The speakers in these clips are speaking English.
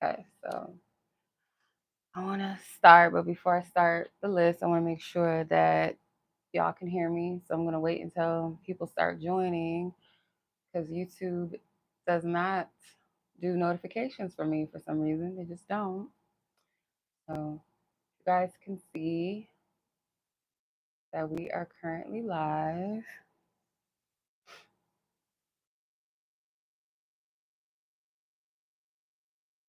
Okay, so I want to start, but before I start the list, I want to make sure that y'all can hear me. So I'm going to wait until people start joining because YouTube does not do notifications for me for some reason. They just don't. So you guys can see that we are currently live.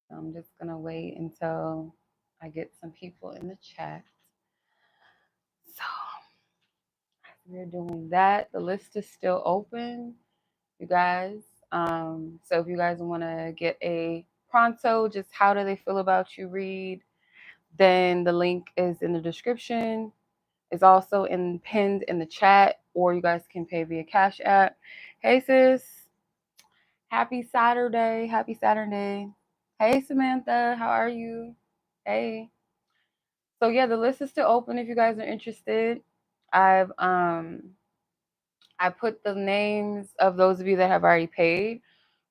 So I'm just going to wait until I get some people in the chat. So as we're doing that, the list is still open, you guys. So if you guys want to get a pronto, just how do they feel about you read, then the link is in the description. It's also pinned in the chat, or you guys can pay via Cash App. Hey sis, happy Saturday. Happy Saturday. Hey Samantha, how are you? Hey. So yeah, the list is still open if you guys are interested. I put the names of those of you that have already paid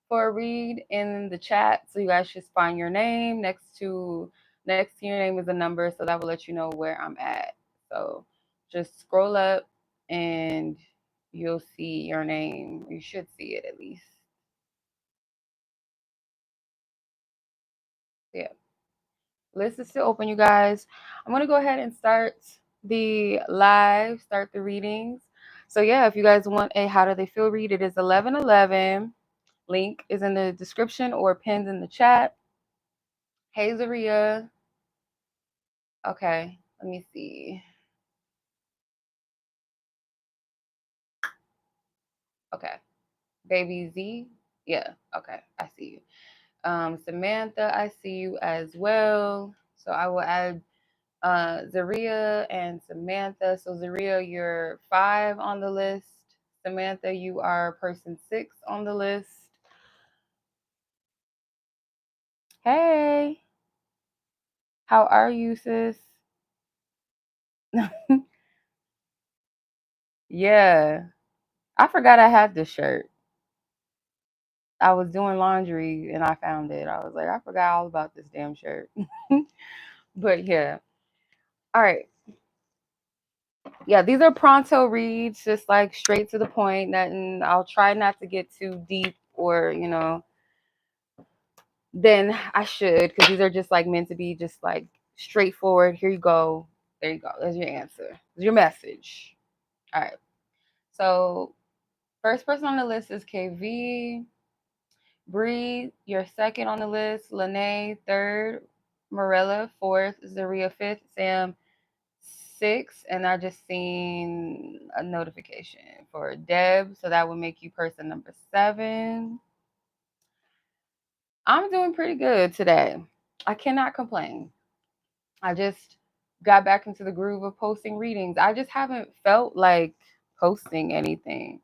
for a read in the chat. So you guys just find your name. Next to your name is a number, so that will let you know where I'm at. So just scroll up and you'll see your name. You should see it at least. Yeah. List is still open, you guys. I'm gonna go ahead and start the readings. So yeah, if you guys want a how do they feel read, it is 11/11. Link is in the description or pinned in the chat. Hey Zaria. Okay, let me see. Okay, baby Z. Yeah, okay, I see you. Samantha, I see you as well. So I will add Zaria and Samantha. So Zaria, you're 5 on the list. Samantha, you are person 6 on the list. Hey, how are you, sis? Yeah, I forgot I had this shirt. I was doing laundry and I found it. I was like, I forgot all about this damn shirt. But yeah. All right. Yeah, these are pronto reads, just like straight to the point. Nothing. I'll try not to get too deep or, then I should, because these are just like meant to be just like straightforward. Here you go. There you go. There's your answer. There's your message. All right. So first person on the list is 𝒃𝗃. Bree, you're second on the list. Lanay, third. Mirela, fourth. Zaria, fifth. Sam, sixth. And I just seen a notification for Deb, so that would make you person number 7. I'm doing pretty good today. I cannot complain. I just got back into the groove of posting readings. I just haven't felt like posting anything.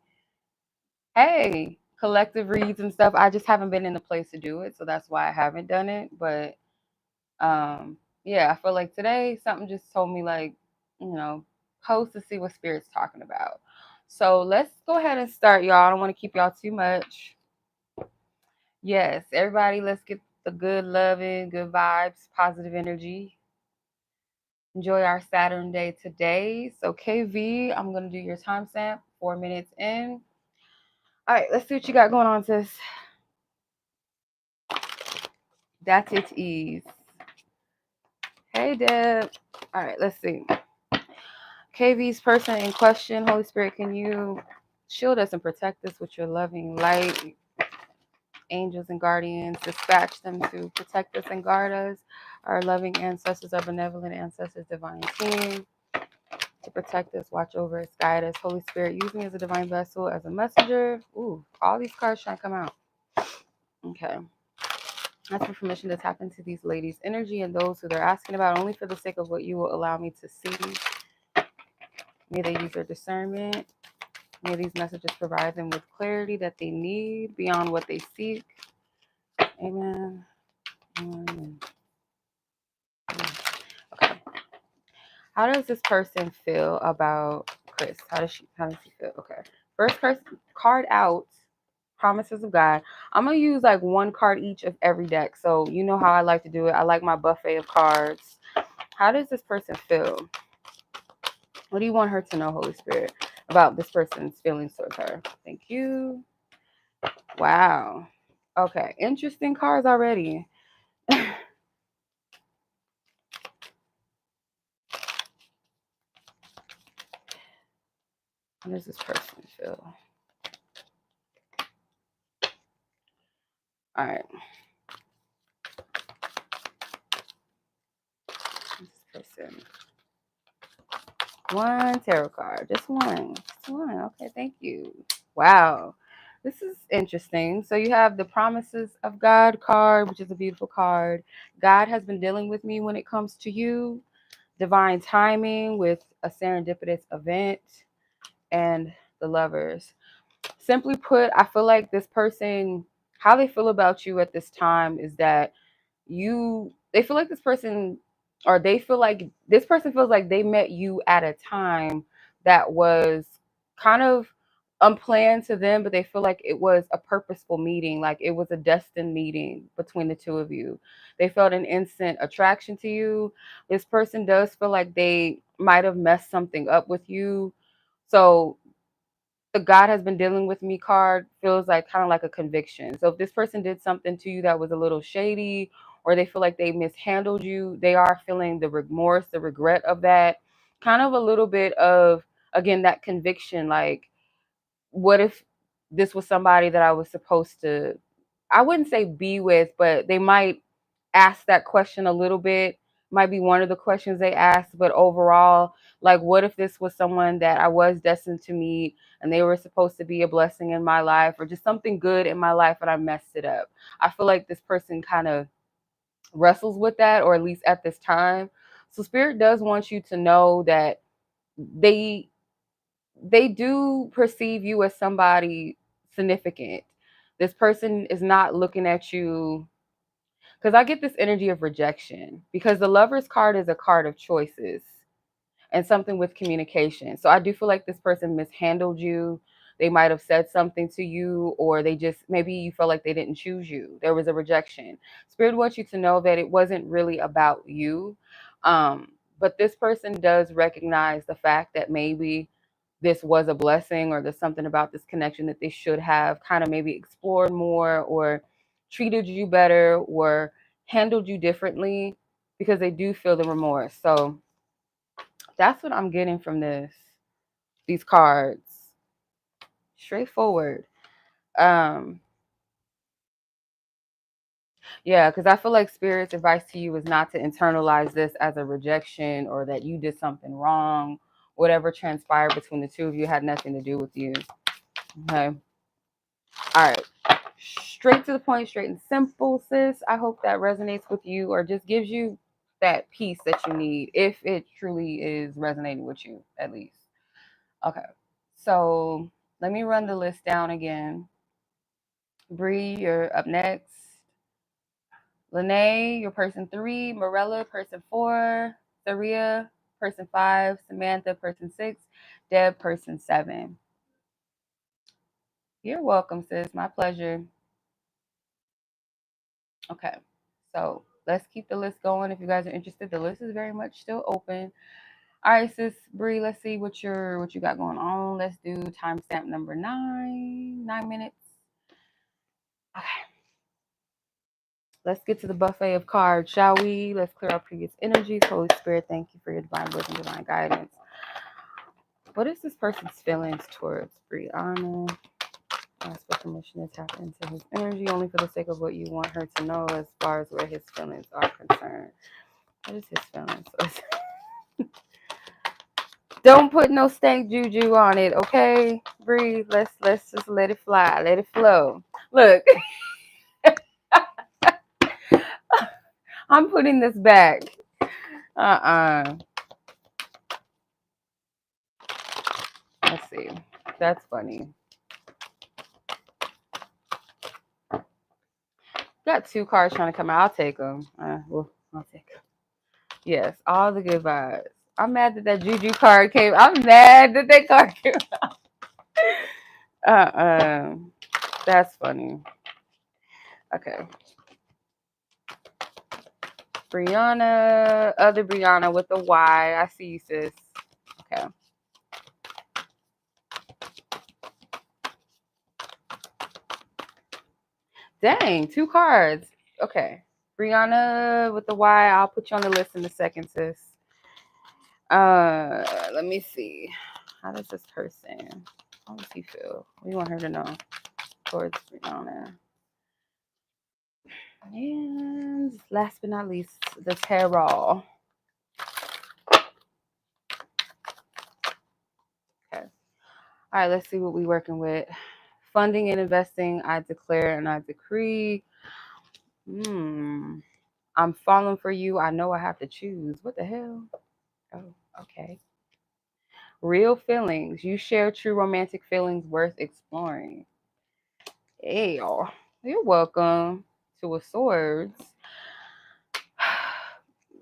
Hey, collective reads and stuff. I just haven't been in the place to do it, so that's why I haven't done it. But yeah, I feel like today something just told me like, post to see what spirit's talking about. So let's go ahead and start, y'all. I don't want to keep y'all too much. Yes, everybody, let's get the good loving, good vibes, positive energy. Enjoy our Saturn day today. So 𝒃𝗃, I'm gonna do your timestamp, 4 minutes in. All right, let's see what you got going on, sis. That's its ease. Hey, Deb. All right, let's see. 𝒃𝗃's person in question. Holy Spirit, can you shield us and protect us with your loving light? Angels and guardians, dispatch them to protect us and guard us. Our loving ancestors, our benevolent ancestors, divine team, to protect us, watch over us, guide us. Holy Spirit, use me as a divine vessel, as a messenger. Ooh, all these cards trying to come out. Okay. Ask for permission to tap into these ladies' energy and those who they're asking about, only for the sake of what you will allow me to see. May they use their discernment. May these messages provide them with clarity that they need beyond what they seek. Amen. Amen. Okay. How does this person feel about Chris? How does he feel? Okay. First card out promises of God. I'm going to use like one card each of every deck. So you know how I like to do it. I like my buffet of cards. How does this person feel? What do you want her to know, Holy Spirit, about this person's feelings towards her? Thank you. Wow. Okay. Interesting cards already. How does this person feel? All right. This person. One tarot card. Just one. Just one. Okay. Thank you. Wow. This is interesting. So you have the Promises of God card, which is a beautiful card. God has been dealing with me when it comes to you. Divine timing with a serendipitous event, and the Lovers. Simply put, I feel like this person, how they feel about you at this time is that they feel like this person, or they feel like this person feels like they met you at a time that was kind of unplanned to them, but they feel like it was a purposeful meeting, like it was a destined meeting between the two of you. They felt an instant attraction to you. This person does feel like they might have messed something up with you. So the God has been dealing with me card feels like kind of like a conviction. So if this person did something to you that was a little shady, or they feel like they mishandled you, they are feeling the remorse, the regret of that. Kind of a little bit of, again, that conviction. Like, what if this was somebody that I was supposed to, I wouldn't say be with, but they might ask that question a little bit. Might be one of the questions they asked, but overall, like, what if this was someone that I was destined to meet and they were supposed to be a blessing in my life, or just something good in my life, and I messed it up? I feel like this person kind of wrestles with that, or at least at this time. So Spirit does want you to know that they do perceive you as somebody significant. This person is not looking at you, because I get this energy of rejection, because the Lover's card is a card of choices and something with communication. So I do feel like this person mishandled you. They might have said something to you, or they just, maybe you felt like they didn't choose you. There was a rejection. Spirit wants you to know that it wasn't really about you. But this person does recognize the fact that maybe this was a blessing, or there's something about this connection that they should have kind of maybe explored more, or treated you better, or handled you differently, because they do feel the remorse. So that's what I'm getting from these cards. Straightforward. Yeah, because I feel like Spirit's advice to you is not to internalize this as a rejection, or that you did something wrong. Whatever transpired between the two of you had nothing to do with you. Okay. All right. Straight to the point, straight and simple, sis. I hope that resonates with you, or just gives you that peace that you need, if it truly is resonating with you, at least. Okay. So let me run the list down again. Bree, you're up next. Lanay, you're person 3. Mirela, person 4. Zaria, person 5. Samantha, person 6. Deb, person 7. You're welcome, sis. My pleasure. Okay. So let's keep the list going. If you guys are interested, the list is very much still open. All right, sis Bree, let's see what you got going on. Let's do timestamp number 9. 9 minutes. Okay. Let's get to the buffet of cards, shall we? Let's clear our previous energies. Holy Spirit, thank you for your divine wisdom, divine guidance. What is this person's feelings towards Breyonna? Ask for permission to tap into his energy only for the sake of what you want her to know, as far as where his feelings are concerned. What is his feelings? Don't put no stank juju on it, okay? Breathe. Let's just let it fly. Let it flow. Look. I'm putting this back. Let's see. That's funny. Got 2 cards trying to come out. I'll take them. I'll take them. Yes, all the good vibes. I'm mad that juju card came. I'm mad that card came out. That's funny. Okay. Breyonna, other Breyonna with a Y. I see you, sis. Okay. Dang, 2 cards. Okay. Breyonna with the Y. I'll put you on the list in a second, sis. Let me see. How does this person? How does he feel? What do you want her to know towards Breyonna? And last but not least, the tarot. Okay. All right, let's see what we're working with. Funding and investing, I declare and I decree. I'm falling for you. I know I have to choose. What the hell? Oh, okay. Real feelings. You share true romantic feelings worth exploring. Hey, y'all. You're welcome to a swords.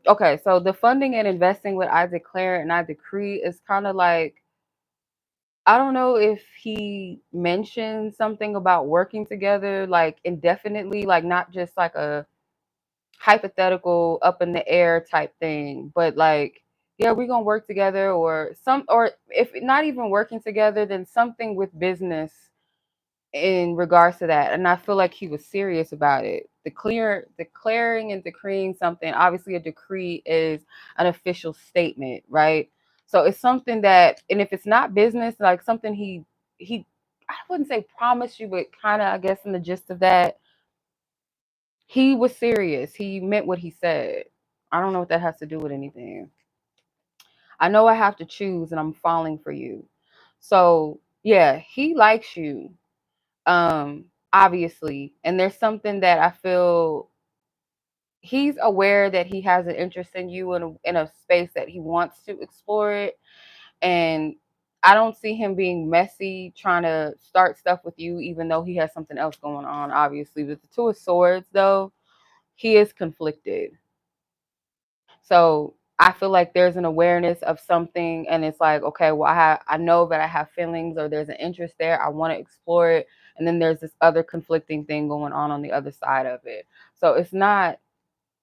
Okay, so the funding and investing what I declare and I decree is kind of like, I don't know if he mentioned something about working together, like indefinitely, like not just like a hypothetical up in the air type thing, but like, yeah, we're gonna work together, or if not even working together, then something with business in regards to that. And I feel like he was serious about it. Declaring and decreeing something. Obviously, a decree is an official statement, right? So it's something that, and if it's not business, like something he I wouldn't say promise you, but kind of, I guess, in the gist of that, he was serious. He meant what he said. I don't know what that has to do with anything. I know I have to choose, and I'm falling for you. So yeah, he likes you, obviously, and there's something that I feel he's aware that he has an interest in you in a space that he wants to explore it. And I don't see him being messy trying to start stuff with you, even though he has something else going on. Obviously, with the Two of Swords, though, he is conflicted. So I feel like there's an awareness of something, and it's like, okay, well, I know that I have feelings, or there's an interest there. I want to explore it, and then there's this other conflicting thing going on the other side of it. So it's not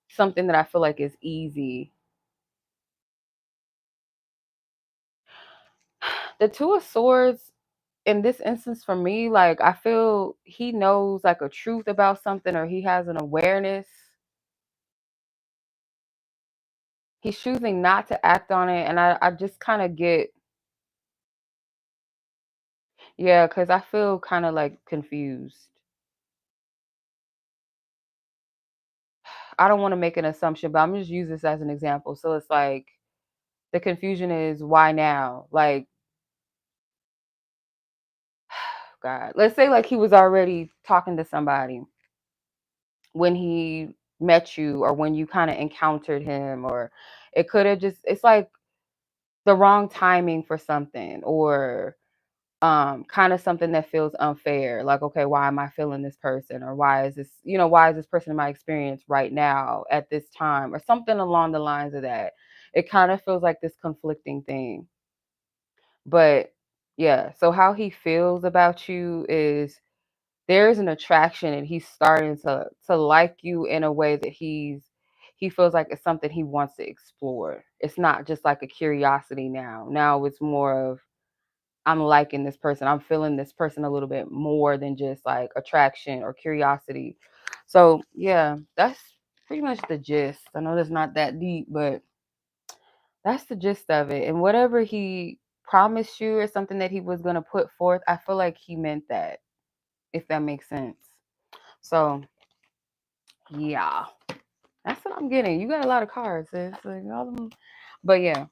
something that I feel like is easy. The Two of Swords, in this instance, for me, like, I feel he knows like a truth about something, or he has an awareness. He's choosing not to act on it, and I just kind of get, yeah, because I feel kind of like confused. I don't want to make an assumption, but I'm just use this as an example. So it's like the confusion is, why now? Like, God, let's say like he was already talking to somebody when he met you, or when you kind of encountered him, or it could have just, it's like the wrong timing for something, or kind of something that feels unfair, like, okay, why am I feeling this person, or why is this person in my experience right now at this time, or something along the lines of that. It kind of feels like this conflicting thing. But yeah, so how he feels about you is, there's an attraction, and he's starting to like you in a way that he feels like it's something he wants to explore. It's not just like a curiosity now. Now it's more of, I'm liking this person. I'm feeling this person a little bit more than just like attraction or curiosity. So yeah, that's pretty much the gist. I know that's not that deep, but that's the gist of it. And whatever he promised you, or something that he was going to put forth, I feel like he meant that, if that makes sense. So yeah, that's what I'm getting. You got a lot of cards, sis. Like, all of them. But yeah.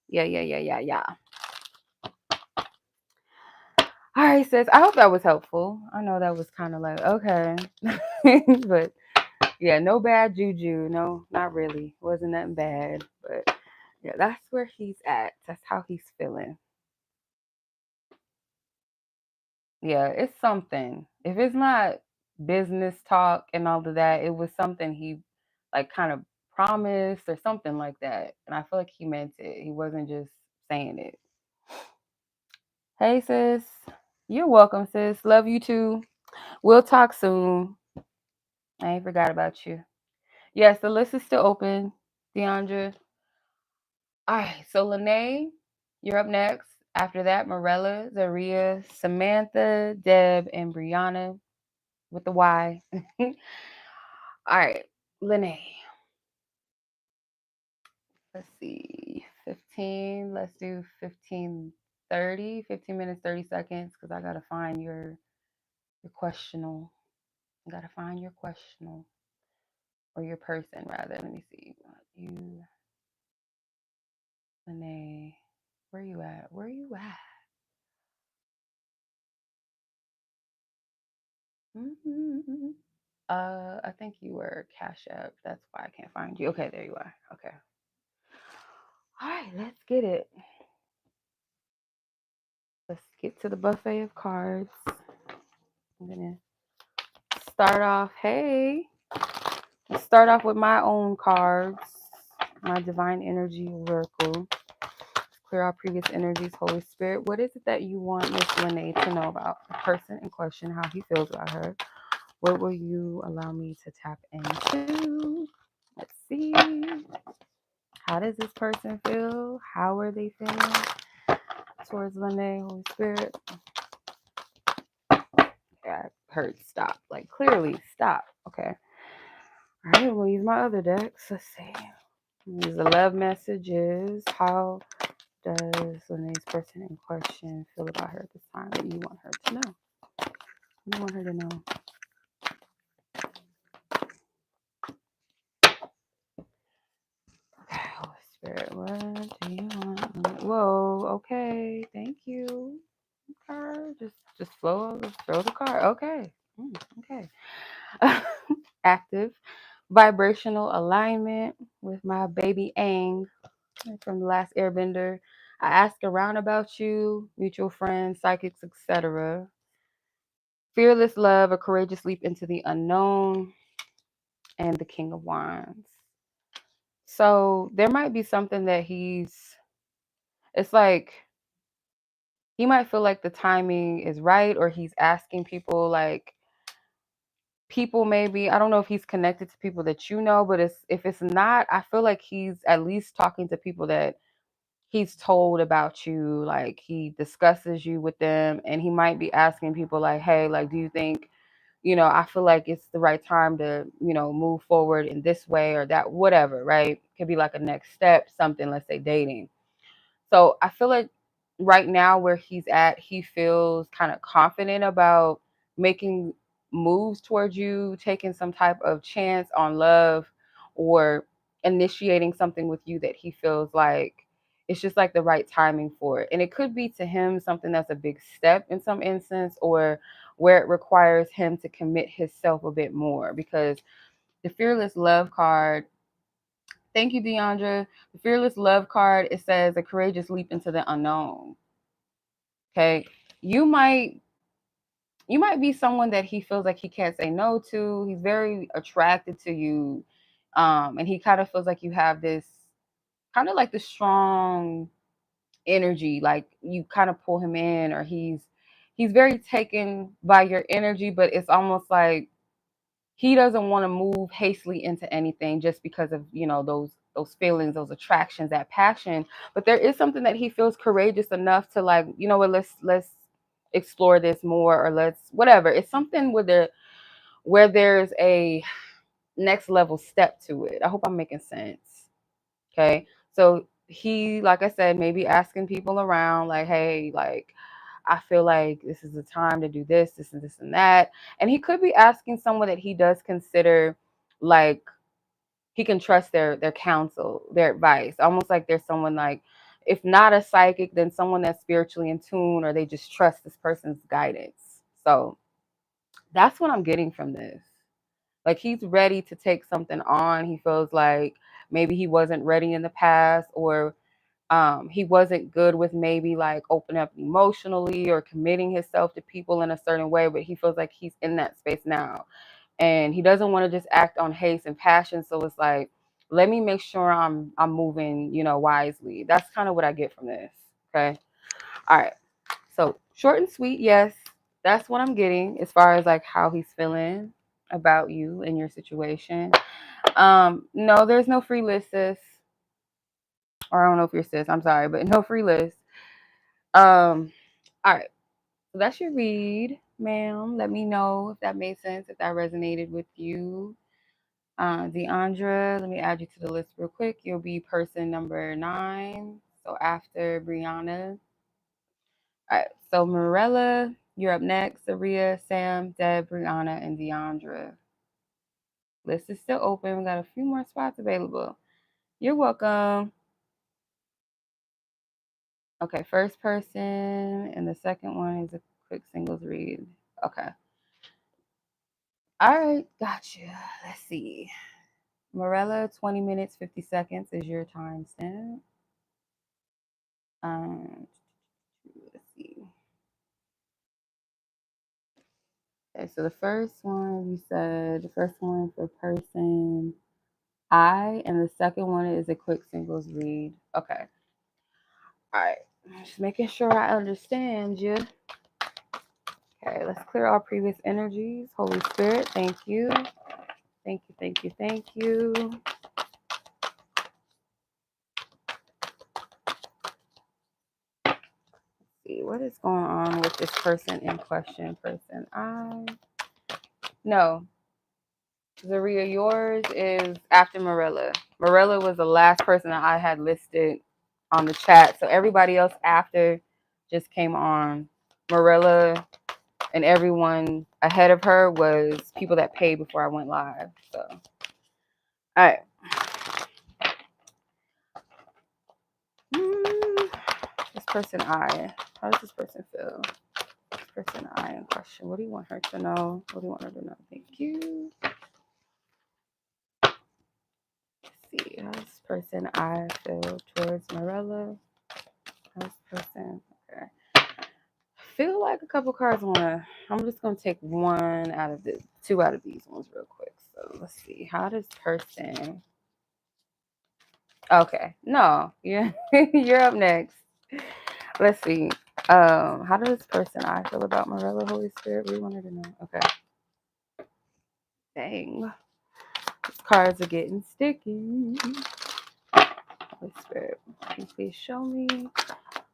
Yeah. All right, sis. I hope that was helpful. I know that was kind of like, okay. But yeah, no bad juju. No, not really. Wasn't that bad. But yeah, that's where he's at. That's how he's feeling. Yeah, it's something. If it's not business talk and all of that, it was something he like kind of promised, or something like that. And I feel like he meant it. He wasn't just saying it. Hey, sis. You're welcome, sis. Love you too. We'll talk soon. I ain't forgot about you. Yes, the list is still open, Deandra. All right, so Lanay, you're up next. After that, Mirela, Zaria, Samantha, Deb, and Breyonna with the Y. All right, Lanay. Let's see, 15. Let's do 15:30, 15 minutes, 30 seconds, because I got to find your questional. I got to find your questional, or your person, rather. Let me see. You, Lanay. Where you at? Where you at? Mm-hmm. I think you were Cash App. That's why I can't find you. Okay, there you are. Okay. All right, let's get it. Let's get to the buffet of cards. I'm gonna start off. Hey, let's start off with my own cards. My divine energy oracle. Clear out previous energies, Holy Spirit. What is it that you want Miss Lanay to know about the person in question, how he feels about her? What will you allow me to tap into? Let's see. How does this person feel? How are they feeling towards Lanay, Holy Spirit? Yeah, I heard stop. Like, clearly, stop. Okay. All right, we'll use my other decks. Let's see. Use the love messages. How does Lanay's person in question feel about her at this time that you want her to know? You want her to know. Okay, Holy Spirit, what do you want? Whoa, okay, thank you. Card, just throw the card. Okay, okay. Active vibrational alignment with my baby Aang from the last Airbender. I ask around about you, mutual friends, psychics, etc. Fearless love, a courageous leap into the unknown, and the King of Wands. So there might be something that it's like he might feel like the timing is right, or he's asking people, like, people maybe, I don't know if he's connected to people that you know, but if it's not, I feel like he's at least talking to people that he's told about you, like he discusses you with them, and he might be asking people like, hey, like, do you think, I feel like it's the right time to, move forward in this way or that, whatever, right? Could be like a next step, something, let's say dating. So I feel like right now where he's at, he feels kind of confident about making moves towards you, taking some type of chance on love, or initiating something with you that he feels like it's just like the right timing for it. And it could be to him something that's a big step in some instance, or where it requires him to commit himself a bit more, because the fearless love card, thank you, Deandra. The fearless love card, it says a courageous leap into the unknown. Okay. You might be someone that he feels like he can't say no to. He's very attracted to you. And he kind of feels like you have this kind of like the strong energy, like you kind of pull him in, or he's very taken by your energy, but it's almost like he doesn't want to move hastily into anything just because of, those feelings, those attractions, that passion. But there is something that he feels courageous enough to, like, you know what, let's explore this more, or let's whatever. It's something where there's a next level step to it. I hope I'm making sense. Okay. So he, like I said, maybe asking people around, like, hey, like, I feel like this is the time to do this and that. And he could be asking someone that he does consider like he can trust their counsel, their advice. Almost like there's someone, like, if not a psychic, then someone that's spiritually in tune, or they just trust this person's guidance. So that's what I'm getting from this. Like, he's ready to take something on. He feels like maybe he wasn't ready in the past, or he wasn't good with maybe like opening up emotionally or committing himself to people in a certain way, but he feels like he's in that space now, and he doesn't want to just act on haste and passion. So it's like, let me make sure I'm moving, wisely. That's kind of what I get from this. Okay. All right. So Short and sweet, yes. That's what I'm getting as far as like how he's feeling about you and your situation. No, there's no free list, sis. Or I don't know if you're sis, I'm sorry, but no free list. All right. So that's your read, ma'am. Let me know if that made sense, if that resonated with you. Deandra, let me add you to the list real quick. You'll be person number 9. So after Breyonna. All right. So Mirela, you're up next. Zaria, Sam, Deb, Breyonna, and Deandra. List is still open. We got a few more spots available. You're welcome. Okay, first person, and the second one is a quick singles read. Okay. All right, gotcha. Let's see. Mirela, 20 minutes, 50 seconds is your time stamp. Let's see. Okay, so the first one, you said the first one for person I, and the second one is a quick singles read. Okay. All right. Just making sure I understand you. Okay, let's clear all previous energies. Holy Spirit, thank you. Thank you, thank you, thank you. Let's see, what is going on with this person in question? Person I. No. Zaria, yours is after Mirela. Mirela was the last person that I had listed on the chat. So everybody else after just came on. Mirela and everyone ahead of her was people that paid before I went live. So, all right. This person I. How does this person feel? This person I in question. What do you want her to know? What do you want her to know? Thank you. Let's see. How does this person I feel towards Mirela? How's this person? Okay. I feel like a couple cards wanna. I'm just gonna take one out of the 2 out of these ones real quick. So let's see. How does person? Okay. No. Yeah. You're up next. Let's see. How does this person I feel about Mirela, Holy Spirit? We wanted to know. Okay. Dang. These cards are getting sticky. Holy Spirit, can you please show me?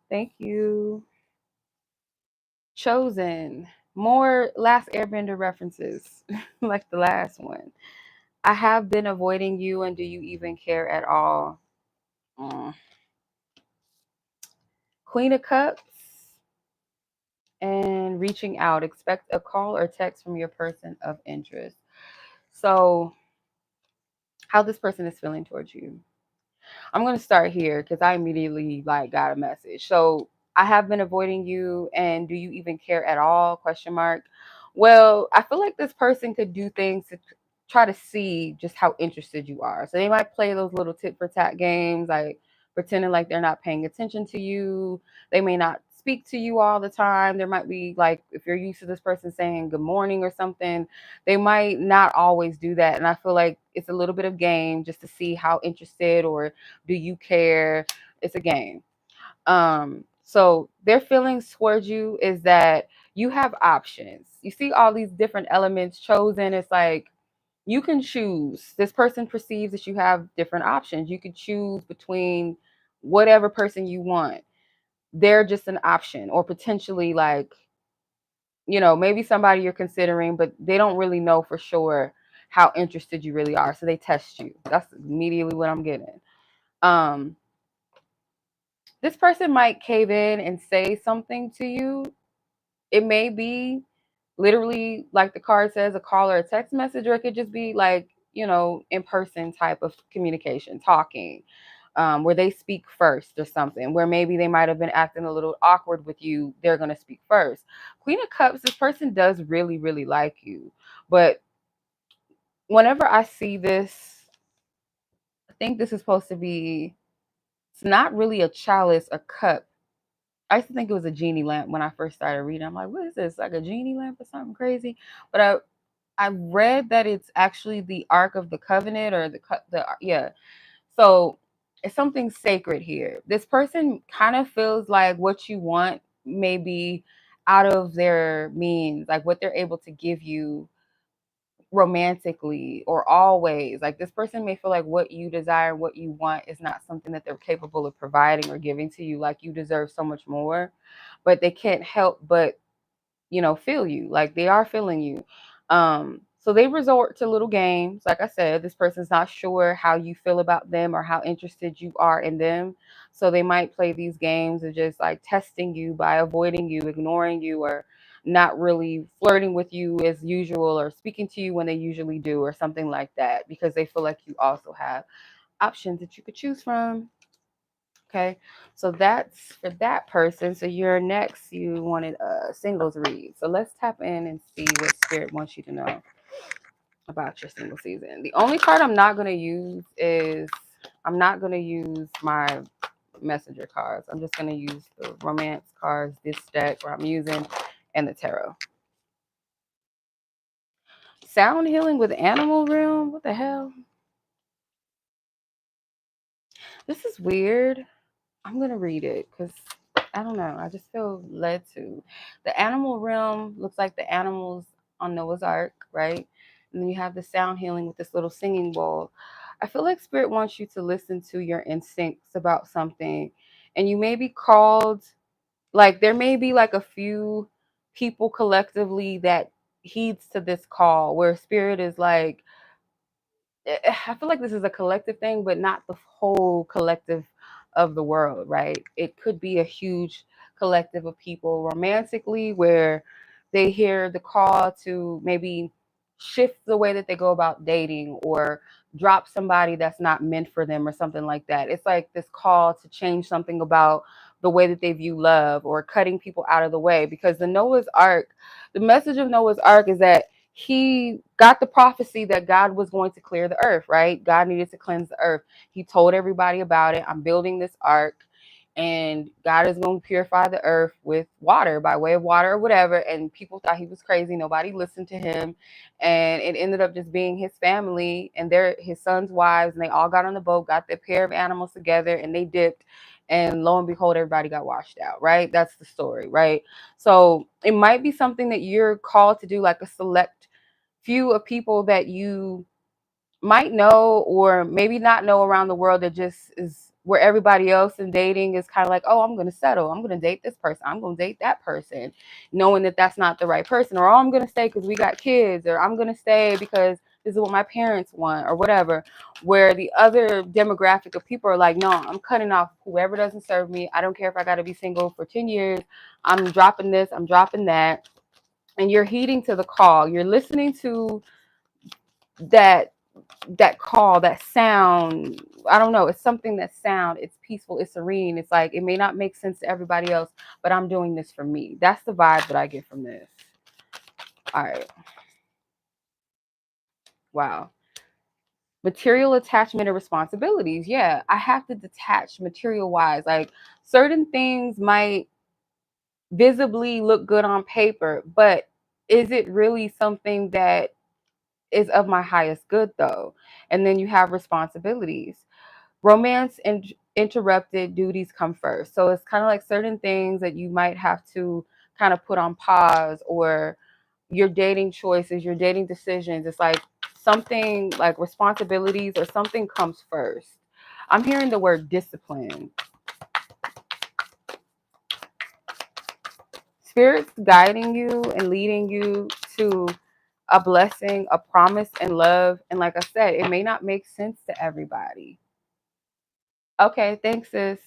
Thank you. Chosen. More Last Airbender references, like the last one. I have been avoiding you, and do you even care at all? Queen of Cups and reaching out. Expect a call or text from your person of interest. So, how this person is feeling towards you. I'm going to start here because I immediately got a message. So I have been avoiding you, and do you even care at all? Question mark. Well, I feel like this person could do things to try to see just how interested you are. So they might play those little tit for tat games, like pretending like they're not paying attention to you. They may not speak to you all the time. There might be if you're used to this person saying good morning or something, they might not always do that. And I feel like it's a little bit of game just to see how interested or do you care. It's a game. So their feelings towards you is that you have options. You see all these different elements chosen. It's like you can choose. This person perceives that you have different options. You could choose between whatever person you want. They're just an option, or potentially maybe somebody you're considering, but they don't really know for sure how interested you really are. So they test you. That's immediately what I'm getting. This person might cave in and say something to you. It may be literally, like the card says, a call or a text message, or it could just be in person type of communication, talking, where they speak first or something, where maybe they might have been acting a little awkward with you. They're going to speak first. Queen of Cups, this person does really, really like you. But whenever I see this, I think this is supposed to be, it's not really a chalice, a cup. I used to think it was a genie lamp when I first started reading. I'm like, what is this? Like a genie lamp or something crazy? But I read that it's actually the Ark of the Covenant, or yeah. So it's something sacred here. This person kind of feels like what you want may be out of their means, like what they're able to give you romantically or always. Like this person may feel like what you desire, what you want is not something that they're capable of providing or giving to you. Like you deserve so much more, but they can't help but, you know, feel you. Like they are feeling you. So they resort to little games. Like I said, this person's not sure how you feel about them or how interested you are in them. So they might play these games of just like testing you by avoiding you, ignoring you, or not really flirting with you as usual, or speaking to you when they usually do, or something like that, because they feel like you also have options that you could choose from. Okay, so that's for that person. So you're next. You wanted a singles read. So let's tap in and see what spirit wants you to know about your single season. The only card I'm not going to use is, I'm not going to use my messenger cards. I'm just going to use the romance cards, this deck where I'm using, and the tarot. Sound healing with animal realm? What the hell? This is weird. I'm going to read it because I don't know. I just feel led to. The animal realm looks like the animals on Noah's Ark, right? And then you have the sound healing with this little singing bowl. I feel like Spirit wants you to listen to your instincts about something. And you may be called, like there may be like a few people collectively that heeds to this call, where Spirit is like, I feel like this is a collective thing, but not the whole collective of the world, right? It could be a huge collective of people romantically where they hear the call to maybe shift the way that they go about dating, or drop somebody that's not meant for them or something like that. It's like this call to change something about the way that they view love, or cutting people out of the way, because the Noah's Ark, the message of Noah's Ark is that he got the prophecy that God was going to clear the earth, right? God needed to cleanse the earth. He told everybody about it. I'm building this ark, and God is going to purify the earth with water, by way of water or whatever. And people thought he was crazy. Nobody listened to him. And it ended up just being his family and his son's wives. And they all got on the boat, got their pair of animals together, and they dipped. And lo and behold, everybody got washed out, right? That's the story, right? So it might be something that you're called to do, like a select few of people that you might know or maybe not know around the world, that just is where everybody else in dating is kind of like, oh, I'm going to settle. I'm going to date this person. I'm going to date that person, knowing that that's not the right person. Or, oh, I'm going to stay because we got kids. Or I'm going to stay because this is what my parents want, or whatever. Where the other demographic of people are like, no, I'm cutting off whoever doesn't serve me. I don't care if I got to be single for 10 years. I'm dropping this. I'm dropping that. And you're heeding to the call. You're listening to that call, that sound. I don't know. It's something that sound. It's peaceful. It's serene. It's like, it may not make sense to everybody else, but I'm doing this for me. That's the vibe that I get from this. All right. Wow. Material attachment and responsibilities. Yeah, I have to detach material wise. Like certain things might visibly look good on paper, but is it really something that is of my highest good though? And then you have responsibilities. Romance and interrupted, duties come first. So it's kind of like certain things that you might have to kind of put on pause, or your dating choices, your dating decisions. It's like something like responsibilities or something comes first. I'm hearing the word discipline. Spirit's guiding you and leading you to a blessing, a promise, and love. And like I said, it may not make sense to everybody. Okay, thanks, sis.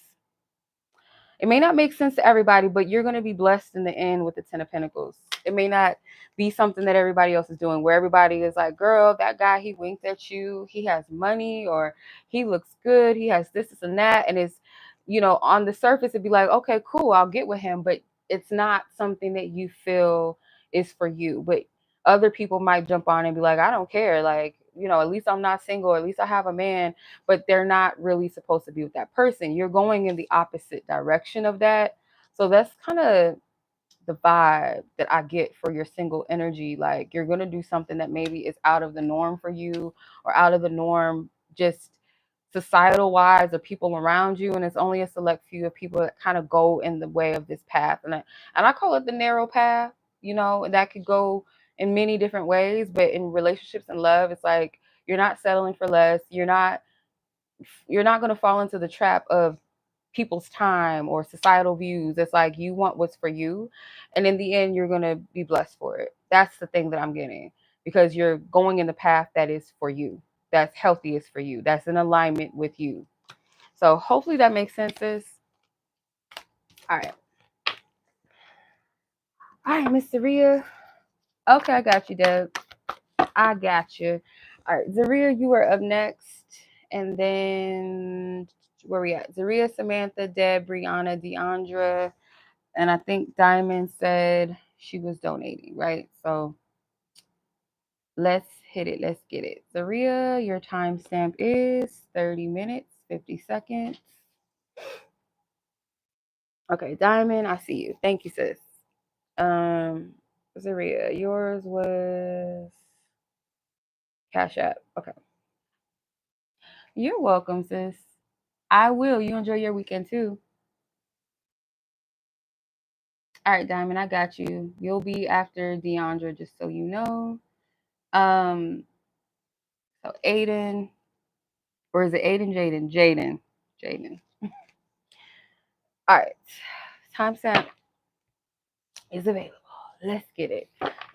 It may not make sense to everybody, but you're going to be blessed in the end with the Ten of Pentacles. It may not be something that everybody else is doing, where everybody is like, girl, that guy, he winked at you. He has money, or he looks good. He has this, and that. And it's, you know, on the surface, it'd be like, okay, cool, I'll get with him. But it's not something that you feel is for you. But other people might jump on and be like, I don't care. Like, you know, at least I'm not single. Or at least I have a man. But they're not really supposed to be with that person. You're going in the opposite direction of that. So that's kind of the vibe that I get for your single energy. Like you're going to do something that maybe is out of the norm for you, or out of the norm, just societal wise, the people around you, and it's only a select few of people that kind of go in the way of this path. And I call it the narrow path, you know, and that could go in many different ways. But in relationships and love, it's like you're not settling for less. You're not going to fall into the trap of people's time or societal views. It's like you want what's for you, and in the end you're going to be blessed for it. That's the thing that I'm getting, because you're going in the path that is for you, that's healthiest for you, that's in alignment with you. So hopefully that makes sense, sis. All right. All right, Miss Zaria. Okay, I got you, Deb. I got you. All right, Zaria, you are up next. And then where we at? Zaria, Samantha, Deb, Breyonna, Deandra, and I think Dymond said she was donating, right? So let's hit it. Let's get it. Zaria, your timestamp is 30 minutes, 50 seconds. Okay, Dymond, I see you. Thank you, sis. Zaria, yours was Cash App. Okay. You're welcome, sis. I will. You enjoy your weekend too. All right, Dymond, I got you. You'll be after Deandra, just so you know. So Aiden, or is it Aiden, Jaden? Jaden. All right. Timestamp is available. Let's get it.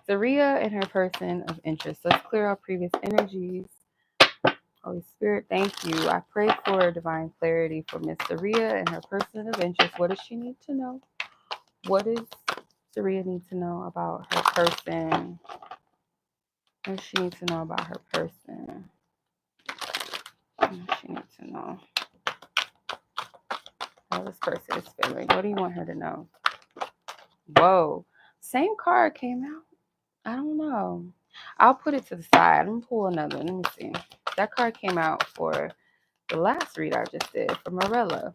Zaria and her person of interest. Let's clear out previous energies. Holy Spirit, thank you. I pray for divine clarity for Miss Zaria and her person of interest. What does she need to know? What does Zaria need to know about her person? What does she need to know about her person? What does she need to know how this person is feeling? What do you want her to know? Whoa. Same card came out. I don't know. I'll put it to the side. I'm going to pull another. Let me see. That card came out for the last read I just did for Mirela.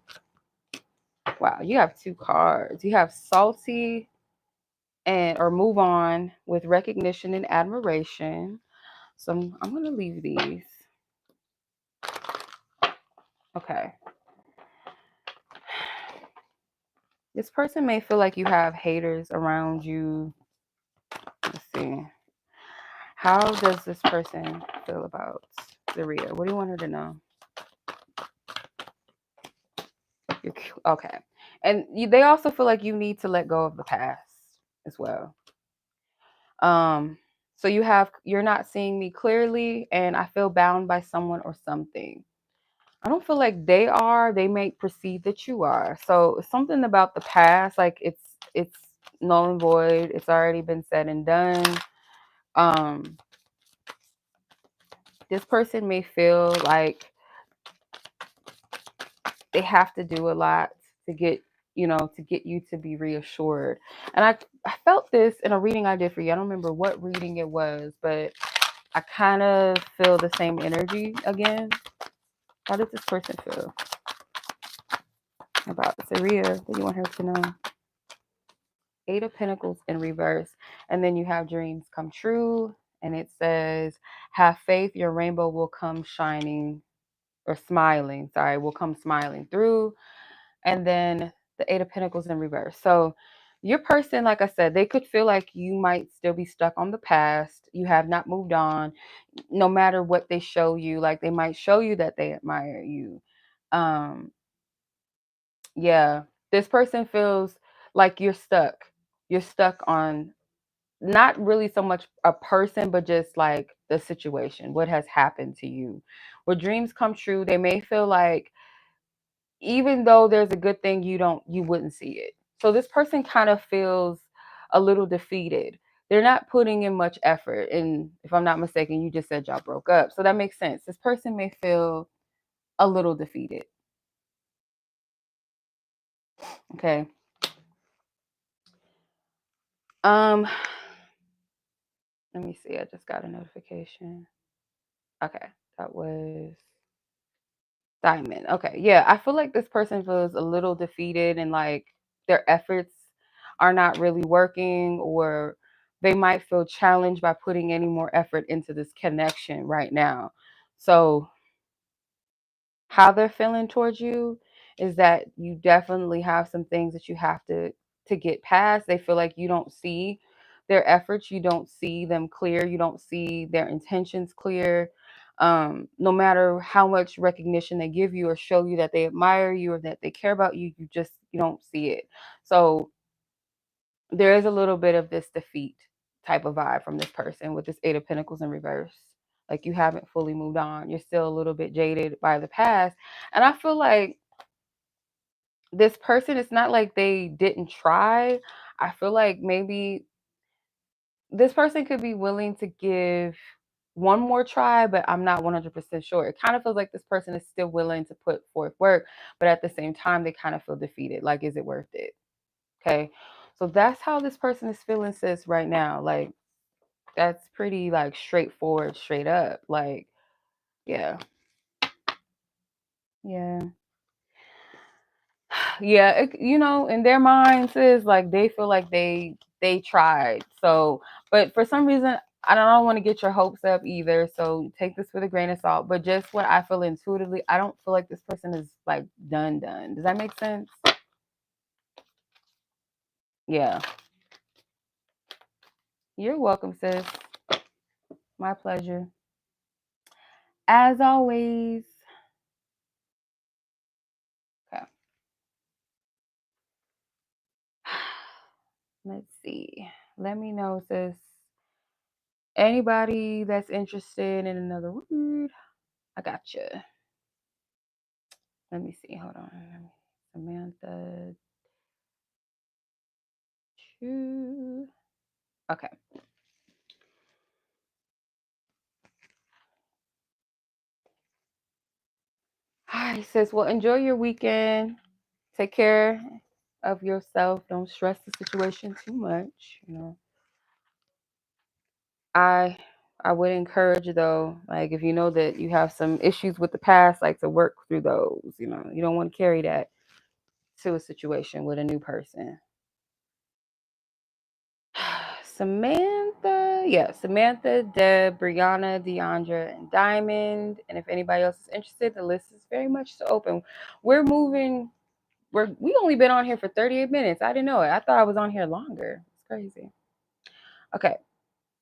Wow, you have two cards. You have salty or move on with recognition and admiration. So I'm going to leave these. Okay. This person may feel like you have haters around you. Let's see. How does this person feel about Zaria? What do you want her to know? Okay. And they also feel like you need to let go of the past as well. So you're not seeing me clearly, and I feel bound by someone or something. I don't feel like they may perceive that you are. So something about the past, like it's null and void. It's already been said and done. This person may feel like they have to do a lot to get you to be reassured. And I felt this in a reading I did for you. I don't remember what reading it was, but I kind of feel the same energy again. How does this person feel about Zaria that you want her to know? 8 of Pentacles in reverse. And then you have dreams come true. And it says, have faith, your rainbow will come shining or smiling. Sorry, will come smiling through. And then the 8 of Pentacles in reverse. So your person, like I said, they could feel like you might still be stuck on the past. You have not moved on, no matter what they show you. Like they might show you that they admire you. Yeah, this person feels like you're stuck. You're stuck on not really so much a person, but just like the situation, what has happened to you. Where dreams come true, they may feel like even though there's a good thing, you wouldn't see it. So this person kind of feels a little defeated. They're not putting in much effort. And if I'm not mistaken, you just said y'all broke up. So that makes sense. This person may feel a little defeated. Okay. Let me see. I just got a notification. Okay. That was Dymond. Okay. Yeah. I feel like this person feels a little defeated and like their efforts are not really working, or they might feel challenged by putting any more effort into this connection right now. So how they're feeling towards you is that you definitely have some things that you have to get past. They feel like you don't see their efforts, you don't see them clear, you don't see their intentions clear. No matter how much recognition they give you or show you that they admire you or that they care about you, you don't see it. So there is a little bit of this defeat type of vibe from this person with this Eight of Pentacles in reverse. Like you haven't fully moved on. You're still a little bit jaded by the past. And I feel like this person, it's not like they didn't try. I feel like maybe this person could be willing to give one more try, but I'm not 100% sure. It kind of feels like this person is still willing to put forth work, but at the same time, they kind of feel defeated. Like, is it worth it? Okay. So that's how this person is feeling, sis, right now. Like, that's pretty, like, straightforward, straight up. Like, yeah. Yeah. Yeah. In their minds is like they feel like they tried. So, but for some reason, I don't want to get your hopes up either. So take this with a grain of salt. But just what I feel intuitively, I don't feel like this person is like done. Does that make sense? Yeah. You're welcome, sis. My pleasure. As always. Okay. Let's see. Let me know, sis. Anybody that's interested in another word, I got you. Let me see. Hold on. Samantha. Two. Okay. Hi, sis. Well, enjoy your weekend. Take care of yourself. Don't stress the situation too much. I would encourage, though, like if you know that you have some issues with the past, like to work through those. You don't want to carry that to a situation with a new person. Samantha, yeah, Samantha, Deb, Breyonna, Deandra, and Dymond. And if anybody else is interested, the list is very much so open. We're moving. We only been on here for 38 minutes. I didn't know it. I thought I was on here longer. It's crazy. Okay.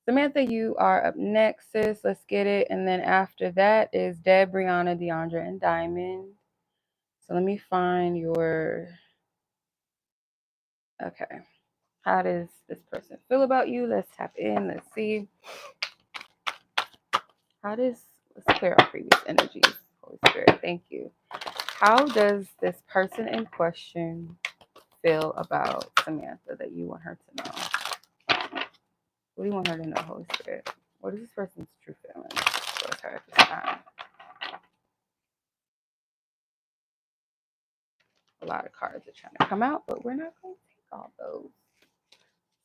Samantha, you are up next, sis. Let's get it. And then after that is Deb, Breyonna, Deandra, and Dymond. So let me find your. Okay. How does this person feel about you? Let's tap in. Let's see. Let's clear our previous energies. Holy Spirit, thank you. How does this person in question feel about Samantha that you want her to know? What do you want her to know, Holy Spirit? What is this person's true feelings towards her at this time? A lot of cards are trying to come out, but we're not going to take all those.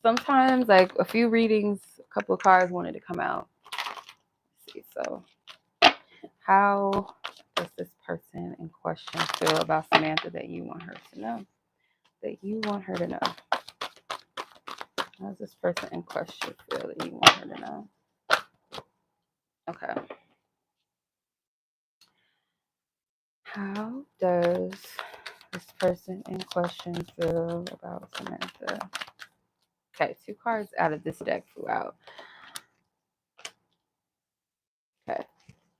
Sometimes, like a few readings, a couple of cards wanted to come out. Let's see, so how does this person in question feel about Samantha that you want her to know? That you want her to know. How does this person in question feel that you want her to know? Okay. How does this person in question feel about Samantha? Okay, 2 cards out of this deck flew out. Okay.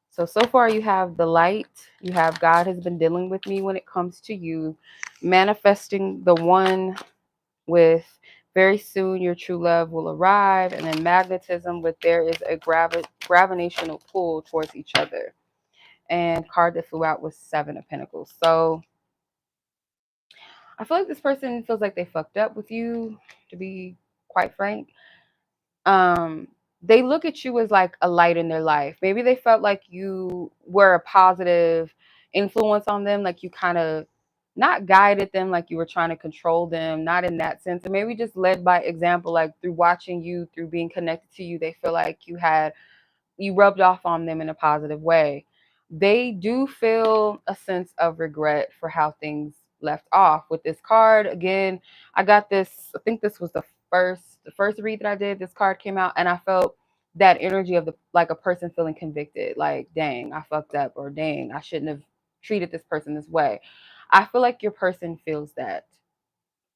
So far you have the light. You have God has been dealing with me when it comes to you. Manifesting the one with very soon your true love will arrive. And then magnetism with there is a gravitational pull towards each other. And card that flew out was 7 of Pentacles. So I feel like this person feels like they fucked up with you, to be quite frank. They look at you as like a light in their life. Maybe they felt like you were a positive influence on them, like you kind of not guided them, like you were trying to control them, not in that sense. And maybe just led by example, like through watching you, through being connected to you, they feel like you rubbed off on them in a positive way. They do feel a sense of regret for how things left off with this card. Again, I got this, I think this was the first read that I did. This card came out and I felt that energy of like a person feeling convicted, like, dang, I fucked up, or dang, I shouldn't have treated this person this way. I feel like your person feels that.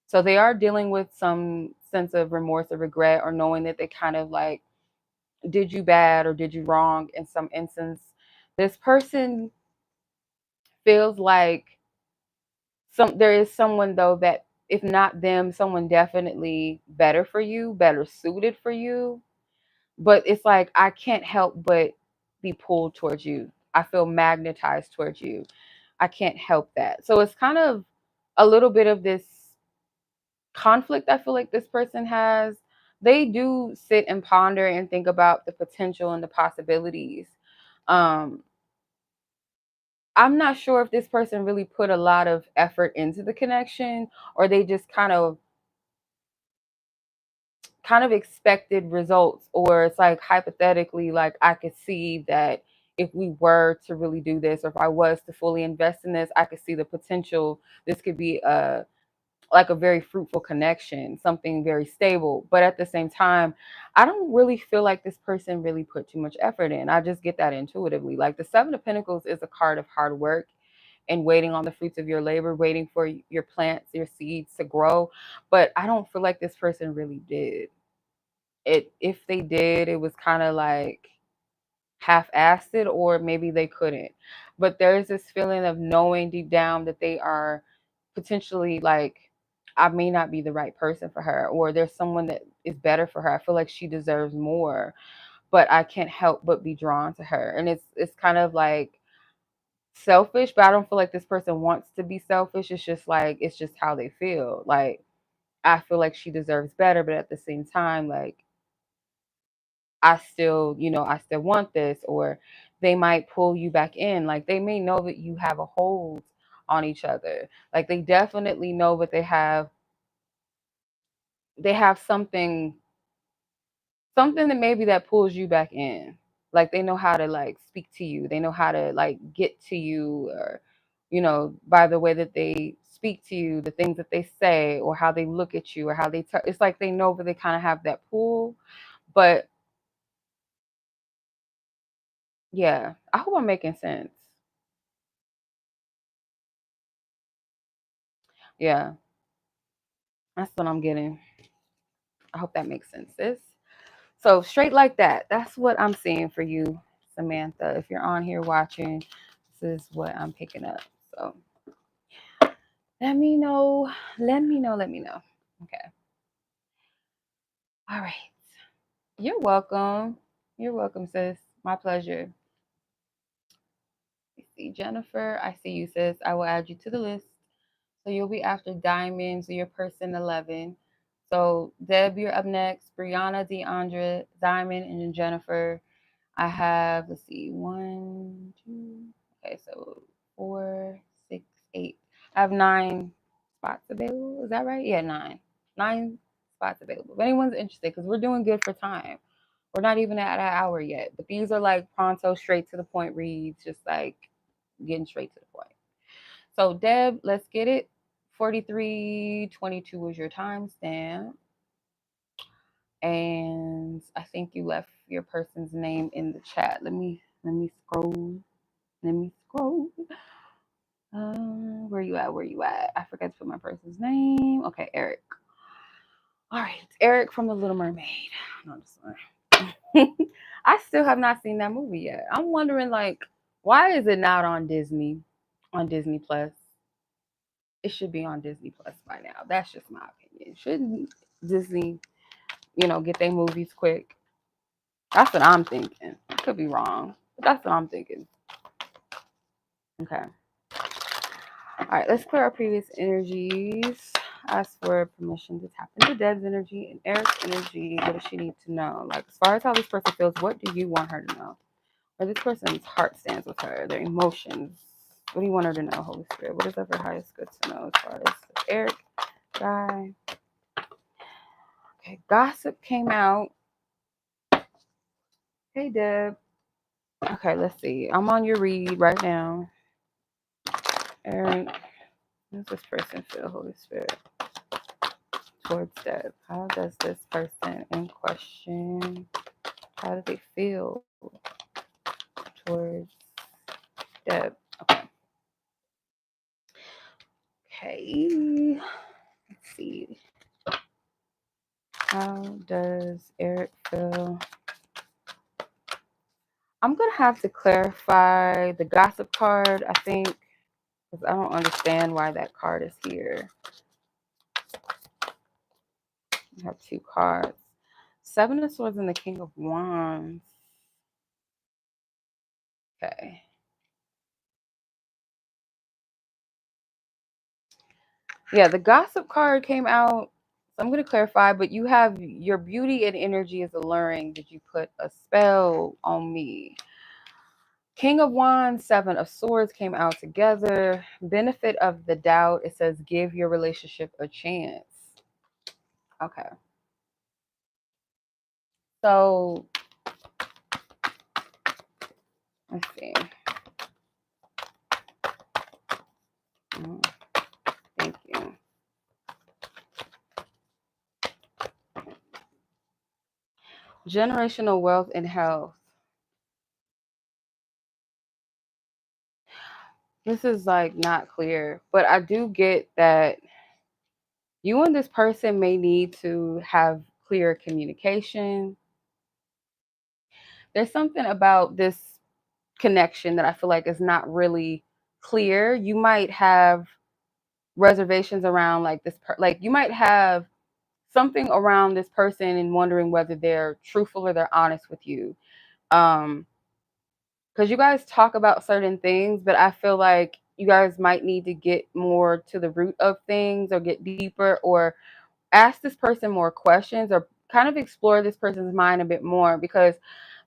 So they are dealing with some sense of remorse or regret, or knowing that they kind of like did you bad or did you wrong in some instance. This person feels like there is someone though that, if not them, someone definitely better for you, better suited for you. But it's like I can't help but be pulled towards you. I feel magnetized towards you. I can't help that. So it's kind of a little bit of this conflict I feel like this person has. They do sit and ponder and think about the potential and the possibilities. Um, I'm not sure if this person really put a lot of effort into the connection, or they just kind of expected results, or it's like hypothetically, like I could see that if we were to really do this, or if I was to fully invest in this, I could see the potential. This could be a very fruitful connection, something very stable. But at the same time, I don't really feel like this person really put too much effort in. I just get that intuitively. Like the Seven of Pentacles is a card of hard work and waiting on the fruits of your labor, waiting for your plants, your seeds to grow. But I don't feel like this person really did it. If they did, it was kind of like half-assed it, or maybe they couldn't. But there's this feeling of knowing deep down that they are potentially like, I may not be the right person for her, or there's someone that is better for her. I feel like she deserves more, but I can't help but be drawn to her. And it's kind of like selfish, but I don't feel like this person wants to be selfish. It's just like, it's just how they feel. Like I feel like she deserves better, but at the same time, like I still want this. Or they might pull you back in. Like they may know that you have a hold on each other. Like they definitely know that they have something that maybe that pulls you back in. Like they know how to like speak to you. They know how to like get to you, or by the way that they speak to you, the things that they say, or how they look at you, or how they it's like they know that they kind of have that pull. But yeah, I hope I'm making sense. Yeah, that's what I'm getting. I hope that makes sense, sis. So straight like that. That's what I'm seeing for you, Samantha. If you're on here watching, this is what I'm picking up. So let me know. Let me know. Let me know. Okay. All right. You're welcome. You're welcome, sis. My pleasure. I see Jennifer. I see you, sis. I will add you to the list. So you'll be after Dymond, so your person 11. So Deb, you're up next. Breyonna, Deandra, Dymond, and then Jennifer. I have, let's see, 1, 2, okay, so 4, 6, 8. I have 9 spots available. Is that right? Yeah, 9. 9 spots available. If anyone's interested, because we're doing good for time. We're not even at an hour yet. But these are like pronto, straight to the point reads, just like getting straight to the point. So Deb, let's get it. 43:22 is your timestamp. And I think you left your person's name in the chat. Let me scroll. Let me scroll. Where you at? Where you at? I forgot to put my person's name. Okay, Eric. All right, Eric from The Little Mermaid. No, I'm just I still have not seen that movie yet. I'm wondering, like, why is it not on Disney Plus? It should be on Disney Plus by now. That's just my opinion. Shouldn't Disney, get their movies quick? That's what I'm thinking. I could be wrong, but that's what I'm thinking. Okay. All right, let's clear our previous energies. Ask for permission to tap into Deb's energy and Eric's energy. What does she need to know? Like, as far as how this person feels, what do you want her to know? Where this person's heart stands with her, their emotions. What do you want her to know, Holy Spirit? What is ever highest good to know as far as Eric, guy? Okay, gossip came out. Hey, Deb. Okay, let's see. I'm on your read right now. Eric, how does this person feel, Holy Spirit, towards Deb? How does this person in question, how do they feel towards Deb? Okay. have to clarify the gossip card, I think, because I don't understand why that card is here. I have 2 cards. 7 of Swords and the King of Wands. Okay. Yeah, the gossip card came out. So I'm going to clarify, but you have your beauty and energy is alluring. Did you put a spell on me? King of Wands, 7 of Swords came out together. Benefit of the doubt. It says give your relationship a chance. Okay. So let's see. Thank you. Generational wealth and health. This is like not clear, but I do get that you and this person may need to have clear communication. There's something about this connection that I feel like is not really clear. You might have reservations around like this, like you might have something around this person and wondering whether they're truthful or they're honest with you. Because you guys talk about certain things, but I feel like you guys might need to get more to the root of things or get deeper or ask this person more questions or kind of explore this person's mind a bit more, because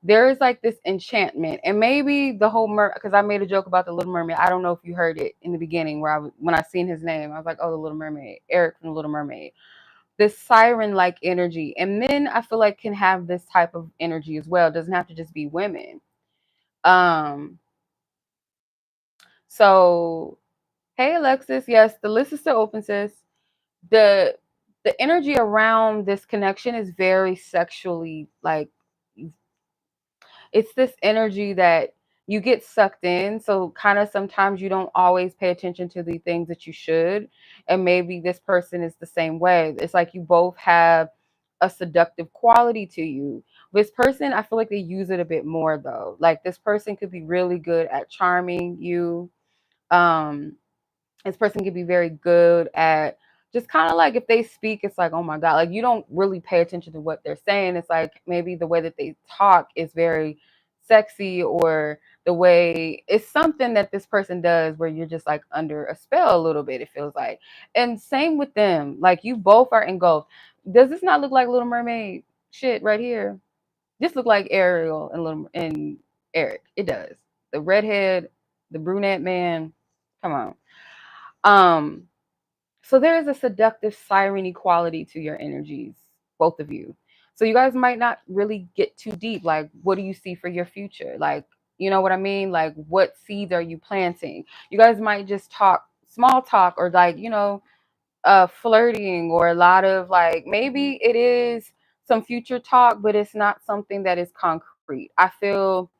there is like this enchantment. And maybe the whole because I made a joke about the Little Mermaid. I don't know if you heard it in the beginning where when I seen his name, I was like, oh, the Little Mermaid, Eric from the Little Mermaid. This siren-like energy. And men, I feel like, can have this type of energy as well. It doesn't have to just be women. So hey Alexis, yes, the list is still open, sis. The energy around this connection is very sexually, like, it's this energy that you get sucked in. So kind of sometimes you don't always pay attention to the things that you should. And maybe this person is the same way. It's like you both have a seductive quality to you. This person, I feel like they use it a bit more though. Like this person could be really good at charming you. This person could be very good at just kind of like if they speak, it's like, oh my God, like you don't really pay attention to what they're saying. It's like maybe the way that they talk is very sexy, or the way it's something that this person does where you're just like under a spell a little bit, it feels like. And same with them, like you both are engulfed. Does this not look like Little Mermaid shit right here? This look like Ariel and Eric. It does. The redhead, the brunette man. Come on. Um, so there is a seductive siren quality to your energies, both of you. So you guys might not really get too deep. Like, what do you see for your future? Like, you know what I mean? Like, what seeds are you planting? You guys might just talk small talk, or like, flirting, or a lot of like, maybe it is some future talk, but it's not something that is concrete. I feel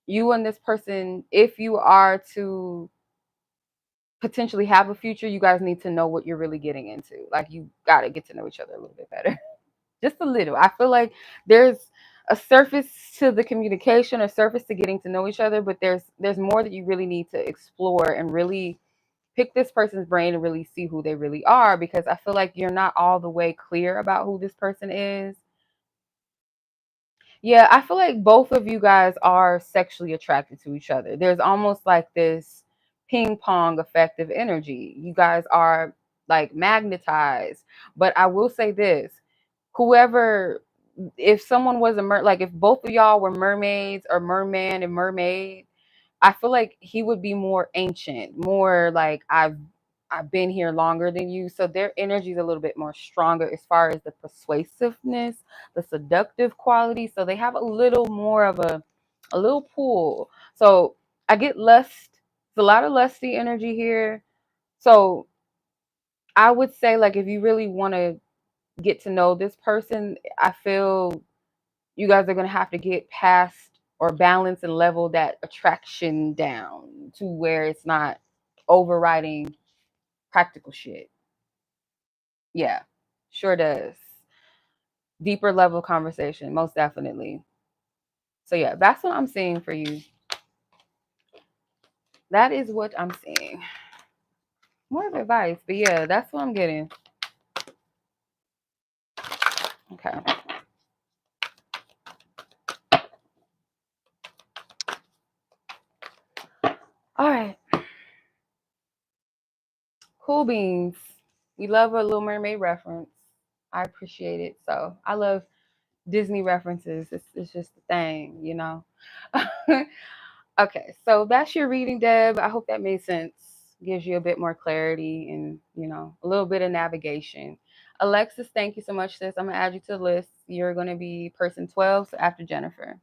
you and this person, if you are to potentially have a future, you guys need to know what you're really getting into. Like you got to get to know each other a little bit better. Just a little. I feel like there's a surface to the communication, a surface to getting to know each other, but there's more that you really need to explore and really pick this person's brain and really see who they really are, because I feel like you're not all the way clear about who this person is. Yeah, I feel like both of you guys are sexually attracted to each other. There's almost like this ping pong effect of energy. You guys are like magnetized. But I will say this, whoever, if someone was like if both of y'all were mermaids, or merman and mermaid, I feel like he would be more ancient, more like I've been here longer than you. So their energy is a little bit more stronger as far as the persuasiveness, the seductive quality. So they have a little more of a little pull. So I get lust. It's a lot of lusty energy here. So I would say, like, if you really want to get to know this person, I feel you guys are going to have to get past or balance and level that attraction down to where it's not overriding practical shit. Yeah, sure does. Deeper level conversation, most definitely. So yeah, that's what I'm seeing for you. That is what I'm seeing. More of advice, but yeah, that's what I'm getting. Okay. All right. Cool beans. We love a Little Mermaid reference. I appreciate it. So I love Disney references. It's just the thing, you know. Okay, so that's your reading, Deb. I hope that made sense. Gives you a bit more clarity and, you know, a little bit of navigation. Alexis, thank you so much, sis. I'm gonna add you to the list. You're gonna be person 12, so after Jennifer.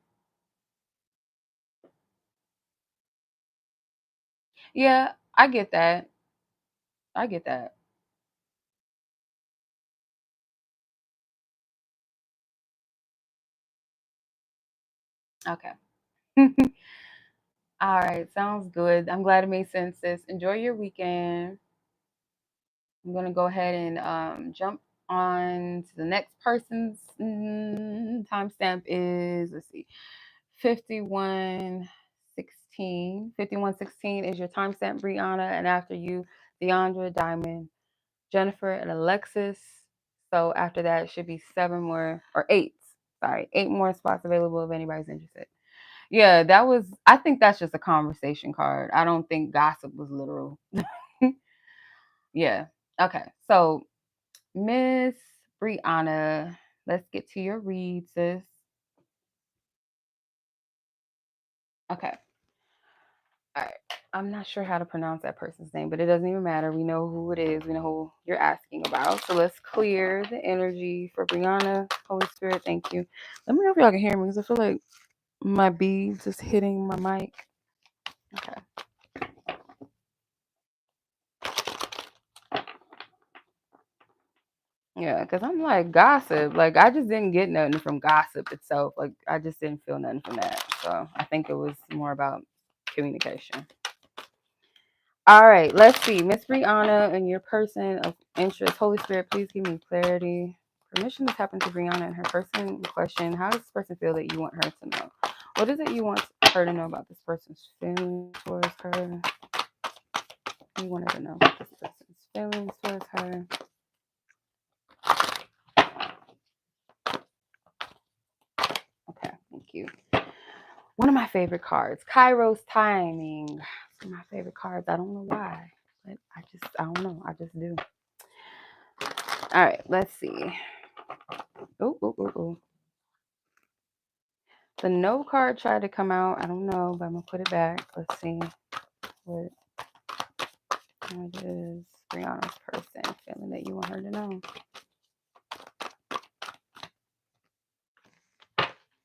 Yeah, I get that. I get that. Okay. All right, sounds good. I'm glad it made sense, sis. Enjoy your weekend. I'm gonna go ahead and jump on to the next person's timestamp is, let's see, 5116. 5116 is your timestamp, Breyonna, and after you, Deandra, Dymond, Jennifer, and Alexis. So after that, it should be 7 more or 8. Sorry, 8 more spots available if anybody's interested. Yeah, that was. I think that's just a conversation card. I don't think gossip was literal. Yeah. Okay. So Miss Breyonna, let's get to your read, sis. Okay. All right. I'm not sure how to pronounce that person's name, but it doesn't even matter. We know who it is. We know who you're asking about. So let's clear the energy for Breyonna. Holy Spirit, thank you. Let me know if y'all can hear me because I feel like my beads is hitting my mic. Okay. Yeah, because I'm like gossip. Like I just didn't get nothing from gossip itself. Like I just didn't feel nothing from that. So I think it was more about communication. All right, let's see. Miss Breyonna and your person of interest. Holy Spirit, please give me clarity. Permission to tap into Breyonna and her person in question. How does this person feel that you want her to know? What is it you want her to know about this person's feelings towards her? You want her to know about this person's feelings towards her. Okay, thank you. One of my favorite cards, Kairos Timing. It's one of my favorite cards. I don't know why, but I don't know. I just do. All right, let's see. Oh. The no card tried to come out. I don't know, but I'm going to put it back. Let's see what it is. Breyonna's person. Feeling that you want her to know.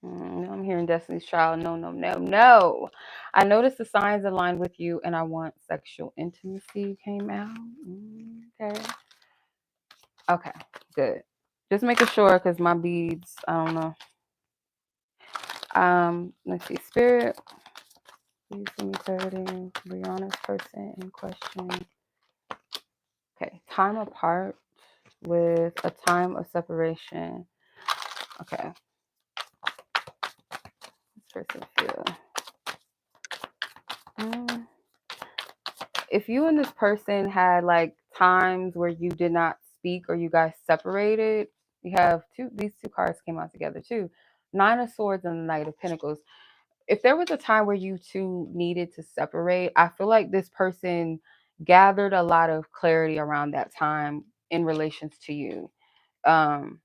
I'm hearing Destiny's Child. No. I noticed the signs aligned with you, and I want sexual intimacy came out. Okay, good. Just making sure because my beads, I don't know. Let's see. Spirit, please give me clarity. Breyonna's person in question. Okay, time apart with a time of separation. Okay. This person feel. If you and this person had like times where you did not speak or you guys separated, you have these two cards came out together too. 9 of Swords and the Knight of Pentacles. If there was a time where you two needed to separate, I feel like this person gathered a lot of clarity around that time in relations to you. Um,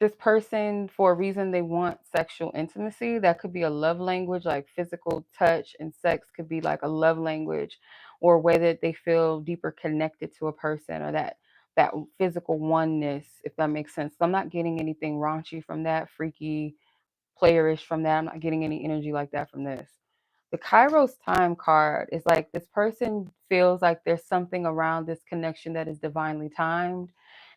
this person, for a reason, they want sexual intimacy. That could be a love language, like physical touch and sex could be like a love language, or a way that they feel deeper connected to a person, or that physical oneness, if that makes sense. So I'm not getting anything raunchy from that, freaky, playerish from that. I'm not getting any energy like that from this. The Kairos time card is like this person feels like there's something around this connection that is divinely timed.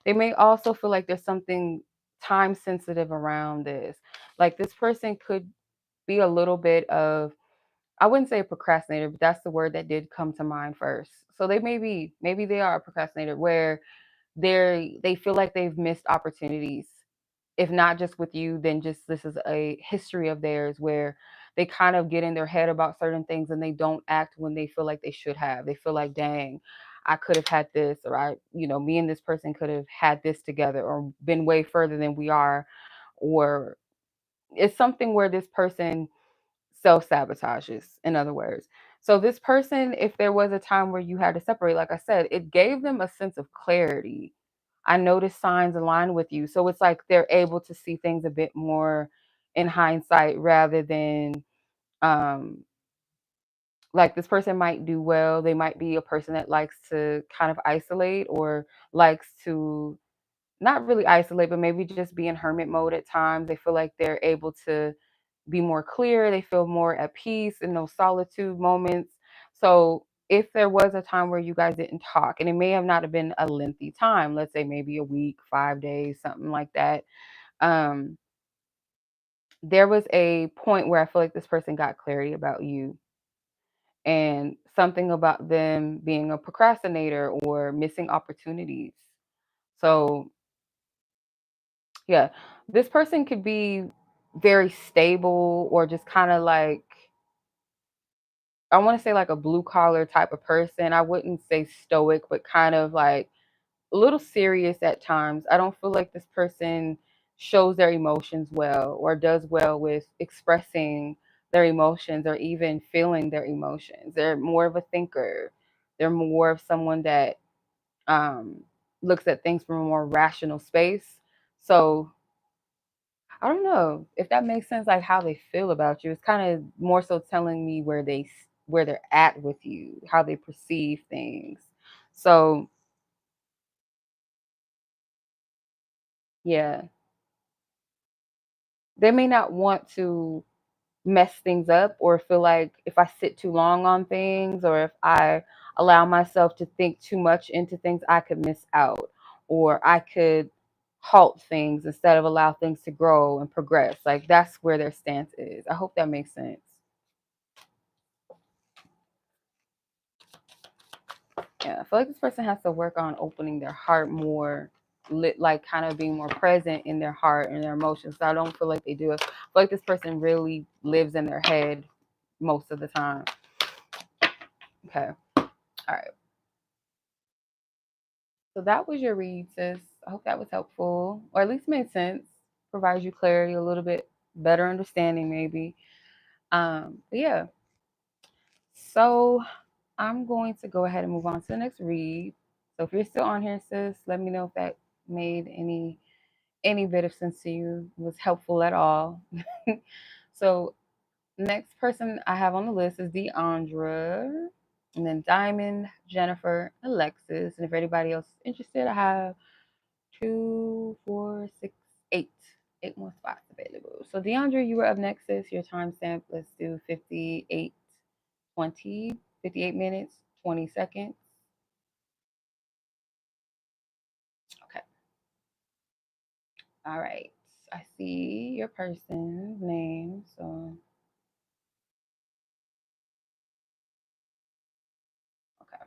They may also feel like there's something time sensitive around this. Like this person could be a little bit of, I wouldn't say a procrastinator, but that's the word that did come to mind first. So maybe they are a procrastinator where they feel like they've missed opportunities if not just with you, then just this is a history of theirs where they kind of get in their head about certain things and they don't act when they feel like they should have. They feel like, dang, I could have had this, or me and this person could have had this together or been way further than we are. Or it's something where this person self-sabotages, in other words. So this person, if there was a time where you had to separate, like I said, it gave them a sense of clarity. I noticed signs align with you. So it's like they're able to see things a bit more in hindsight rather than um like this person might do well. They might be a person that likes to kind of isolate or likes to not really isolate, but maybe just be in hermit mode at times. They feel like they're able to be more clear. They feel more at peace in those solitude moments. So if there was a time where you guys didn't talk, and it may have not have been a lengthy time, let's say maybe a week, 5 days, something like that, um, there was a point where I feel like this person got clarity about you and something about them being a procrastinator or missing opportunities. So yeah, this person could be very stable or just kind of like, I want to say like a blue collar type of person. I wouldn't say stoic, but kind of like a little serious at times. I don't feel like this person shows their emotions well or does well with expressing their emotions or even feeling their emotions. They're more of a thinker. They're more of someone that um, looks at things from a more rational space. So I don't know if that makes sense, like how they feel about you. It's kind of more so telling me where they're at with you, how they perceive things. So yeah, they may not want to mess things up or feel like if I sit too long on things or if I allow myself to think too much into things, I could miss out or I could halt things instead of allow things to grow and progress. Like that's where their stance is. I hope that makes sense. Yeah, I feel like this person has to work on opening their heart more, like kind of being more present in their heart and their emotions. So I don't feel like they do it. I feel like this person really lives in their head most of the time. Okay. All right. So that was your read, sis. I hope that was helpful, or at least made sense, provides you clarity, a little bit better understanding, maybe. But yeah. So I'm going to go ahead and move on to the next read. So if you're still on here, sis, let me know if that made any bit of sense to you, was helpful at all. So next person I have on the list is Deandra, and then Dymond, Jennifer, Alexis. And if anybody else is interested, I have 2, 4, 6, 8. 8 more spots available. So Deandra, you were up next, sis. Your timestamp, let's do 58:20, 58 minutes, 20 seconds. Okay. All right. I see your person's name. So, okay.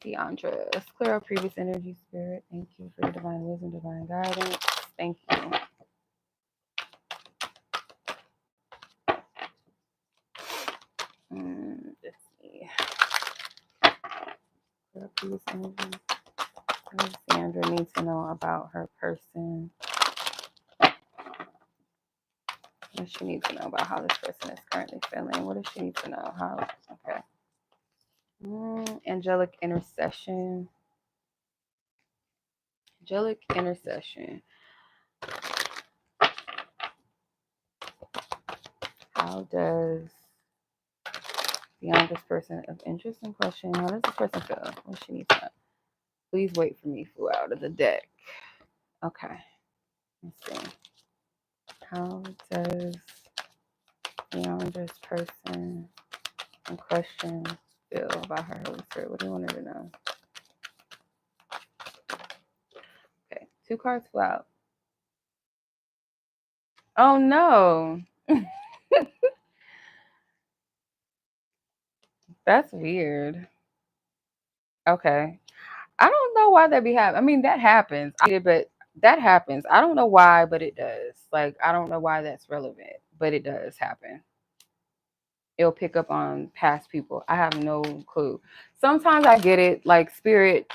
Deandra, let's clear our previous energy, spirit. Thank you for your divine wisdom, divine guidance. Thank you. Let's see. Clear our previous energy. What does Deandra need to know about her person? What does she need to know about how this person is currently feeling? What does she need to know? How? Okay. Angelic intercession. Angelic intercession. How does beyond this person of interest and question, how does this person feel? What she needs to know? Please wait for me, flew out of the deck. Okay. Let's see. How does beyond this person in question feel about her Holy Spirit? What do you want her to know? Okay. 2 cards flew out. Oh no. That's weird. Okay. I don't know why that be happening. I mean, that happens. But that happens. I don't know why, but it does. Like, I don't know why that's relevant, but it does happen. It'll pick up on past people. I have no clue. Sometimes I get it, like spirit.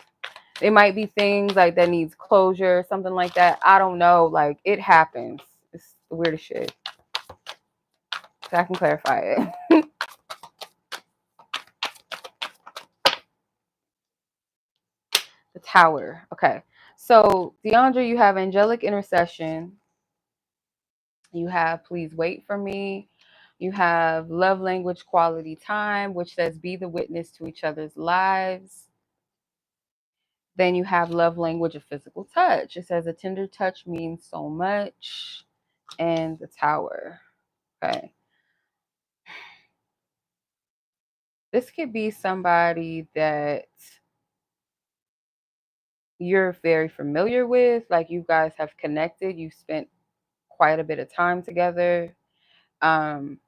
It might be things like that needs closure, something like that. I don't know. Like, it happens. It's the weirdest shit. So I can clarify it. The Tower. Okay. So, Deandra, you have angelic intercession. You have please wait for me. You have love language quality time, which says be the witness to each other's lives. Then you have love language of physical touch. It says a tender touch means so much. And the Tower. Okay. This could be somebody that you're very familiar with, like you guys have connected, you spent quite a bit of time together. um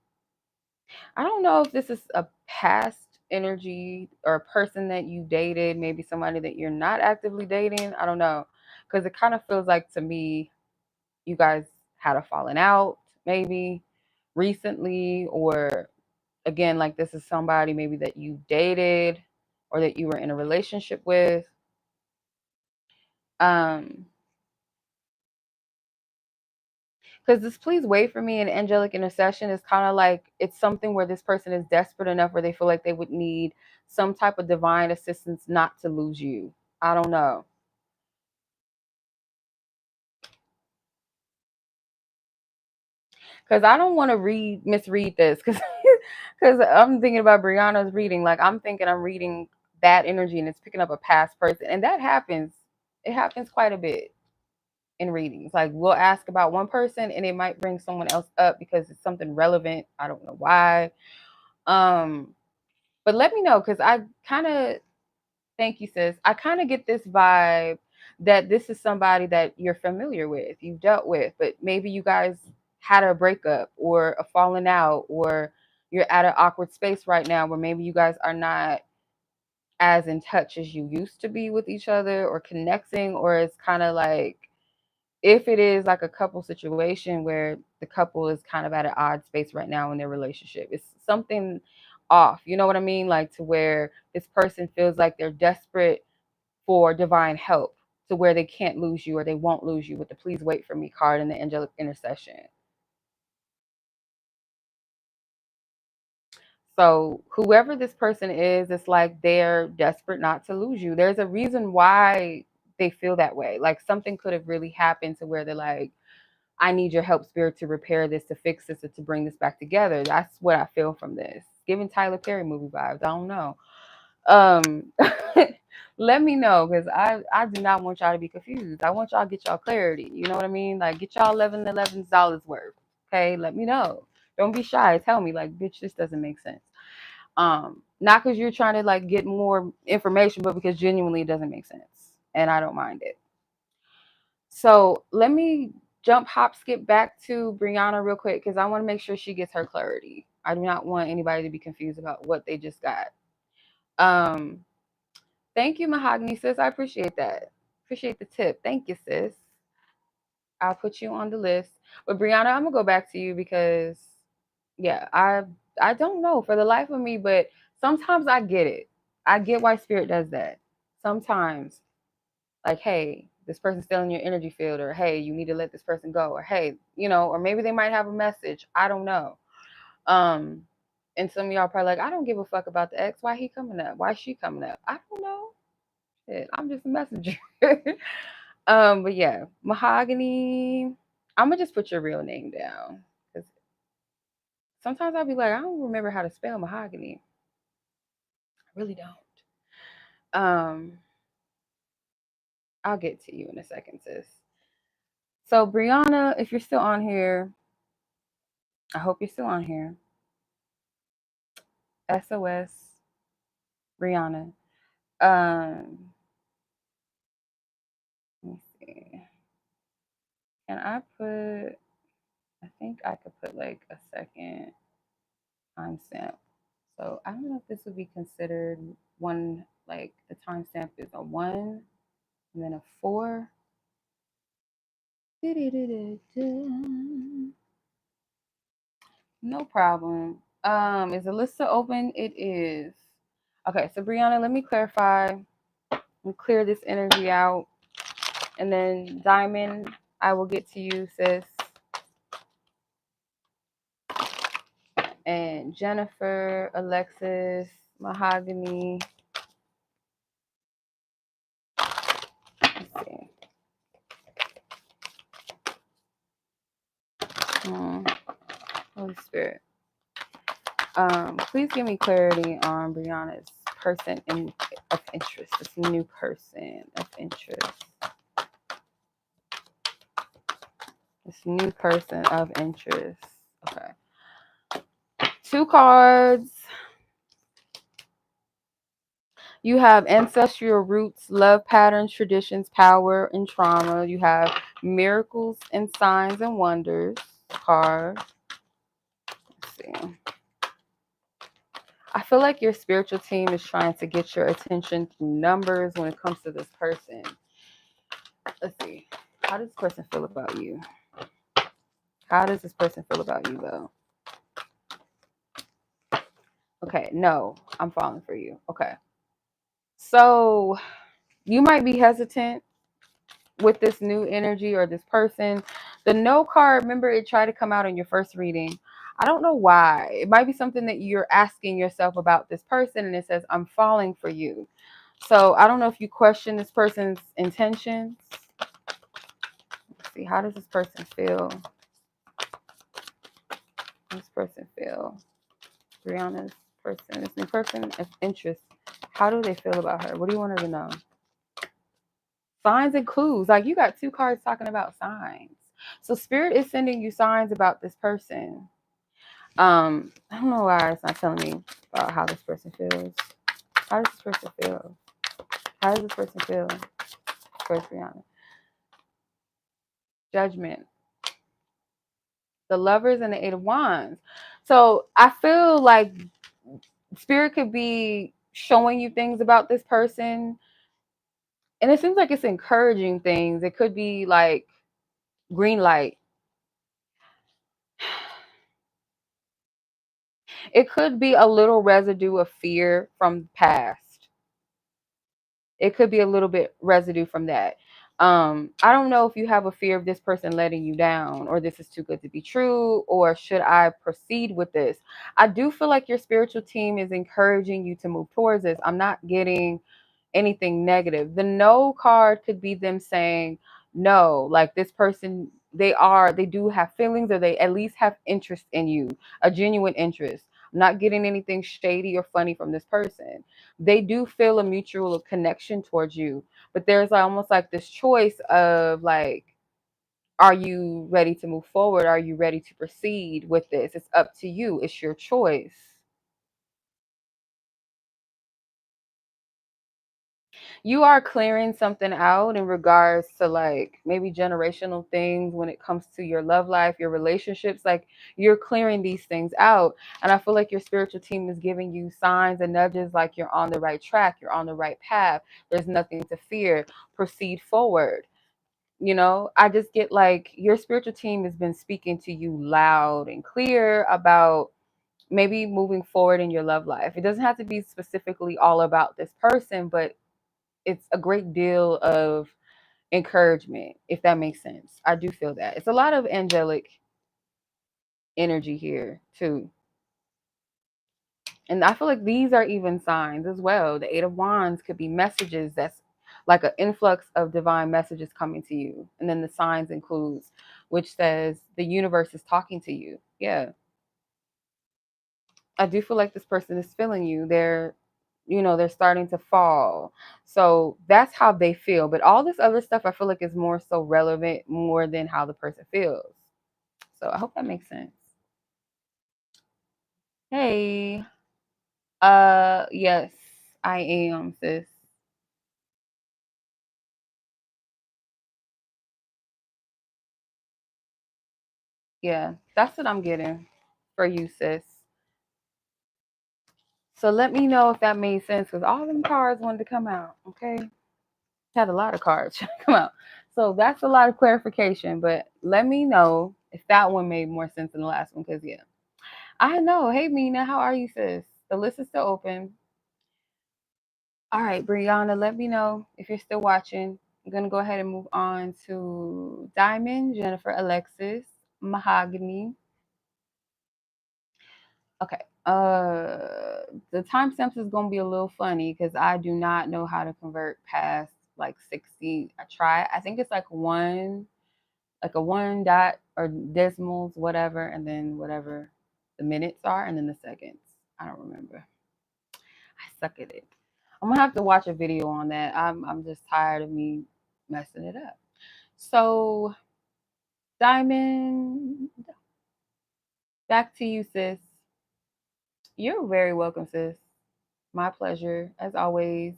I don't know if this is a past energy or a person that you dated, maybe somebody that you're not actively dating. I don't know, because it kind of feels like to me you guys had a falling out maybe recently, or again, like this is somebody maybe that you dated or that you were in a relationship with. um Because this please wait for me and angelic intercession is kind of like it's something where this person is desperate enough where they feel like they would need some type of divine assistance not to lose you. I don't know. Because I don't want to misread this because I'm thinking about Breyonna's reading. Like I'm thinking I'm reading that energy and it's picking up a past person. And that happens. It happens quite a bit in readings. Like we'll ask about one person and it might bring someone else up because it's something relevant. I don't know why. Um But let me know because I kind of, thank you, sis. I kind of get this vibe that this is somebody that you're familiar with, you've dealt with, but maybe you guys had a breakup or a falling out, or you're at an awkward space right now where maybe you guys are not as in touch as you used to be with each other or connecting, or it's kind of like if it is like a couple situation where the couple is kind of at an odd space right now in their relationship, it's something off. You know what I mean? Like to where this person feels like they're desperate for divine help to where they can't lose you or they won't lose you with the please wait for me card and the angelic intercession. So whoever this person is, it's like they're desperate not to lose you. There's a reason why they feel that way. Like something could have really happened to where they're like, I need your help, spirit, to repair this, to fix this, or to bring this back together. That's what I feel from this. Giving Tyler Perry movie vibes. I don't know. Um, let me know because I do not want y'all to be confused. I want y'all to get y'all clarity. You know what I mean? Like get y'all $11 worth. Okay, let me know. Don't be shy. Tell me like, bitch, this doesn't make sense. Not because you're trying to like get more information, but because genuinely it doesn't make sense, and I don't mind it. So let me jump, hop, skip back to Breyonna real quick because I want to make sure she gets her clarity. I do not want anybody to be confused about what they just got. Um, Thank you, Mahogany sis. I appreciate that. Appreciate the tip. Thank you, sis. I'll put you on the list. But Breyonna, I'm gonna go back to you because yeah, I don't know for the life of me, but sometimes I get it. I get why spirit does that. Sometimes like, hey, this person's still in your energy field, or hey, you need to let this person go, or hey, or maybe they might have a message. I don't know. Um, and some of y'all probably like, I don't give a fuck about the ex. Why he coming up? Why she coming up? I don't know. Shit, I'm just a messenger. But yeah, Mahogany. I'm gonna just put your real name down because sometimes I'll be like, I don't remember how to spell Mahogany. I really don't. Um, I'll get to you in a second, sis. So Breyonna, if you're still on here, I hope you're still on here. SOS Breyonna. Let me see. Can I put? I think I could put like a second timestamp. So I don't know if this would be considered one Like the timestamp is a 1 and then a 4. No problem. Is Alyssa open? It is. Okay, so Breyonna, let me clarify and clear this energy out. And then Dymond, I will get to you, sis. And Jennifer, Alexis, Mahogany. Let's see. Holy Spirit. Please give me clarity on Breyonna's person of interest. This new person of interest. This new person of interest. Okay. 2 cards. You have ancestral roots, love patterns, traditions, power, and trauma. You have miracles and signs and wonders card. Let's see. I feel like your spiritual team is trying to get your attention through numbers when it comes to this person. Let's see. How does this person feel about you? How does this person feel about you, though? Okay, no, I'm falling for you. Okay. So you might be hesitant with this new energy or this person. The no card, remember, it tried to come out in your first reading. I don't know why. It might be something that you're asking yourself about this person, and it says, I'm falling for you. So I don't know if you question this person's intentions. Let's see, how does this person feel? How does this person feel? Breyonna's person, this new person of interest. How do they feel about her? What do you want her to know? Signs and clues. Like, you got 2 cards talking about signs. So Spirit is sending you signs about this person. I don't know why it's not telling me about how this person feels. How does this person feel? How does this person feel? First, Breyonna. Judgment. The Lovers and the 8 of Wands. So I feel like Spirit could be showing you things about this person, and it seems like it's encouraging things. It could be like green light. It could be a little residue of fear from the past. It could be a little bit residue from that. I don't know if you have a fear of this person letting you down, or this is too good to be true, or should I proceed with this? I do feel like your spiritual team is encouraging you to move towards this. I'm not getting anything negative. The no card could be them saying, no, like this person, they do have feelings, or they at least have interest in you, a genuine interest. I'm not getting anything shady or funny from this person. They do feel a mutual connection towards you, but there's almost like this choice of like, are you ready to move forward? Are you ready to proceed with this? It's up to you. It's your choice. You are clearing something out in regards to like maybe generational things when it comes to your love life, your relationships. Like, you're clearing these things out. And I feel like your spiritual team is giving you signs and nudges like you're on the right track, you're on the right path. There's nothing to fear. Proceed forward. You know, I just get like your spiritual team has been speaking to you loud and clear about maybe moving forward in your love life. It doesn't have to be specifically all about this person, but it's a great deal of encouragement, if that makes sense. I do feel that. It's a lot of angelic energy here too. And I feel like these are even signs as well. The 8 of Wands could be messages that's like an influx of divine messages coming to you. And then the signs and clues, which says the universe is talking to you. Yeah. I do feel like this person is feeling you. They're starting to fall. So that's how they feel. But all this other stuff, I feel like is more so relevant more than how the person feels. So I hope that makes sense. Hey. Yes, I am, sis. Yeah, that's what I'm getting for you, sis. So let me know if that made sense, because all them cards wanted to come out. Okay, had a lot of cards come out. So that's a lot of clarification. But let me know if that one made more sense than the last one, because yeah, I know. Hey Minah, how are you, sis? The list is still open. All right, Breyonna, let me know if you're still watching. I'm gonna go ahead and move on to Dymond, Jennifer, Alexis, Mahogany. Okay. The timestamps is gonna be a little funny because I do not know how to convert past like 60. I try. I think it's like a one dot or decimals, whatever, and then whatever the minutes are, and then the seconds. I don't remember. I suck at it. I'm gonna have to watch a video on that. I'm just tired of me messing it up. So Dymond, back to you, sis. You're very welcome, sis. My pleasure, as always.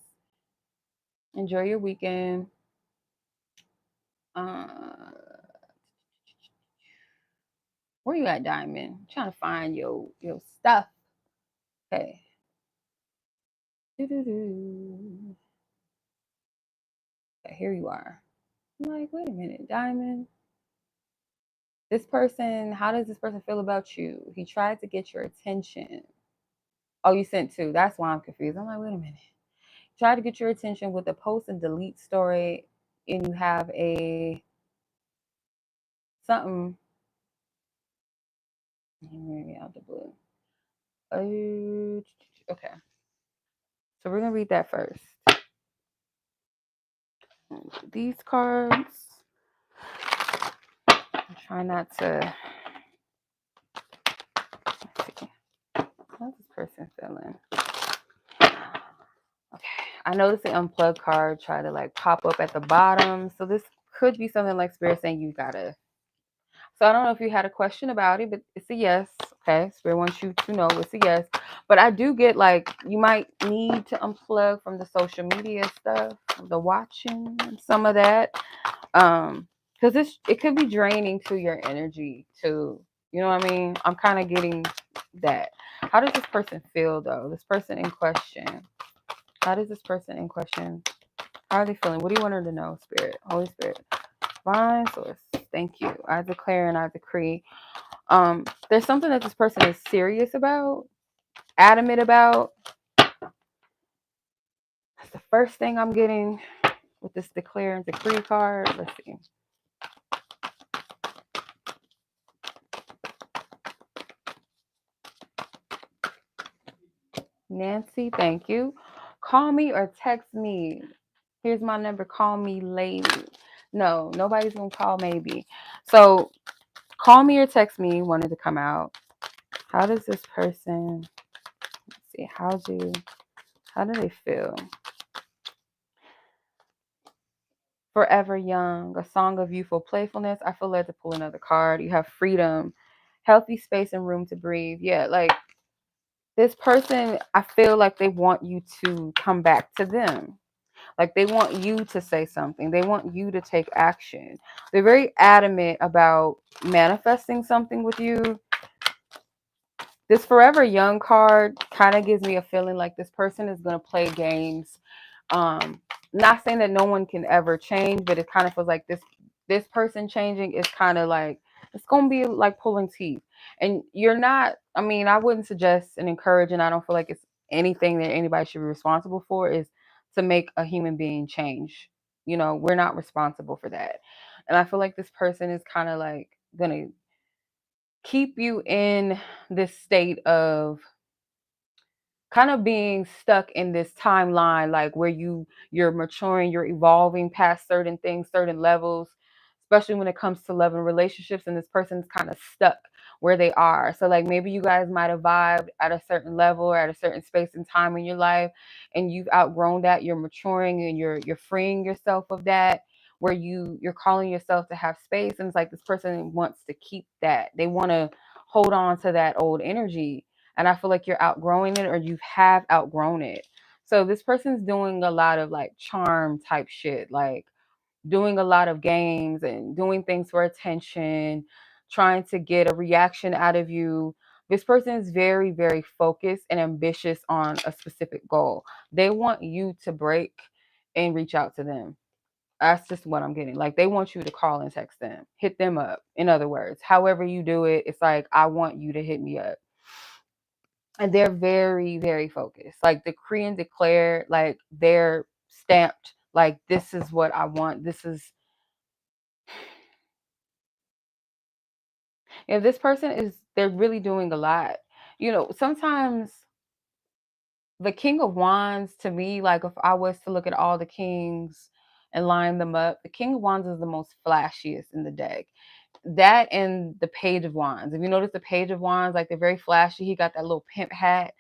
Enjoy your weekend. Uh, where you at, Dymond? I'm trying to find your stuff. Okay. Doo-doo-doo. Okay, here you are. I'm like, wait a minute, Dymond. This person, how does this person feel about you? He tried to get your attention. Oh, you sent two. That's why I'm confused. I'm like, wait a minute. Try to get your attention with a post and delete story, and you have a something. Maybe out the blue. Okay. So we're gonna read that first. These cards. I'm trying not to. Let's see. How's this person feeling? Okay. I noticed the unplugged card try to like pop up at the bottom. So this could be something like Spirit saying you gotta. So I don't know if you had a question about it, but it's a yes. Okay. Spirit wants you to know it's a yes. But I do get like you might need to unplug from the social media stuff, the watching and some of that. Because it could be draining to your energy too. You know what I mean? I'm kind of getting that. How does this person feel though? This person in question. How does this person in question? How are they feeling? What do you want her to know, Spirit? Holy Spirit. Divine Source. Thank you. I declare and I decree. There's something that this person is serious about, adamant about. That's the first thing I'm getting with this declare and decree card. Let's see. Nancy, thank you. Call me or text me. Here's my number. Call me lady. No, nobody's going to call maybe. So call me or text me. Wanted to come out. How does this person, let's see, how do they feel? Forever Young, a song of youthful playfulness. I feel led to pull another card. You have freedom, healthy space and room to breathe. Yeah, like this person, I feel like they want you to come back to them. Like they want you to say something. They want you to take action. They're very adamant about manifesting something with you. This Forever Young card kind of gives me a feeling like this person is going to play games. Not saying that no one can ever change, but it kind of feels like this person changing is kind of like it's going to be like pulling teeth. And you're not, I mean, I wouldn't suggest and encourage, and I don't feel like it's anything that anybody should be responsible for is to make a human being change. You know, we're not responsible for that. And I feel like this person is kind of like going to keep you in this state of kind of being stuck in this timeline, like where you're maturing, you're evolving past certain things, certain levels, especially when it comes to love and relationships, and this person's kind of stuck where they are. So like maybe you guys might have vibed at a certain level or at a certain space and time in your life, and you've outgrown that, you're maturing and you're freeing yourself of that, where you're calling yourself to have space. And it's like this person wants to keep that. They want to hold on to that old energy. And I feel like you're outgrowing it or you have outgrown it. So this person's doing a lot of like charm type shit, like doing a lot of games and doing things for attention, trying to get a reaction out of you, This person is very, very focused and ambitious on a specific goal. They want you to break and reach out to them. That's just what I'm getting. Like, they want you to call and text them, hit them up. In other words, however you do it, it's like, I want you to hit me up. And they're very, very focused. Like, decree and declare, like, they're stamped, like, this is what I want. This is, if this person is, they're really doing a lot. You know, sometimes the King of Wands, to me, like, if I was to look at all the kings and line them up, the King of Wands is the most flashiest in the deck. That and the Page of Wands. If you notice the Page of Wands, like, they're very flashy. He got that little pimp hat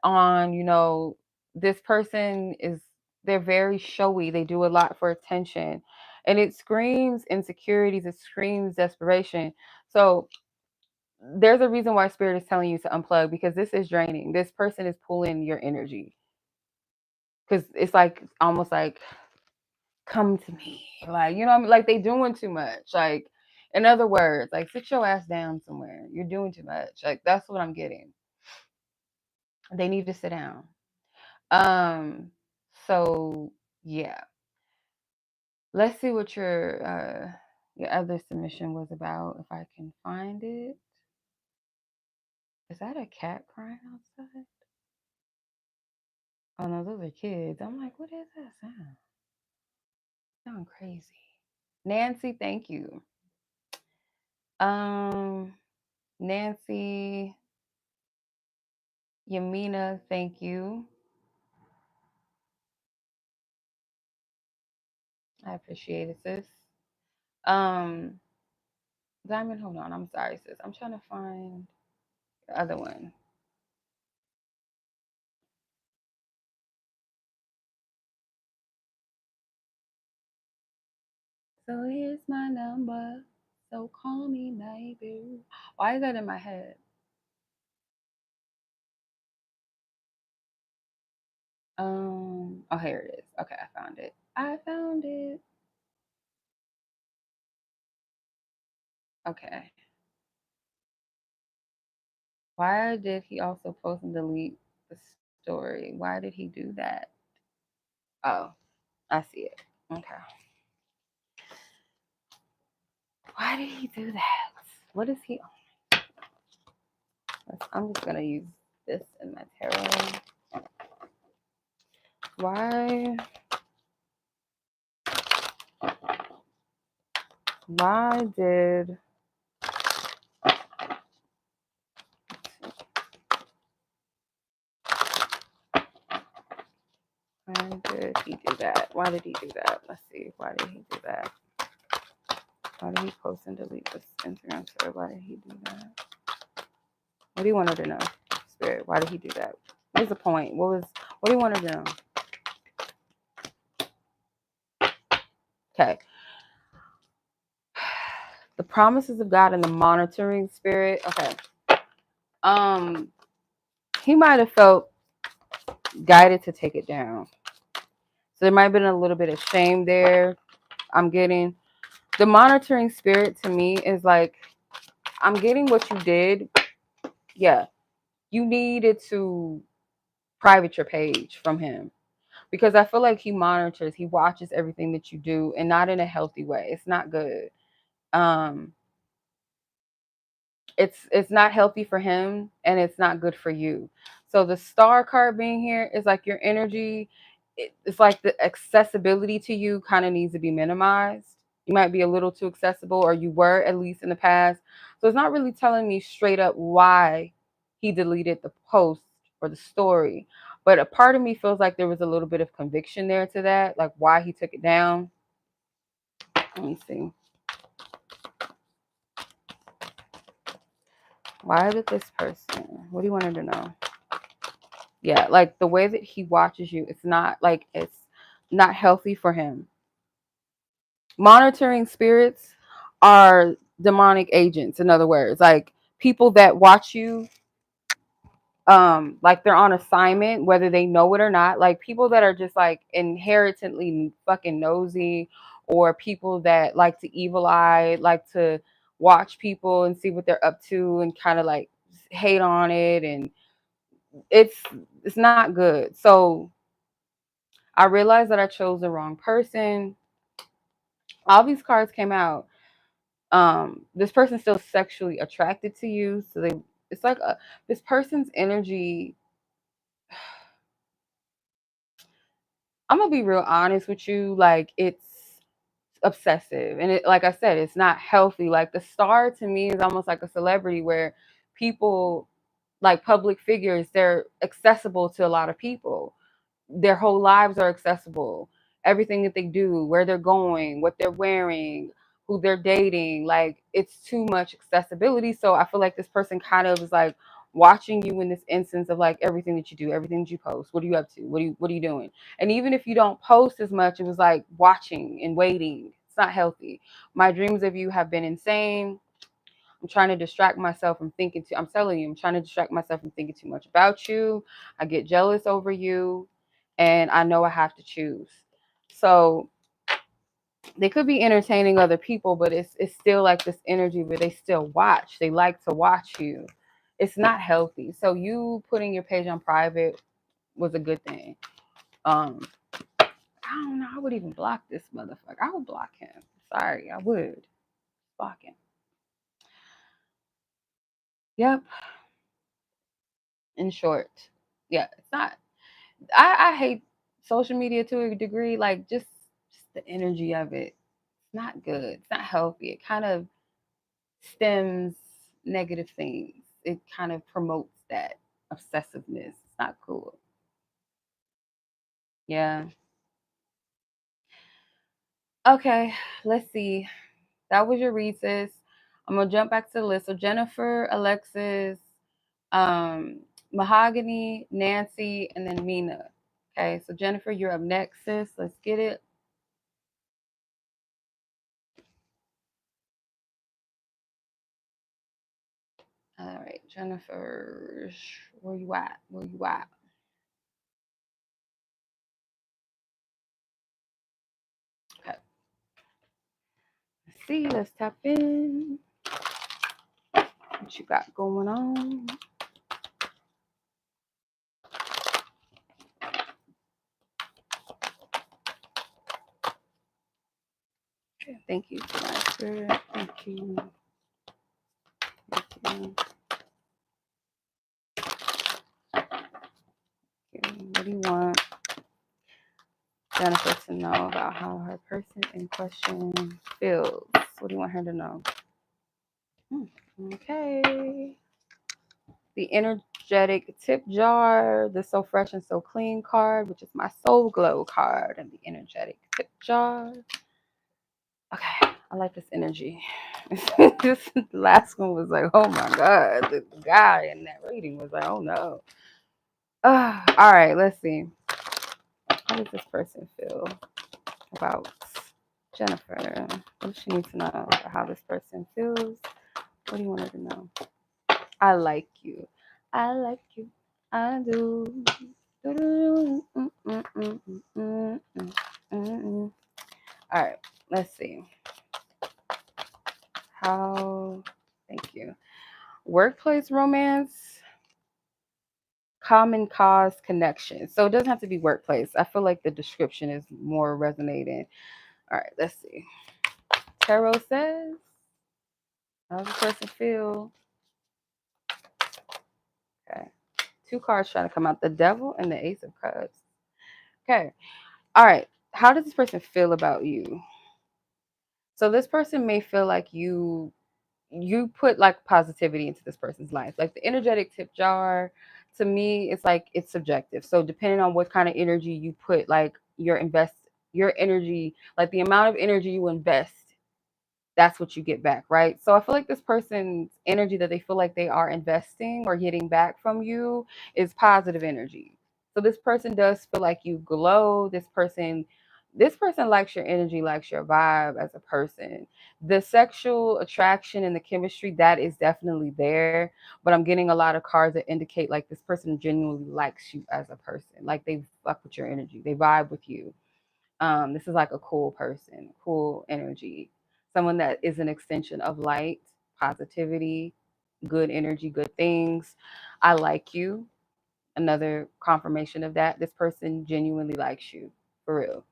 on. You know, this person is, they're very showy. They do a lot for attention. And it screams insecurities. It screams desperation. So there's a reason why Spirit is telling you to unplug, because this is draining. This person is pulling your energy. Because it's like, almost like, come to me. Like, you know what I mean? Like, they doing too much. Like, in other words, like, sit your ass down somewhere. You're doing too much. Like, that's what I'm getting. They need to sit down. So yeah. Let's see what your other submission was about, if I can find it. Is that a cat crying outside? Oh no, those are kids. I'm like, what is that sound? Sound crazy. Nancy, thank you. Nancy, Yamina, thank you. I appreciate it, sis. Um, Diamond, hold on. I'm sorry, sis. I'm trying to find the other one. So here's my number. So call me, maybe. Why is that in my head? Oh, here it is. Okay, I found it. I found it. Okay. Why did he also post and delete the story? Why did he do that? Oh, I see it. Okay. Why did he do that? What is he? I'm just gonna use this in my tarot. Why? Why did? Why did he do that? Why did he do that? Let's see. Why did he do that? Why did he post and delete this Instagram story? Why did he do that? What do you want her to know, Spirit? Why did he do that? What was the point? What do you want her to know? Okay. The promises of God and the monitoring spirit. Okay. He might have felt guided to take it down. So there might have been a little bit of shame there. I'm getting the monitoring spirit. To me is like, I'm getting what you did. Yeah. You needed to private your page from him, because I feel like he monitors, he watches everything that you do, and not in a healthy way. It's not good. It's not healthy for him, and it's not good for you. So the star card being here is like your energy. It's like the accessibility to you kind of needs to be minimized. You might be a little too accessible, or you were, at least in the past. So it's not really telling me straight up why he deleted the post or the story. But a part of me feels like there was a little bit of conviction there to that, like why he took it down. Let me see. Why did this person? What do you want her to know? Yeah, like the way that he watches you, it's not healthy for him. Monitoring spirits are demonic agents, in other words, like people that watch you, like they're on assignment, whether they know it or not. Like people that are just like inherently fucking nosy, or people that like to evil eye, like to watch people and see what they're up to, and kind of like hate on it, and it's not good. So I realized that I chose the wrong person. All these cards came out. This person's still sexually attracted to you, so it's like this person's energy. I'm gonna be real honest with you, like it's obsessive, and it, like I said, it's not healthy. Like the star to me is almost like a celebrity, where people, like public figures, they're accessible to a lot of people. Their whole lives are accessible. Everything that they do, where they're going, what they're wearing, who they're dating, like it's too much accessibility. So I feel like this person kind of is like watching you in this instance of like everything that you do, everything that you post. What are you up to? What are you doing? And even if you don't post as much, it was like watching and waiting. It's not healthy. My dreams of you have been insane. I'm trying to distract myself from thinking too. I'm telling you, I'm trying to distract myself from thinking too much about you. I get jealous over you, and I know I have to choose. So they could be entertaining other people, but it's still like this energy where they still watch. They like to watch you. It's not healthy. So you putting your page on private was a good thing. I don't know. I would even block this motherfucker. I would block him. Sorry, I would block him. Yep. In short, yeah, it's not. I hate social media to a degree. Like just the energy of it. It's not good. It's not healthy. It kind of stems negative things. It kind of promotes that obsessiveness. It's not cool. Yeah. Okay. Let's see. That was your read, sis. I'm gonna jump back to the list. So Jennifer, Alexis, um, Mahogany, Nancy, and then Minah. Okay. So Jennifer, you're up next, sis. Let's get it. All right, Jennifer, where you at? Where you at? Okay. Let's see. Let's tap in. What you got going on? Okay, thank you for my spirit. Thank you. Thank you. Okay, what do you want Jennifer to know about how her person in question feels? What do you want her to know? Okay. The energetic tip jar, the so fresh and so clean card, which is my soul glow card, and the energetic tip jar. Okay, I like this energy. This last one was like, oh my god, the guy in that reading was like, oh no. All right, let's see. How does this person feel about Jennifer? What does she need to know about how this person feels? What do you want her to know? I like you. I like you. I do. All right, let's see. How, thank you. Workplace romance, common cause connection. So it doesn't have to be workplace. I feel like the description is more resonating. All right, let's see. Tarot says, how does the person feel? Okay. Two cards trying to come out, the devil and the ace of cups. Okay. All right. How does this person feel about you? So this person may feel like you put like positivity into this person's life. Like the energetic tip jar, to me, it's like it's subjective. So depending on what kind of energy you put, like your energy, like the amount of energy you invest, that's what you get back, right? So I feel like this person's energy that they feel like they are investing or getting back from you is positive energy. So this person does feel like you glow. This person likes your energy, likes your vibe as a person. The sexual attraction and the chemistry, that is definitely there, but I'm getting a lot of cards that indicate like this person genuinely likes you as a person. Like they fuck with your energy. They vibe with you. This is like a cool person, cool energy, someone that is an extension of light, positivity, good energy, good things. I like you. Another confirmation of that. This person genuinely likes you, for real.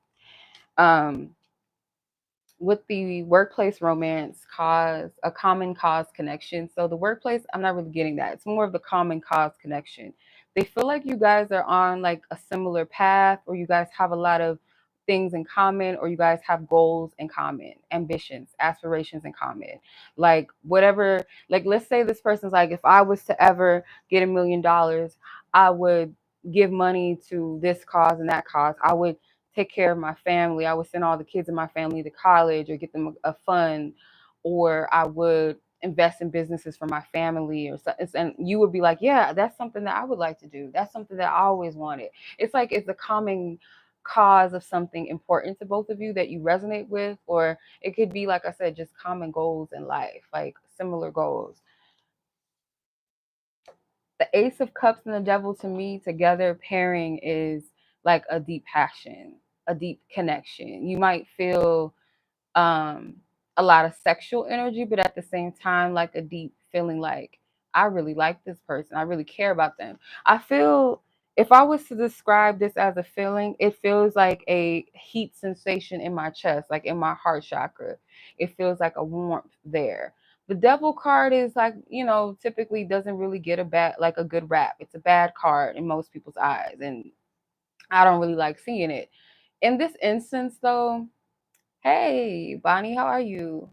With the workplace romance cause, a common cause connection. So the workplace, I'm not really getting that. It's more of the common cause connection. They feel like you guys are on like a similar path, or you guys have a lot of things in common, or you guys have goals in common, ambitions, aspirations in common. Like whatever, like let's say this person's like, if I was to ever get $1 million, I would give money to this cause and that cause. I would take care of my family. I would send all the kids in my family to college, or get them a fund, or I would invest in businesses for my family, or something. And you would be like, yeah, that's something that I would like to do. That's something that I always wanted. It's like it's a common cause of something important to both of you that you resonate with, or it could be, like I said, just common goals in life, like similar goals. The Ace of Cups and the Devil, to me, together pairing is like a deep passion, a deep connection. You might feel a lot of sexual energy, but at the same time, like a deep feeling like, I really like this person. I really care about them. I feel, if I was to describe this as a feeling, it feels like a heat sensation in my chest, like in my heart chakra. It feels like a warmth there. The Devil card is like, typically doesn't really get a good rap. It's a bad card in most people's eyes, and I don't really like seeing it. In this instance, though, hey, Bonnie, how are you?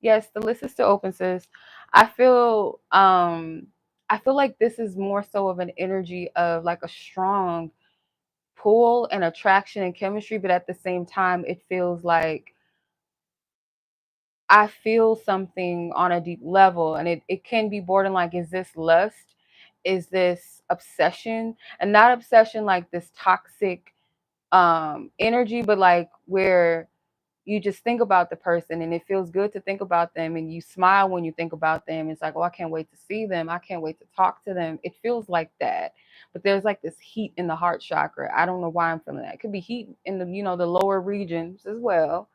Yes, the list is still open, sis. I feel like this is more so of an energy of like a strong pull and attraction and chemistry, but at the same time, it feels like I feel something on a deep level, and it can be borderline like, is this lust? Is this obsession? And not obsession like this toxic energy, but like where you just think about the person and it feels good to think about them, and you smile when you think about them. It's like, oh, I can't wait to see them. I can't wait to talk to them. It feels like that. But there's like this heat in the heart chakra. I don't know why I'm feeling that. It could be heat in the lower regions as well,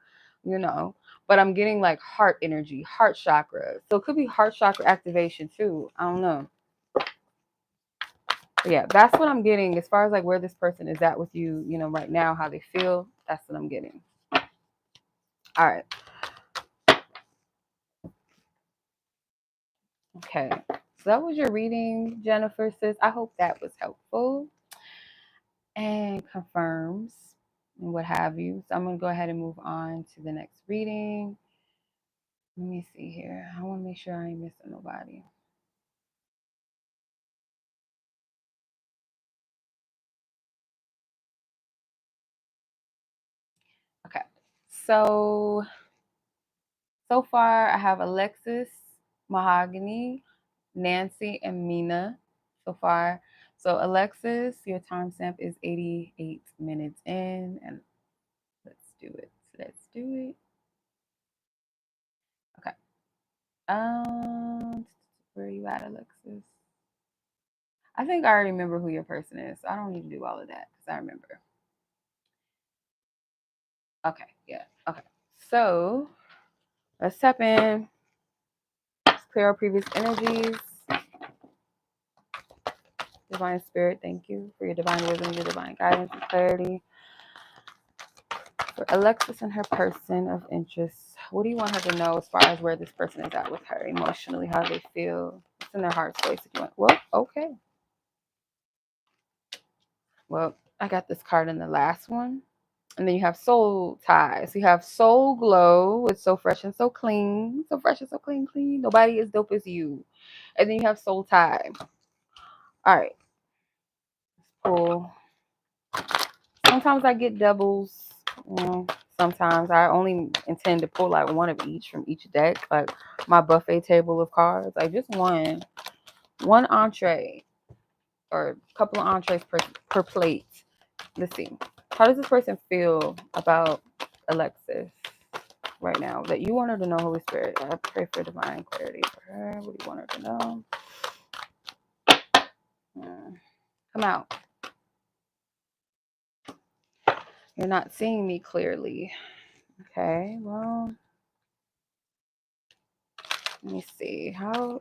you know. But I'm getting like heart energy, heart chakra. So it could be heart chakra activation too. I don't know. But yeah, that's what I'm getting as far as like where this person is at with you, right now, how they feel. That's what I'm getting. All right. Okay, so that was your reading, Jennifer, sis. I hope that was helpful and confirms and what have you. So I'm going to go ahead and move on to the next reading. Let me see here. I want to make sure I ain't missing nobody. Okay, so far I have Alexis, Mahogany, Nancy, and Minah so far. So Alexis, your timestamp is 88 minutes in, and let's do it. Okay. Where are you at, Alexis? I think I already remember who your person is, so I don't need to do all of that because I remember. Okay, yeah, okay. So let's tap in. Let's clear our previous energies. Divine Spirit, thank you for your divine wisdom, your divine guidance and clarity. For Alexis and her person of interest, what do you want her to know as far as where this person is at with her emotionally, how they feel, what's in their heart space? If you want, well, okay. Well, I got this card in the last one. And then you have soul ties. You have soul glow. It's so fresh and so clean. So fresh and so clean. Nobody as dope as you. And then you have soul tie. All right. Let's pull. Sometimes I get doubles. Sometimes I only intend to pull like one of each from each deck. Like my buffet table of cards. Like just one entree. Or a couple of entrees per plate. Let's see. How does this person feel about Alexis right now that you want her to know? Holy Spirit, I pray for divine clarity for her. What do you want her to know? Come out. You're not seeing me clearly. Okay, well, let me see. How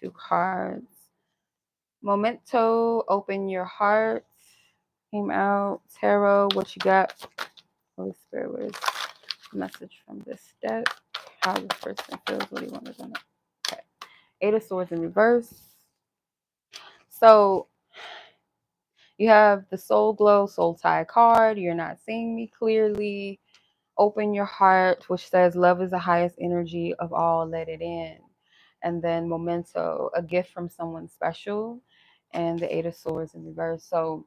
2 cards. Momento, open your heart. Came out. Tarot, what you got? Holy Spirit, what is the message from this deck? How this person feels, what he wanted to know. Okay. 8 of Swords in reverse. So you have the Soul Glow, Soul Tie card. You're not seeing me clearly. Open your heart, which says love is the highest energy of all, let it in. And then Memento, a gift from someone special, and the 8 of Swords in reverse. So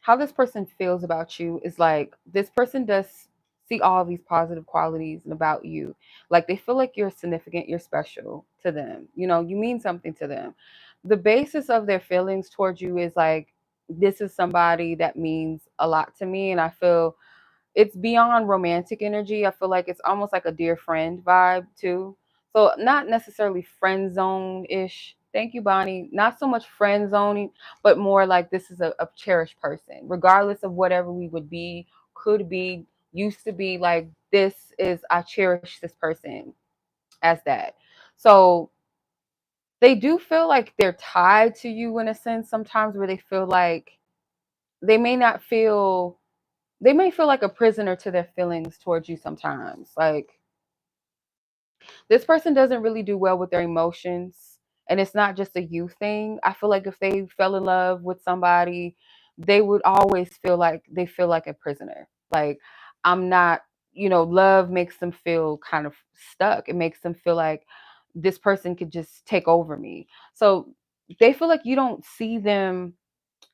how this person feels about you is like, this person does see all these positive qualities about you. Like, they feel like you're significant, you're special to them. You know, you mean something to them. The basis of their feelings towards you is like, this is somebody that means a lot to me. And I feel it's beyond romantic energy. I feel like it's almost like a dear friend vibe too. So not necessarily friend zone-ish. Thank you, Bonnie. Not so much friend zoning, but more like this is a cherished person, regardless of whatever we would be, could be, used to be. Like, this is, I cherish this person as that. So they do feel like they're tied to you in a sense sometimes, where they feel like they may not feel they may feel like a prisoner to their feelings towards you sometimes. Like, this person doesn't really do well with their emotions. And it's not just a you thing. I feel like if they fell in love with somebody, they would always feel like they feel like a prisoner. Like, I'm not, love makes them feel kind of stuck. It makes them feel like this person could just take over me. So they feel like you don't see them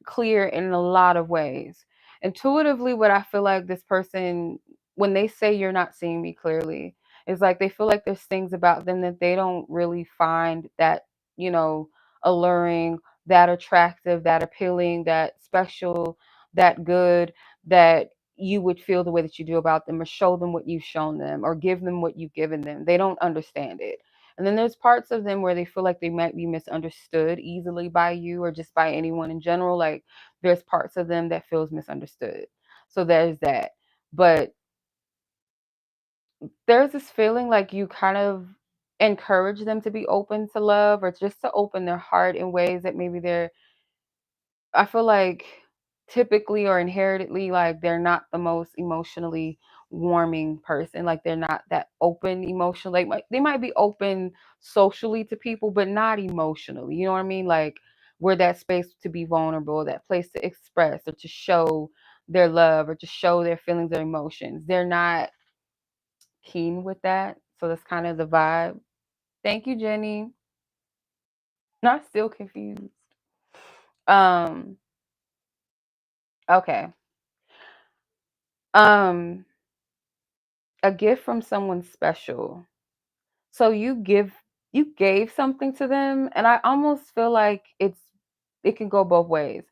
clear in a lot of ways. Intuitively, what I feel like this person, when they say you're not seeing me clearly, is like they feel like there's things about them that they don't really find that, you know, alluring, that attractive, that appealing, that special, that good, that you would feel the way that you do about them, or show them what you've shown them, or give them what you've given them. They don't understand it. And then there's parts of them where they feel like they might be misunderstood easily by you, or just by anyone in general. Like, there's parts of them that feels misunderstood. So there's that. But there's this feeling like you kind of encourage them to be open to love, or just to open their heart in ways that maybe I feel like typically or inheritedly, like, they're not the most emotionally warming person. Like, they're not that open emotionally. Like, they might be open socially to people, but not emotionally. You know what I mean? Like, where that space to be vulnerable, that place to express or to show their love or to show their feelings or emotions. They're not keen with that. So that's kind of the vibe. Thank you, Jenny. Not still confused. Um, okay. Um, a gift from someone special. So you gave something to them, and I almost feel like it can go both ways.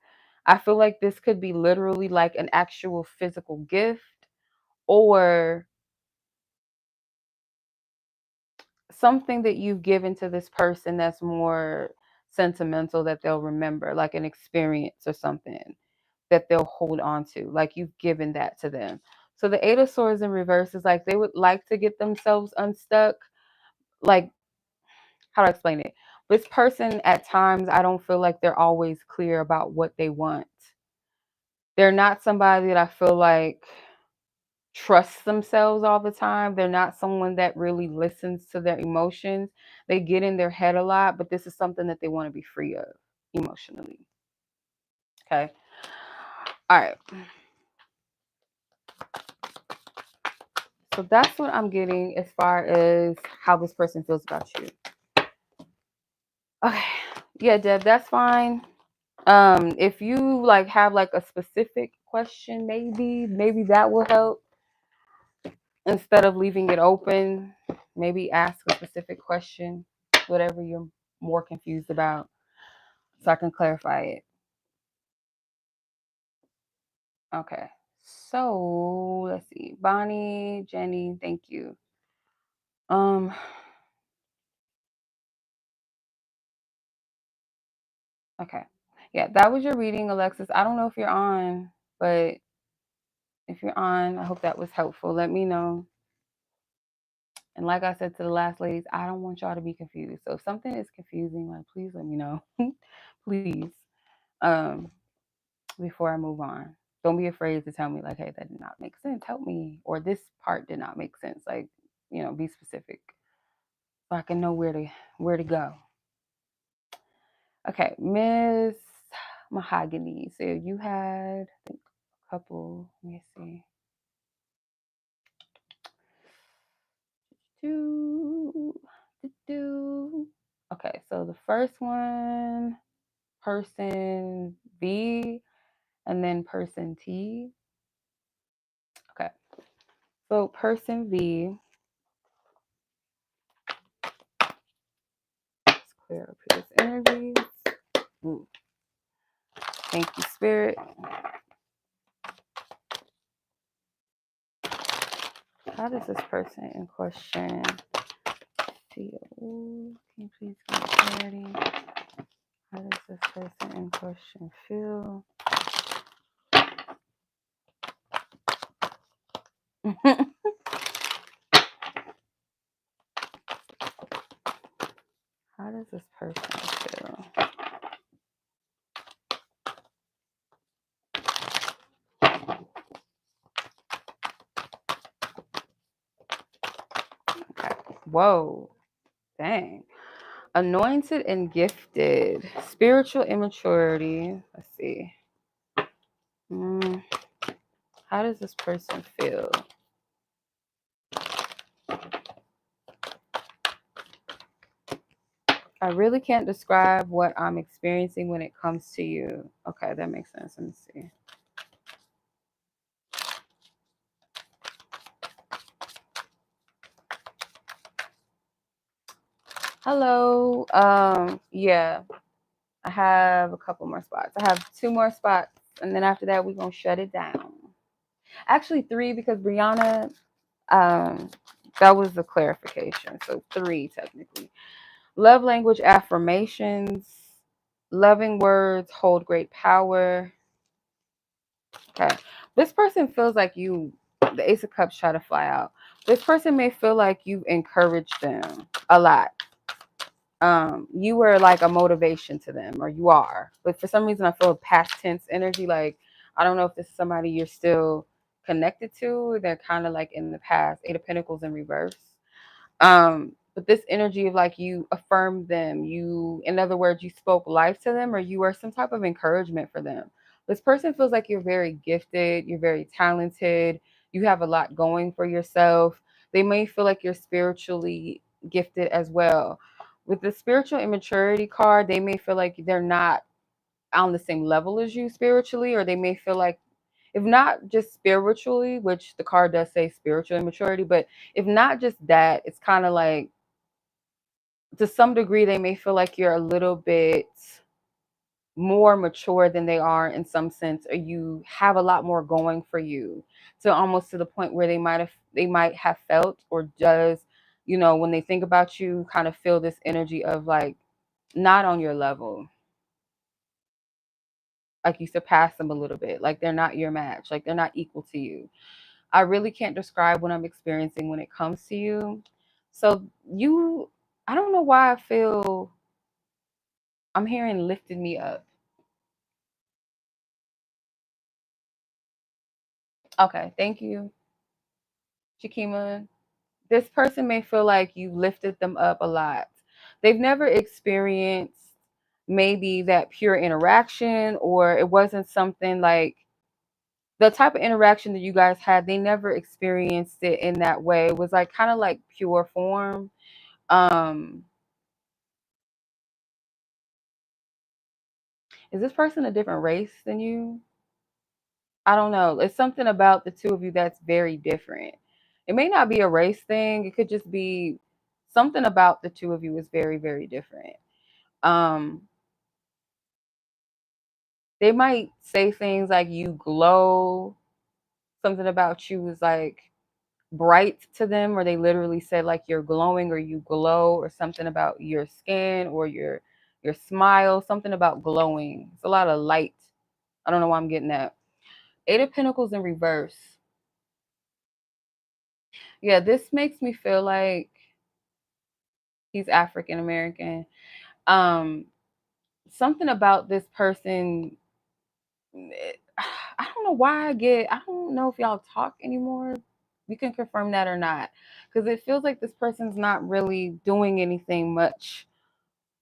I feel like this could be literally like an actual physical gift, or something that you've given to this person that's more sentimental, that they'll remember, like an experience or something that they'll hold on to. Like, you've given that to them. So the 8 of Swords in reverse is like they would like to get themselves unstuck. Like, how do I explain it? This person, at times, I don't feel like they're always clear about what they want. They're not somebody that I feel like trusts themselves all the time. They're not someone that really listens to their emotions. They get in their head a lot, but this is something that they want to be free of emotionally. Okay. All right. So that's what I'm getting as far as how this person feels about you. Okay. Yeah, Deb, that's fine. If you like have like a specific question, maybe that will help. Instead of leaving it open, maybe ask a specific question, whatever you're more confused about, so I can clarify it. Okay. So let's see. Bonnie, Jenny, thank you. Um, okay. Yeah, that was your reading, Alexis. I don't know if you're on, but if you're on, I hope that was helpful. Let me know. And like I said to the last ladies, I don't want y'all to be confused. So if something is confusing, like please let me know. Please. Before I move on. Don't be afraid to tell me like, hey, that did not make sense. Help me. Or this part did not make sense. Like, be specific. So I can know where to go. Okay, Miss Mahogany. So you had, I think, a couple. Let me see. Okay, so the first one, person B, and then person T. Okay, so person V. Let's clear up his energies. Ooh. Thank you, Spirit. How does this person in question feel? Can you please give me clarity? How does this person in question feel? How does this person feel? Okay. Whoa. Dang. Anointed and gifted. Spiritual immaturity. Let's see. How does this person feel? I really can't describe what I'm experiencing when it comes to you. Okay, that makes sense. Let me see. Hello. Yeah, I have a couple more spots. I have 2 more spots, and then after that, we're gonna shut it down. Actually, 3 because Breyonna, that was the clarification. So 3 technically. Love language affirmations. Loving words hold great power. Okay. This person feels like you, the Ace of Cups try to fly out. This person may feel like you encouraged them a lot. You were like a motivation to them, or you are. But for some reason, I feel past tense energy. Like, I don't know if this is somebody you're still connected to. They're kind of like in the past. 8 of Pentacles in reverse. But this energy of like you affirmed them, in other words, you spoke life to them, or you were some type of encouragement for them. This person feels like you're very gifted, you're very talented, you have a lot going for yourself. They may feel like you're spiritually gifted as well. With the spiritual immaturity card, they may feel like they're not on the same level as you spiritually, or they may feel like, if not just spiritually, which the card does say spiritual immaturity, but if not just that, it's kind of like, to some degree, they may feel like you're a little bit more mature than they are in some sense, or you have a lot more going for you, to almost to the point where they might have felt, or does, when they think about you, kind of feel this energy of like not on your level, like you surpass them a little bit, like they're not your match, like they're not equal to you. I really can't describe what I'm experiencing when it comes to you. So I don't know why I feel I'm hearing lifted me up. Okay, thank you, Sheekema. This person may feel like you lifted them up a lot. They've never experienced maybe that pure interaction, or it wasn't something like the type of interaction that you guys had. They never experienced it in that way. It was like kind of like pure form. Is this person a different race than you? I don't know. It's something about the two of you that's very different. It may not be a race thing. It could just be something about the two of you is very, very different. Um, they might say things like you glow. Something about you is like bright to them, or they literally said like you're glowing, or you glow, or something about your skin, or your smile, something about glowing. It's a lot of light. I don't know why I'm getting that. 8 of Pentacles in reverse. Yeah, this makes me feel like he's African American. Um, Something about this person. I don't know why I don't know if y'all talk anymore. You can confirm that or not. Because it feels like this person's not really doing anything much,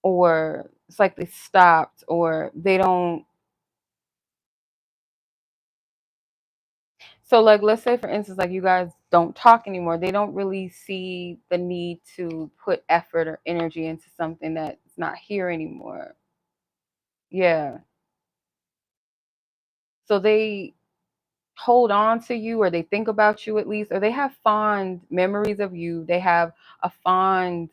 or it's like they stopped, or they don't. So, like, let's say, for instance, like you guys don't talk anymore. They don't really see the need to put effort or energy into something that's not here anymore. Yeah. So they hold on to you, or they think about you at least, or they have fond memories of you. They have a fond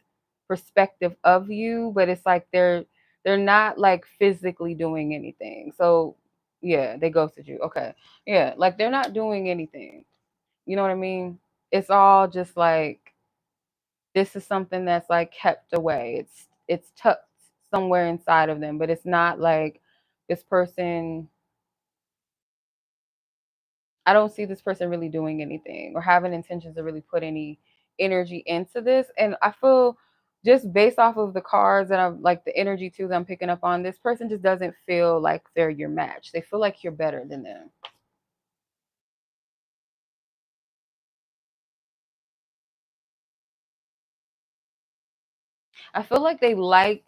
perspective of you, but it's like they're not like physically doing anything. So yeah, they ghosted you. Okay. Yeah, like they're not doing anything. You know what I mean? It's all just like this is something that's like kept away. It's tucked somewhere inside of them, but it's not like this person. I don't see this person really doing anything or having intentions to really put any energy into this. And I feel just based off of the cards and I'm like the energy too that I'm picking up on, this person just doesn't feel like they're your match. They feel like you're better than them. I feel like they liked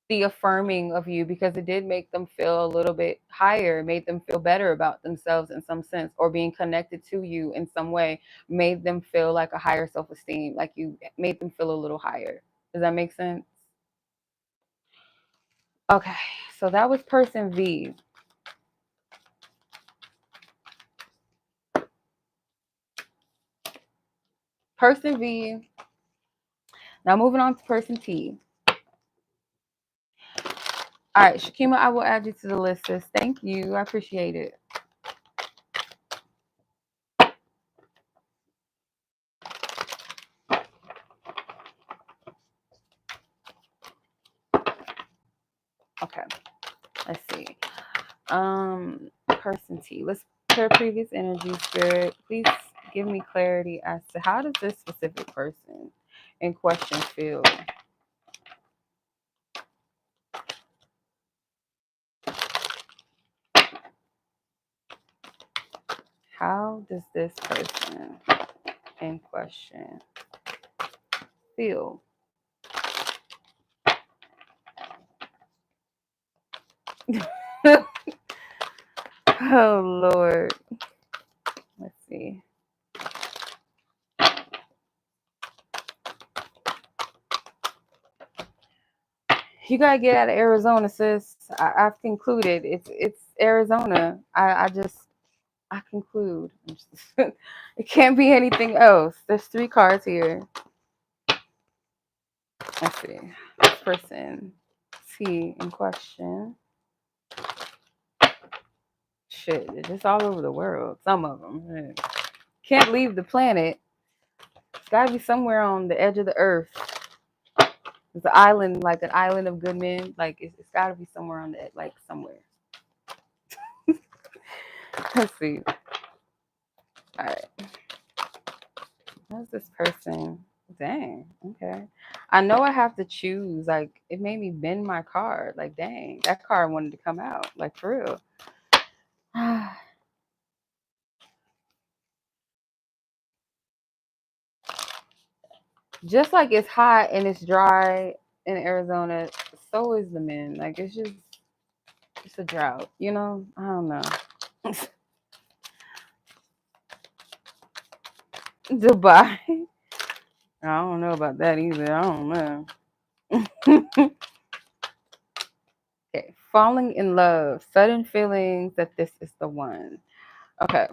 the affirming of you because it did make them feel a little bit higher, made them feel better about themselves in some sense, or being connected to you in some way made them feel like a higher self-esteem, like you made them feel a little higher. Does that make sense? Okay, so that was person V. Person V. Now moving on to person T. All right, Sheekema, I will add you to the list, sis. Thank you. I appreciate it. Okay, let's see. Person T. Let's clear previous energy, spirit. Please give me clarity as to how does this specific person in question feel? How does this person in question feel? Oh Lord. Let's see. You gotta get out of Arizona, sis. I've concluded it's Arizona. I conclude. It can't be anything else. There's 3 cards here. Let's see. This person T in question. Shit, it's just all over the world. Some of them can't leave the planet. It's gotta be somewhere on the edge of the earth. It's an island, like an island of good men. Like it's gotta be somewhere on the like somewhere. Let's see. All right. What's this person? Dang. Okay. I know I have to choose. Like it made me bend my card. Like dang, that card wanted to come out. Like for real. Just like it's hot and it's dry in Arizona, so is the men. Like it's a drought. You know. I don't know. Dubai. I don't know about that either. I don't know. Okay, falling in love, sudden feelings that this is the one. Okay.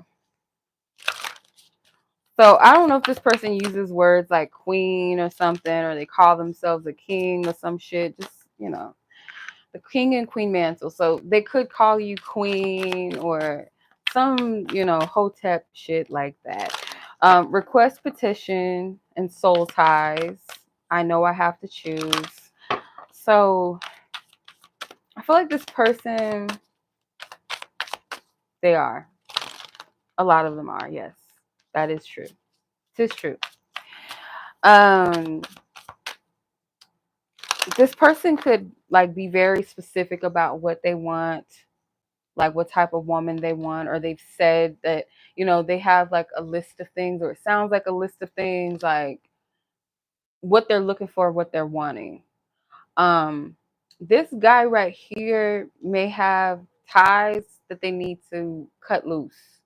So I don't know if this person uses words like queen or something, or they call themselves a king or some shit. Just, the king and queen mantle. So they could call you queen or some, hotep shit like that. Request, petition, and soul ties. I know I have to choose. So I feel like this person, they are. A lot of them are, yes. That is true. 'Tis true. This person could like be very specific about what they want, like what type of woman they want, or they've said that, they have like a list of things, or it sounds like a list of things, like what they're looking for, what they're wanting. This guy right here may have ties that they need to cut loose.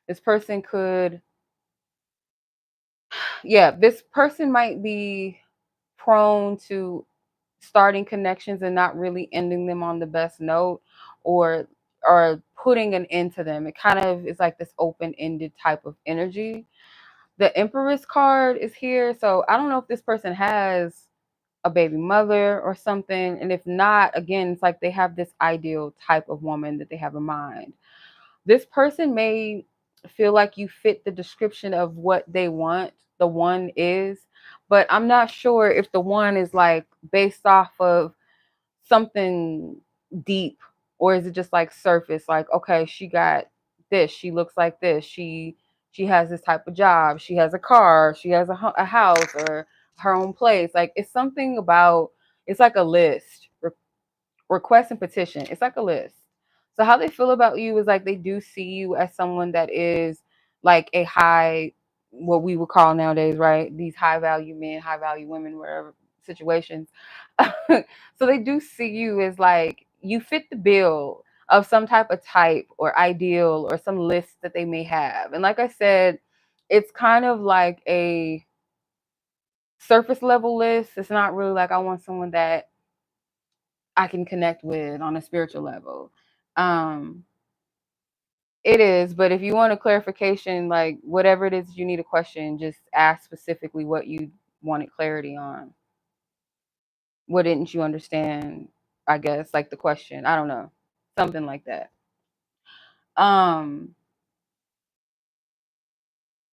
This person could, yeah, this person might be prone to starting connections and not really ending them on the best note, or putting an end to them. It kind of is like this open-ended type of energy. The Empress card is here, so I don't know if this person has a baby mother or something, and if not, again, it's like they have this ideal type of woman that they have in mind. This person may feel like you fit the description of what they want, the one is, but I'm not sure if the one is like based off of something deep, or is it just like surface, like, okay, she got this, she looks like this, she has this type of job, she has a car, she has a house or her own place. Like, it's something about, it's like a list, request and petition. It's like a list. So how they feel about you is like they do see you as someone that is like a high, what we would call nowadays, right? These high value men, high value women, whatever situations. So they do see you as like you fit the bill of some type of type or ideal or some list that they may have. And like I said, it's kind of like a surface level list. It's not really like I want someone that I can connect with on a spiritual level. Um, it is, but if you want a clarification, like whatever it is you need a question, just ask specifically what you wanted clarity on. What didn't you understand? I guess like the question. I don't know. Something like that. Um,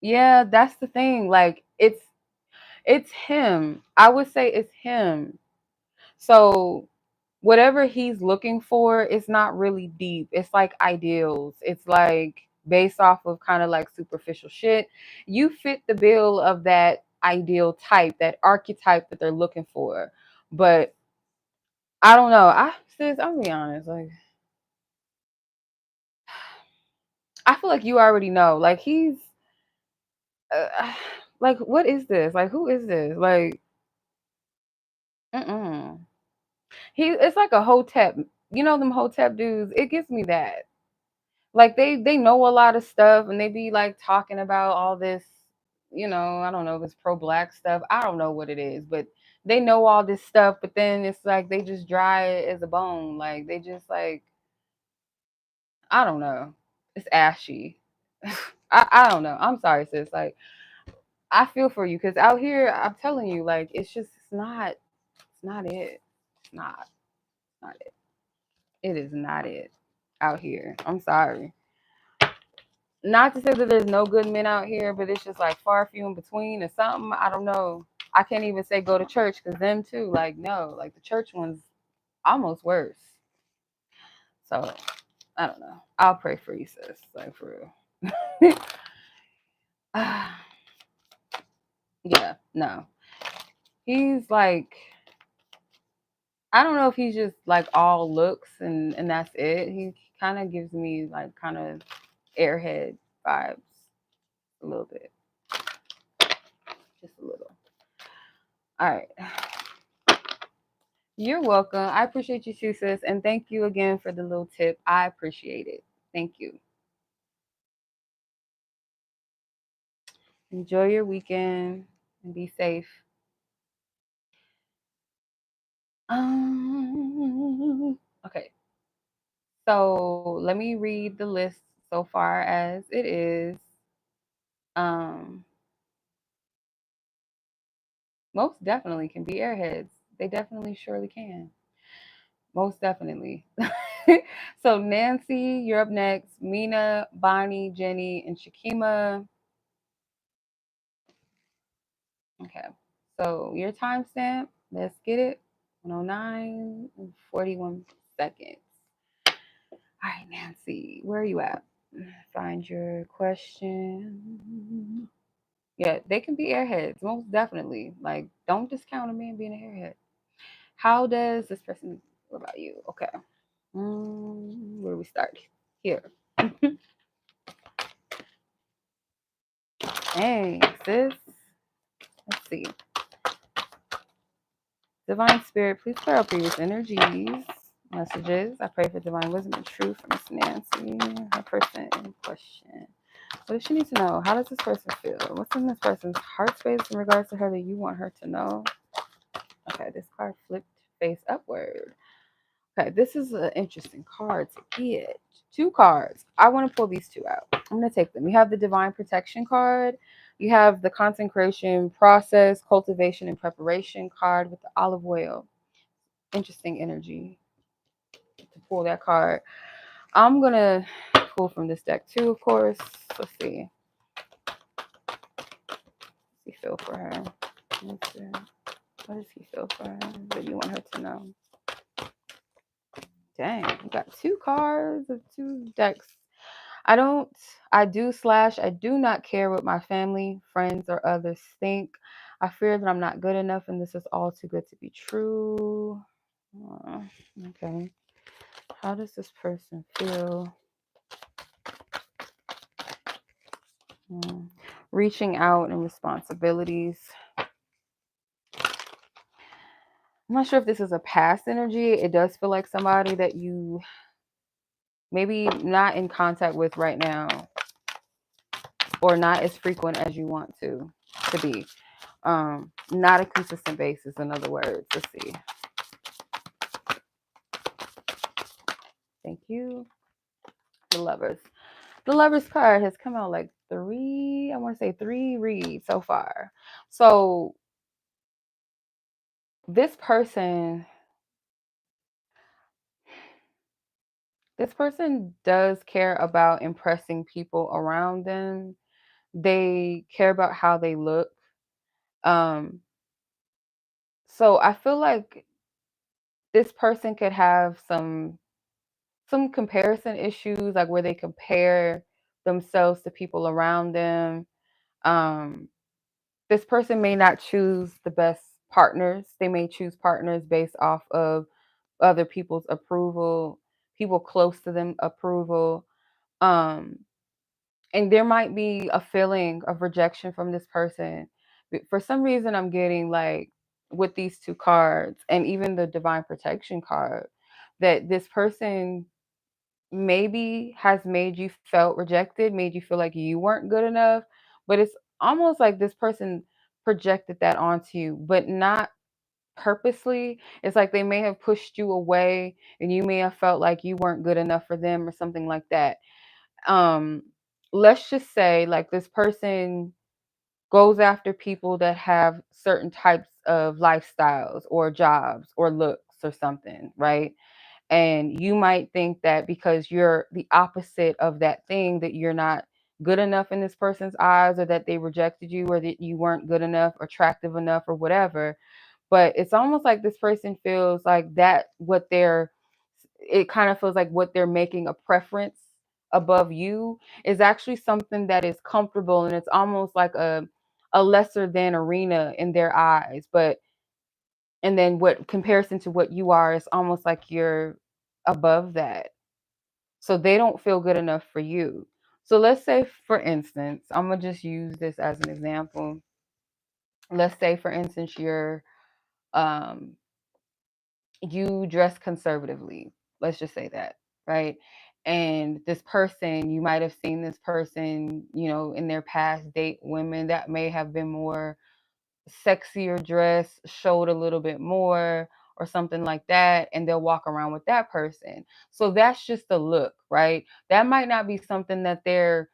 yeah, that's the thing. Like it's him. I would say it's him. So whatever he's looking for, it's not really deep. It's like ideals. It's like based off of kind of like superficial shit. You fit the bill of that ideal type, that archetype that they're looking for. But I don't know. I'll be honest. Like, I feel like you already know. Like, he's like, what is this? Like, who is this? Like, mm-mm. It's like a hotep. You know them hotep dudes? It gives me that. Like they know a lot of stuff, and they be like talking about all this, I don't know, this pro black stuff. I don't know what it is, but they know all this stuff, but then it's like they just dry as a bone. Like they just like, I don't know. It's ashy. I don't know. I'm sorry, sis. Like, I feel for you, because out here, I'm telling you, like, it's not it. It's not it. It is not it out here. I'm sorry. Not to say that there's no good men out here, but it's just like far few in between or something. I don't know. I can't even say go to church, because them too, like, no, like the church one's almost worse. So I don't know. I'll pray for you, sis. Like, for real. Yeah, no. He's like, I don't know if he's just like all looks and that's it. He kind of gives me like kind of airhead vibes a little bit. Just a little. All right. You're welcome. I appreciate you too, sis. And thank you again for the little tip. I appreciate it. Thank you. Enjoy your weekend and be safe. Okay. So let me read the list so far as it is. Um, Most definitely can be airheads. They definitely surely can. Most definitely. So Nancy, you're up next. Minah, Bonnie, Jenny, and Sheekema. Okay. So your timestamp, let's get it. 109 and 41 seconds. All right, Nancy, where are you at? Find your question. Yeah, they can be airheads, most definitely. Like, don't discount a man being an airhead. How does this person feel about you? Okay. Where do we start? Here. Hey, sis. Let's see. Divine Spirit, please clear up these energies, messages. I pray for divine wisdom and truth from Miss Nancy, her person in question. What does she need to know? How does this person feel? What's in this person's heart space in regards to her that you want her to know? Okay, this card flipped face upward. Okay, this is an interesting card to get. 2 cards. I want to pull these 2 out. I'm going to take them. You have the Divine Protection card. You have the Consecration Process, Cultivation, and Preparation card with the olive oil. Interesting energy to pull that card. I'm going to pull from this deck too, of course. Let's see. What's he feel for her? Let's see. What does he feel for her that you want her to know? Dang, we got 2 cards of 2 decks. I do not care what my family, friends, or others think. I fear that I'm not good enough and this is all too good to be true. Okay. How does this person feel? Reaching out and responsibilities. I'm not sure if this is a past energy. It does feel like somebody that you maybe not in contact with right now, or not as frequent as you want to be. Not a consistent basis, in other words. Let's see. Thank you. The Lovers. The Lovers card has come out like 3 reads so far. So this person does care about impressing people around them. They care about how they look. So I feel like this person could have some comparison issues, like where they compare themselves to people around them. This person may not choose the best partners. They may choose partners based off of other people's approval, people close to them approval. Um, and there might be a feeling of rejection from this person. For some reason, I'm getting like with these 2 cards and even the Divine Protection card that this person maybe has made you felt rejected, made you feel like you weren't good enough, but it's almost like this person projected that onto you, but not purposely. It's like they may have pushed you away and you may have felt like you weren't good enough for them or something like that. Let's just say like this person goes after people that have certain types of lifestyles or jobs or looks or something, right? And you might think that because you're the opposite of that thing, that you're not good enough in this person's eyes, or that they rejected you, or that you weren't good enough, attractive enough, or whatever. But it's almost like this person feels like that it kind of feels like what they're making a preference above you is actually something that is comfortable, and it's almost like a lesser than arena in their eyes. But and then what comparison to what you are is almost like you're above that. So they don't feel good enough for you. So let's say, for instance, I'm going to just use this as an example. Let's say, for instance, um, you dress conservatively. Let's just say that, right? And this person, you might have seen this person, in their past date women that may have been more sexier dress, showed a little bit more or something like that, and they'll walk around with that person. So that's just the look, right? That might not be something that they're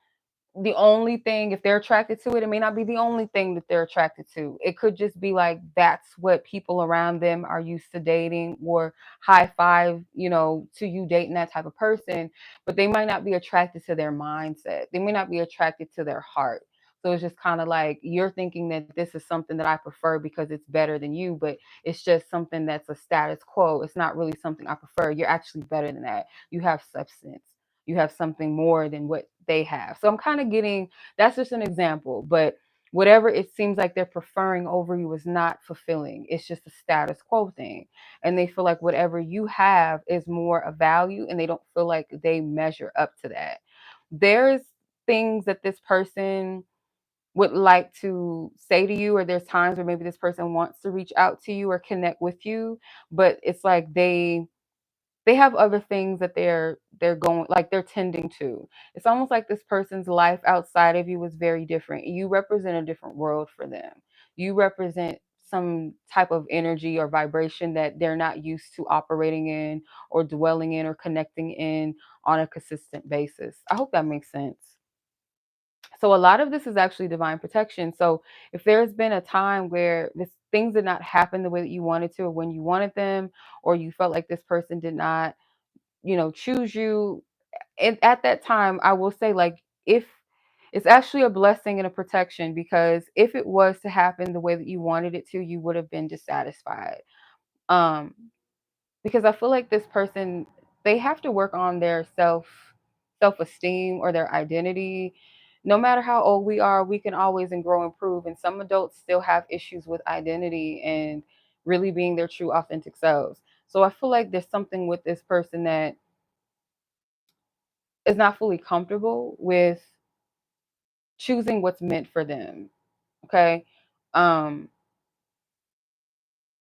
the only thing. If they're attracted to it, it may not be the only thing that they're attracted to. It could just be like that's what people around them are used to dating, or high five, to you dating that type of person. But they might not be attracted to their mindset. They may not be attracted to their heart. So it's just kind of like you're thinking that this is something that I prefer because it's better than you, but it's just something that's a status quo. It's not really something I prefer. You're actually better than that. You have substance. You have something more than what they have. So I'm kind of getting, that's just an example, but whatever it seems like they're preferring over you is not fulfilling. It's just a status quo thing. And they feel like whatever you have is more of value, and they don't feel like they measure up to that. There's things that this person would like to say to you, or there's times where maybe this person wants to reach out to you or connect with you, but it's like they have other things that they're going, like they're tending to. It's almost like this person's life outside of you was very different. You represent a different world for them. You represent some type of energy or vibration that they're not used to operating in or dwelling in or connecting in on a consistent basis. I hope that makes sense. So a lot of this is actually divine protection. So if there's been a time where things did not happen the way that you wanted to or when you wanted them, or you felt like this person did not, choose you, and at that time, I will say, like, if it's actually a blessing and a protection, because if it was to happen the way that you wanted it to, you would have been dissatisfied. Um, because I feel like this person, they have to work on their self-esteem or their identity. No matter how old we are, we can always and grow and improve. And some adults still have issues with identity and really being their true authentic selves. So I feel like there's something with this person that is not fully comfortable with choosing what's meant for them. Okay. Um,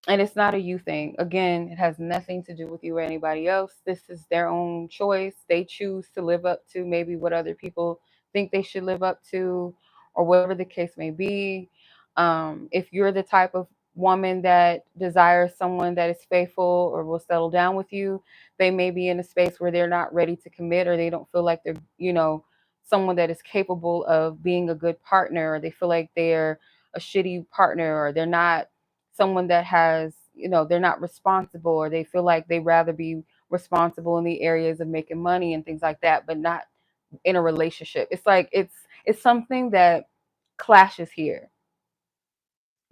and it's not a you thing. Again, it has nothing to do with you or anybody else. This is their own choice. They choose to live up to maybe what other people think they should live up to, or whatever the case may be. If you're the type of woman that desires someone that is faithful or will settle down with you, they may be in a space where they're not ready to commit, or they don't feel like they're, someone that is capable of being a good partner, or they feel like they're a shitty partner, or they're not someone that has, they're not responsible, or they feel like they rather be responsible in the areas of making money and things like that, but not in a relationship. It's like it's something that clashes here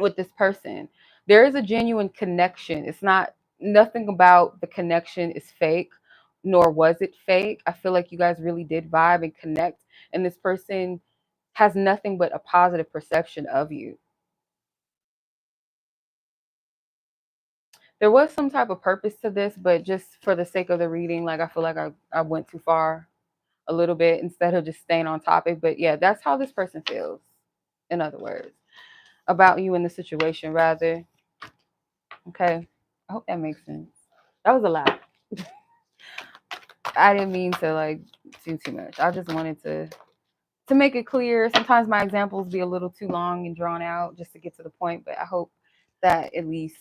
with this person. There is a genuine connection. It's not, nothing about the connection is fake, nor was it fake. I feel like you guys really did vibe and connect, and this person has nothing but a positive perception of you. There was some type of purpose to this, but just for the sake of the reading, like, I feel like I went too far a little bit instead of just staying on topic. But yeah, that's how this person feels, in other words, about you in the situation, rather. Okay. I hope that makes sense. That was a lot. I didn't mean to like do too much. I just wanted to make it clear. Sometimes my examples be a little too long and drawn out just to get to the point, but I hope that at least,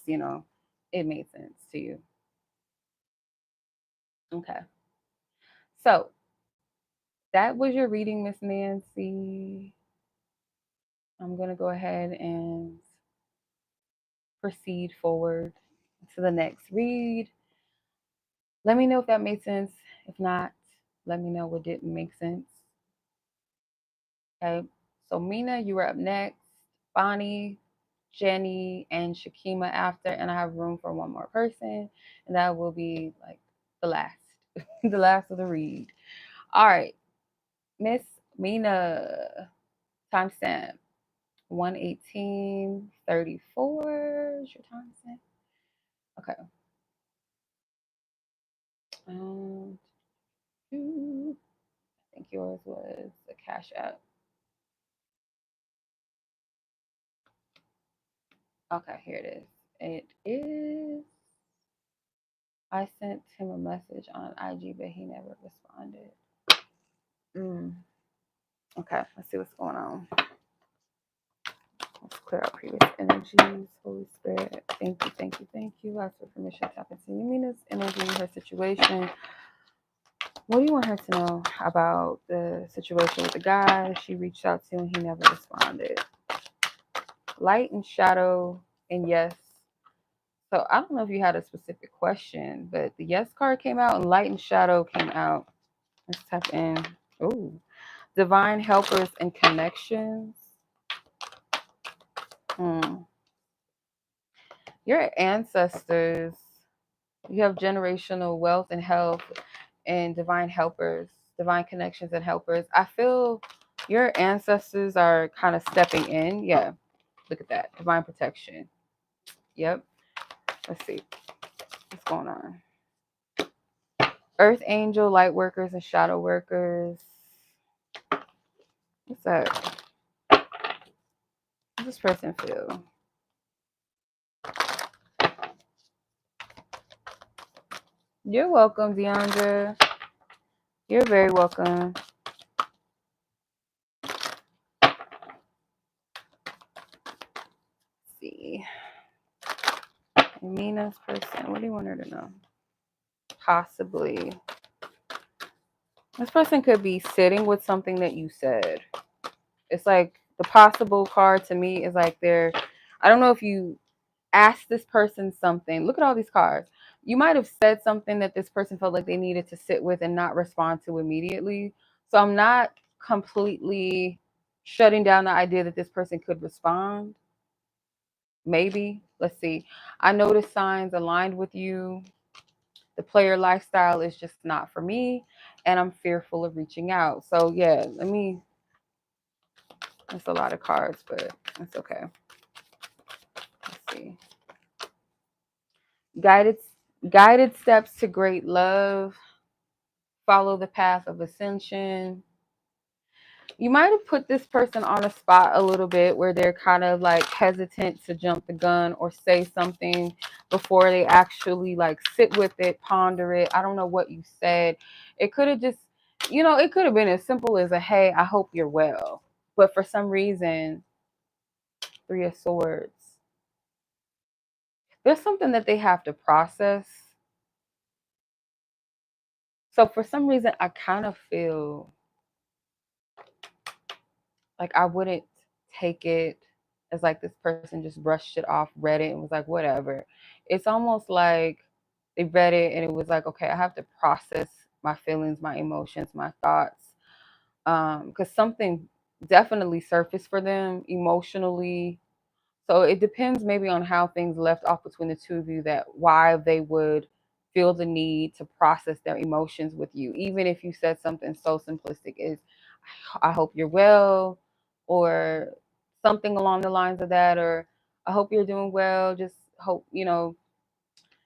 it made sense to you. Okay. So that was your reading, Miss Nancy. I'm going to go ahead and proceed forward to the next read. Let me know if that made sense. If not, let me know what didn't make sense. Okay. So Minah, you are up next. Bonnie, Jenny, and Sheekema after, and I have room for one more person, and that will be like the last, the last of the read. All right, Miss Minah, timestamp 1:18:34 is your timestamp. Okay. I think yours was a Cash App. Okay, here it is. It is. I sent him a message on IG, but he never responded. Okay, let's see what's going on. Let's clear out previous energies. Holy Spirit, thank you, thank you, thank you. Ask for permission to tap into Minah's energy, her situation. What do you want her to know about the situation with the guy she reached out to and he never responded? Light and shadow and yes. So I don't know if you had a specific question, but the yes card came out and light and shadow came out. Let's type in. Ooh. Divine helpers and connections. Your ancestors, you have generational wealth and health and divine helpers, divine connections and helpers. I feel Your ancestors are kind of stepping in. Yeah. Look at that. Divine protection. Yep. Let's see. What's going on? Earth angel, light workers, and shadow workers. What's that? How does this person feel? You're welcome, Deandra. You're very welcome. Let's see. Minah's person. What do you want her to know? Possibly. This person could be sitting with something that you said. It's like the possible card to me is like they're, I don't know if you asked this person something. Look at all these cards. You might have said something that this person felt like they needed to sit with and not respond to immediately. So I'm not completely shutting down the idea that this person could respond. Maybe. Let's see. I noticed signs aligned with you. The player lifestyle is just not for me, and I'm fearful of reaching out. So yeah, that's a lot of cards, but that's okay. Let's see. Guided steps to great love. Follow the path of ascension. You might have put this person on a spot a little bit where they're kind of like hesitant to jump the gun or say something before they actually like sit with it, ponder it. I don't know what you said. It could have just, it could have been as simple as a, hey, I hope you're well. But for some reason, 3 of Swords, there's something that they have to process. So for some reason, I kind of feel like I wouldn't take it as like this person just brushed it off, read it, and was like, whatever. It's almost like they read it and it was like, okay, I have to process my feelings, my emotions, my thoughts. Because something definitely surfaced for them emotionally. So it depends maybe on how things left off between the two of you, that why they would feel the need to process their emotions with you. Even if you said something so simplistic as, I hope you're well, or something along the lines of that, or I hope you're doing well, just hope,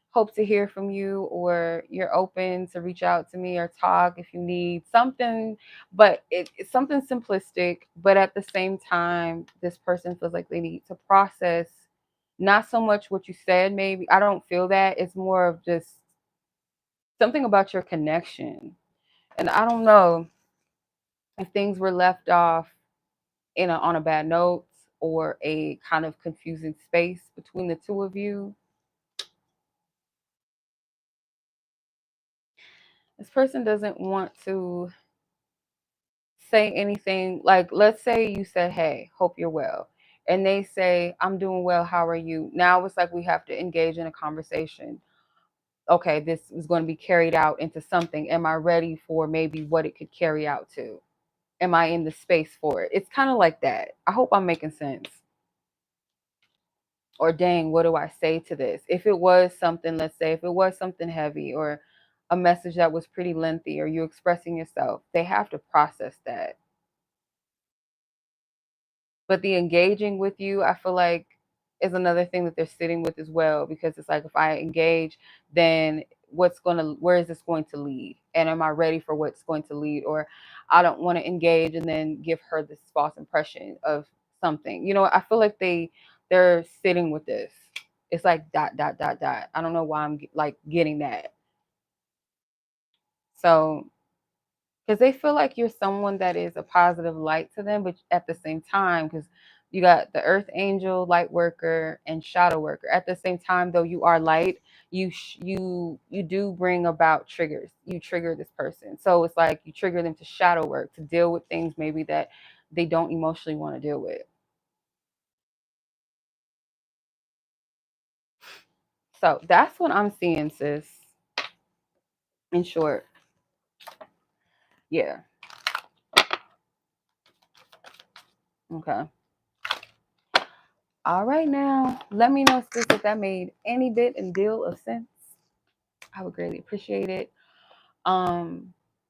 hope to hear from you, or you're open to reach out to me or talk if you need something. But it's something simplistic, but at the same time, this person feels like they need to process not so much what you said. Maybe I don't feel that. It's more of just something about your connection. And I don't know if things were left off on a bad note or a kind of confusing space between the two of you. This person doesn't want to say anything. Like, let's say you said, hey, hope you're well, and they say, I'm doing well, how are you? Now it's like we have to engage in a conversation. Okay, this is going to be carried out into something. Am I ready for maybe what it could carry out to? Am I in the space for it? It's kind of like that. I hope I'm making sense. Or dang, what do I say to this? If it was something, let's say if it was something heavy or a message that was pretty lengthy, or you expressing yourself, they have to process that. But the engaging with you, I feel like, is another thing that they're sitting with as well, because it's like, if I engage, then where is this going to lead? And am I ready for what's going to lead? Or I don't want to engage and then give her this false impression of something. I feel like they're sitting with this. It's like dot, dot, dot, dot. I don't know why I'm like getting that. So, because they feel like you're someone that is a positive light to them, but at the same time, because you got the earth angel, light worker, and shadow worker. At the same time, though, you are light. You do bring about triggers. You trigger this person, so it's like you trigger them to shadow work, to deal with things maybe that they don't emotionally want to deal with. So that's what I'm seeing, sis. In short, yeah. Okay. All right, now let me know, sis, if that made any bit and deal of sense. I would greatly appreciate it.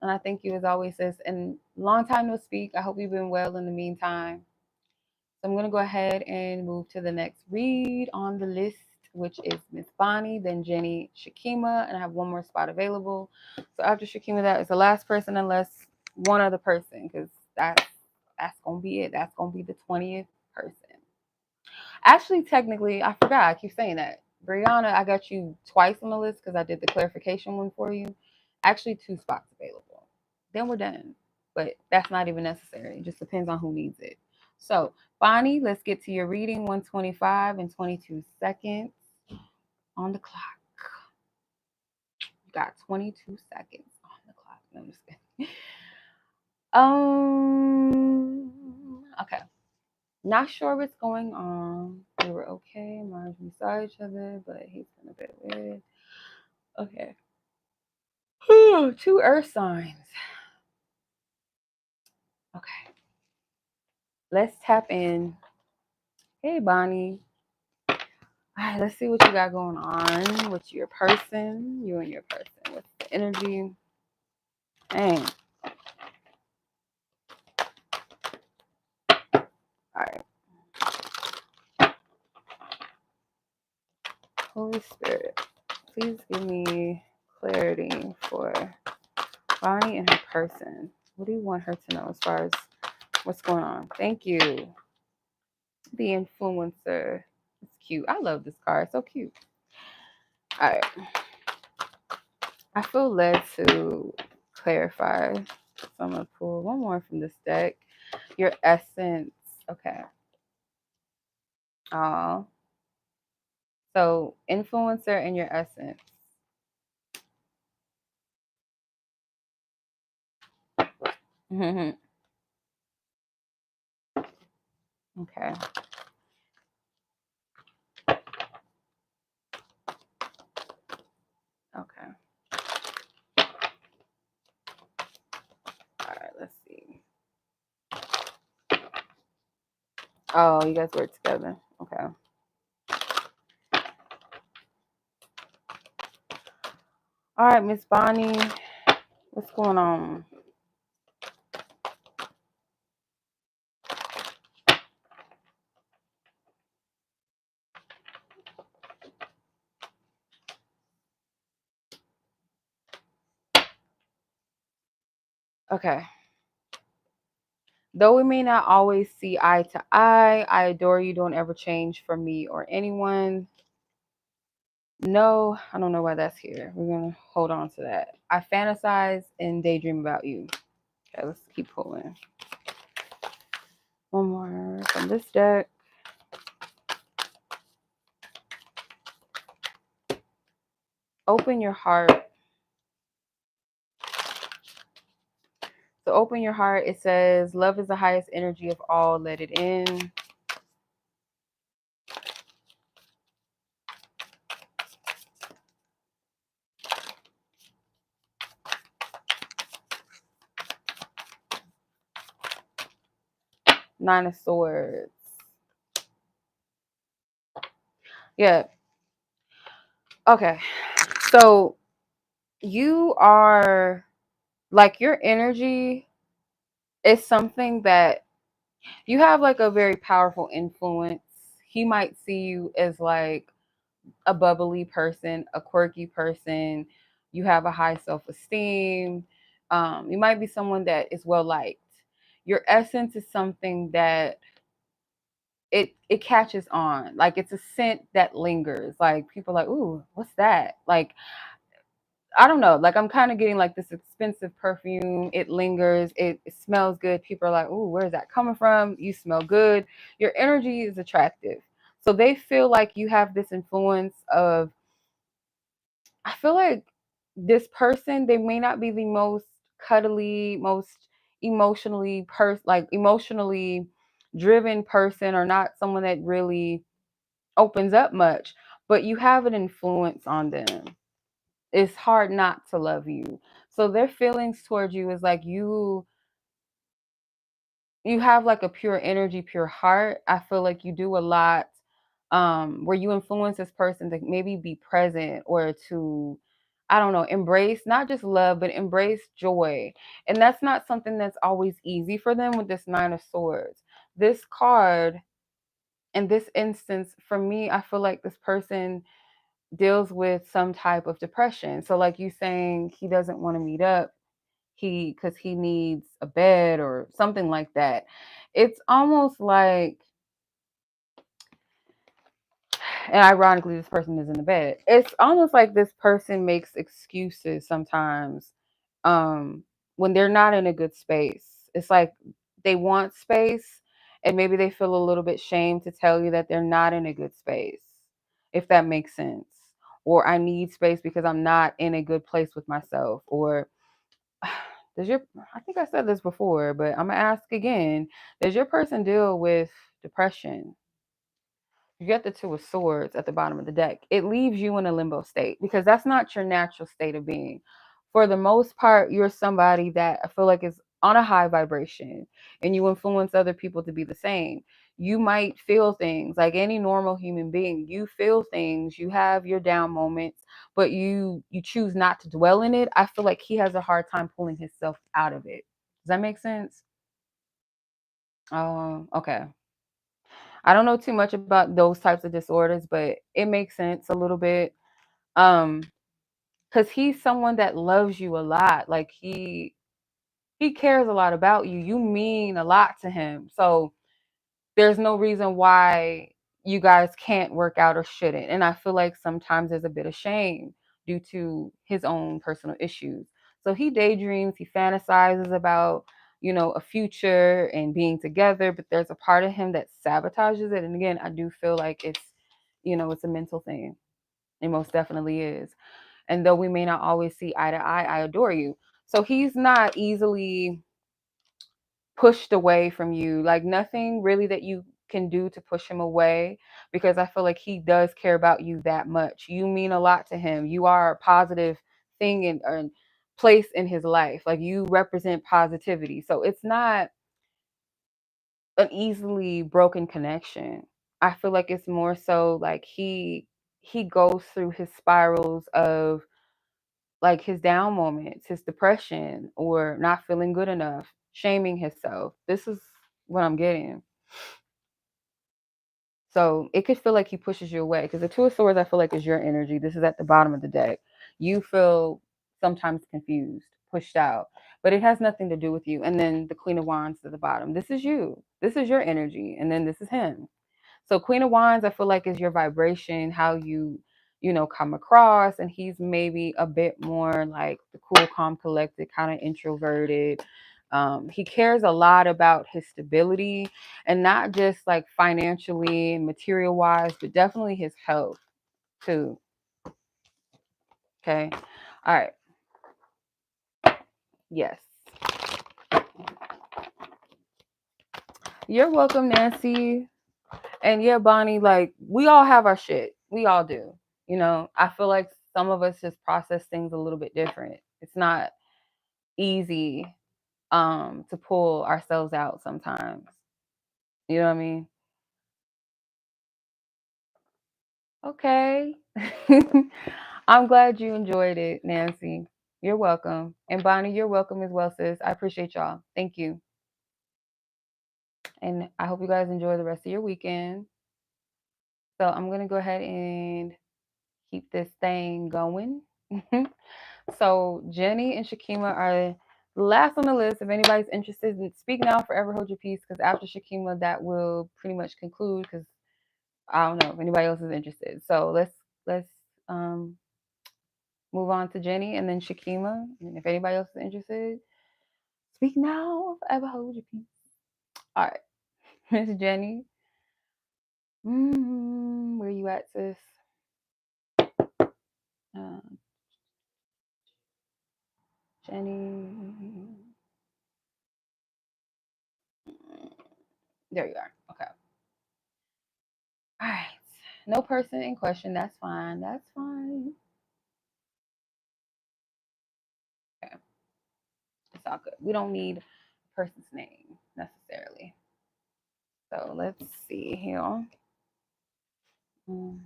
And I thank you as always, sis. And long time no speak. I hope you've been well in the meantime. So I'm going to go ahead and move to the next read on the list, which is Miss Bonnie, then Jenny, Sheekema, and I have one more spot available. So after Sheekema, that is the last person, unless one other person, because that's going to be it. That's going to be the 20th person. Actually, technically, I forgot. I keep saying that. Breyonna, I got you twice on the list because I did the clarification one for you. Actually, 2 spots available. Then we're done. But that's not even necessary. It just depends on who needs it. So, Bonnie, let's get to your reading. 125 and 22 seconds on the clock. You got 22 seconds on the clock. No, I'm just kidding. Okay. Not sure what's going on. We were okay. Mars, we saw each other, but he's been a bit weird. Okay. 2 earth signs. Okay. Let's tap in. Hey, Bonnie. All right, let's see what you got going on with your person. You and your person. What's the energy? Dang. All right. Holy Spirit, please give me clarity for Bonnie and her person. What do you want her to know as far as what's going on? Thank you. The influencer. It's cute. I love this card. It's so cute. All right. I feel led to clarify. So I'm going to pull one more from this deck. Your essence. Okay. So influencer and your essence. Okay. Okay. All right, let's see. Oh, you guys work together. Okay. All right, Miss Bonnie, what's going on? Okay. Though we may not always see eye to eye, I adore you. Don't ever change for me or anyone. No, I don't know why that's here. We're going to hold on to that. I fantasize and daydream about you. Okay, let's keep pulling. One more from this deck. Open your heart. So open your heart. It says, love is the highest energy of all. Let it in. Nine of Swords. Yeah. Okay. So you are like, your energy is something that you have like a very powerful influence. He might see you as like a bubbly person, a quirky person. You have a high self-esteem. You might be someone that is well liked. Your essence is something that it catches on. Like, it's a scent that lingers. Like, people are like, ooh, what's that? Like, I don't know. Like, I'm kind of getting like this expensive perfume. It lingers. It smells good. People are like, ooh, where's that coming from? You smell good. Your energy is attractive. So they feel like you have this influence of, I feel like this person, they may not be the most cuddly, most emotionally driven person, or not someone that really opens up much, but you have an influence on them. It's hard not to love you. So their feelings towards you is like, you have like a pure energy, pure heart. I feel like you do a lot where you influence this person to maybe be present, or to, I don't know, embrace not just love, but embrace joy. And that's not something that's always easy for them with this Nine of Swords. This card, in this instance, for me, I feel like this person deals with some type of depression. So like you saying he doesn't want to meet up, because he needs a bed or something like that. It's almost like, and ironically, this person is in the bed. It's almost like this person makes excuses sometimes when they're not in a good space. It's like they want space, and maybe they feel a little bit shamed to tell you that they're not in a good space, if that makes sense. Or I need space because I'm not in a good place with myself. Or I think I said this before, but I'm gonna ask again. Does your person deal with depression? You get the Two of Swords at the bottom of the deck. It leaves you in a limbo state because that's not your natural state of being. For the most part, you're somebody that I feel like is on a high vibration, and you influence other people to be the same. You might feel things like any normal human being. You feel things, you have your down moments, but you choose not to dwell in it. I feel like he has a hard time pulling himself out of it. Does that make sense? Okay. I don't know too much about those types of disorders, but it makes sense a little bit. Um, because he's someone that loves you a lot. Like he cares a lot about you. You mean a lot to him. So there's no reason why you guys can't work out or shouldn't. And I feel like sometimes there's a bit of shame due to his own personal issues. So he daydreams, he fantasizes about, a future and being together, but there's a part of him that sabotages it. And again, I do feel like it's a mental thing. It most definitely is. And though we may not always see eye to eye, I adore you. So he's not easily pushed away from you. Like nothing really that you can do to push him away, because I feel like he does care about you that much. You mean a lot to him. You are a positive thing and place in his life. Like you represent positivity. So it's not an easily broken connection. I feel like it's more so like he goes through his spirals of like his down moments, his depression, or not feeling good enough, shaming himself. This is what I'm getting. So it could feel like he pushes you away, because the Two of Swords, I feel like, is your energy. This is at the bottom of the deck. You feel sometimes confused, pushed out, but it has nothing to do with you. And then the Queen of Wands at the bottom. This is you. This is your energy. And then this is him. So Queen of Wands, I feel like, is your vibration, how you come across. And he's maybe a bit more like the cool, calm, collected, kind of introverted. He cares a lot about his stability, and not just like financially and material wise, but definitely his health too. Okay. All right. Yes. You're welcome, Nancy. And yeah, Bonnie, like we all have our shit. We all do. I feel like some of us just process things a little bit different. It's not easy to pull ourselves out sometimes. You know what I mean? Okay. I'm glad you enjoyed it, Nancy. You're welcome. And Bonnie, you're welcome as well, sis. I appreciate y'all. Thank you. And I hope you guys enjoy the rest of your weekend. So I'm going to go ahead and keep this thing going. So Jenny and Sheekema are last on the list. If anybody's interested in speak now, forever hold your peace, because after Sheekema, that will pretty much conclude, because I don't know if anybody else is interested. So let's um move on to Jenny and then Sheekema. And if anybody else is interested, speak now, forever hold your peace. All right. Miss Jenny. Where you at, sis? Uh, Jenny. There you are. Okay. All right. No person in question. That's fine. That's fine. Okay. It's all good. We don't need a person's name necessarily. So let's see here. Mm.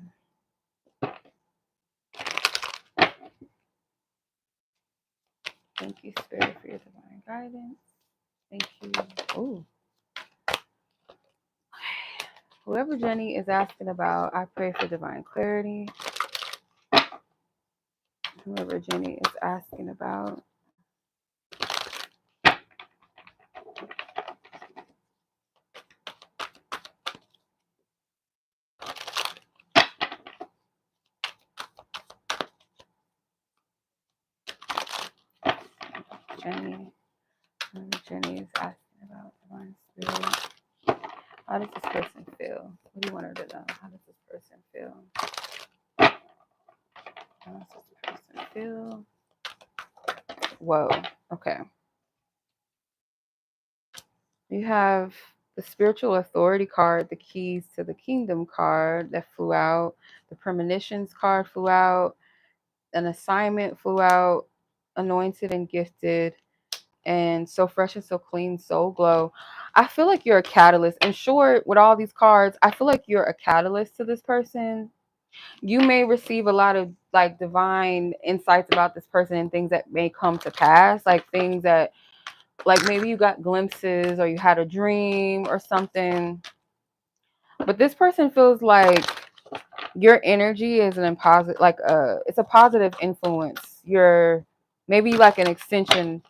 Thank you, Spirit, for your divine guidance. Thank you. Oh, whoever Jenny is asking about, I pray for divine clarity. Whoever Jenny is asking about. Jenny. Whoever Jenny is asking about divine spirit. How does this person feel? What do you want her to know? How does this person feel? How does this person feel? Whoa. Okay. You have the spiritual authority card, the keys to the kingdom card that flew out, the premonitions card flew out, an assignment flew out, anointed and gifted, and so fresh and so clean, soul glow. I feel like you're a catalyst. In short, with all these cards, I feel like you're a catalyst to this person. You may receive a lot of like divine insights about this person and things that may come to pass, like things that, like maybe you got glimpses or you had a dream or something. But this person feels like your energy is an positive, like it's a positive influence. You're maybe like an extension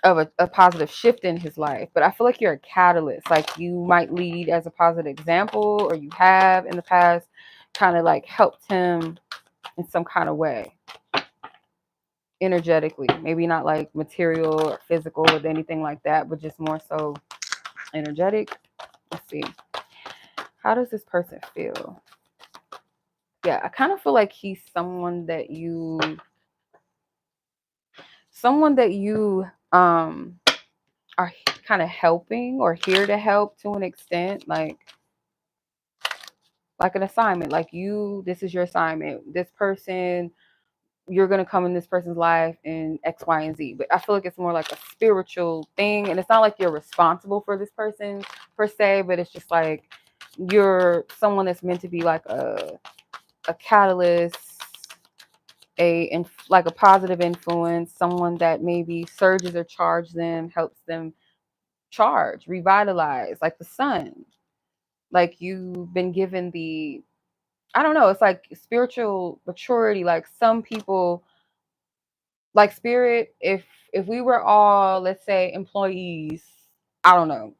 of a positive shift in his life. But I feel like you're a catalyst. Like you might lead as a positive example, or you have in the past kind of like helped him in some kind of way. Energetically, maybe not like material or physical or anything like that, but just more so energetic. Let's see. How does this person feel? Yeah, I kind of feel like he's someone that you are kind of helping or here to help to an extent, like an assignment. Like this is your assignment. This person, you're going to come in this person's life in X, Y, and Z. But I feel like it's more like a spiritual thing. And it's not like you're responsible for this person per se, but it's just like you're someone that's meant to be like a catalyst, like a positive influence, someone that maybe surges or charges them, helps them charge, revitalize, like the sun. Like you've been given I don't know, it's like spiritual maturity. Like some people, like spirit, if we were all, let's say, employees, I don't know,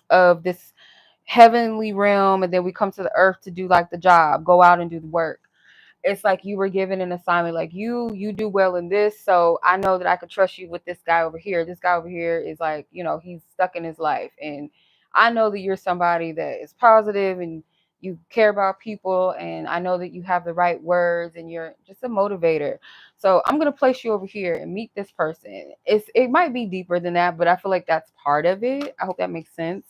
of this heavenly realm, and then we come to the earth to do like the job, go out and do the work. It's like you were given an assignment, like you do well in this, so I know that I could trust you with this guy over here. This guy over here is like, he's stuck in his life, and I know that you're somebody that is positive and you care about people, and I know that you have the right words and you're just a motivator. So I'm gonna place you over here and meet this person. It might be deeper than that, but I feel like that's part of it. I hope that makes sense.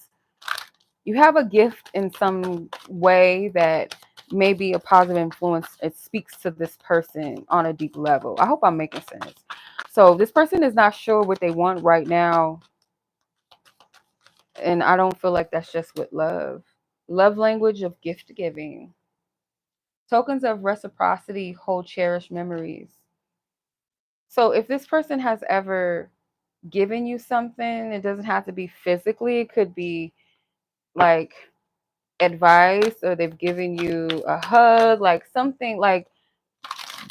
You have a gift in some way that may be a positive influence. It speaks to this person on a deep level. I hope I'm making sense. So this person is not sure what they want right now. And I don't feel like that's just with love. Love language of gift giving. Tokens of reciprocity hold cherished memories. So if this person has ever given you something, it doesn't have to be physically. It could be like advice, or they've given you a hug, like something like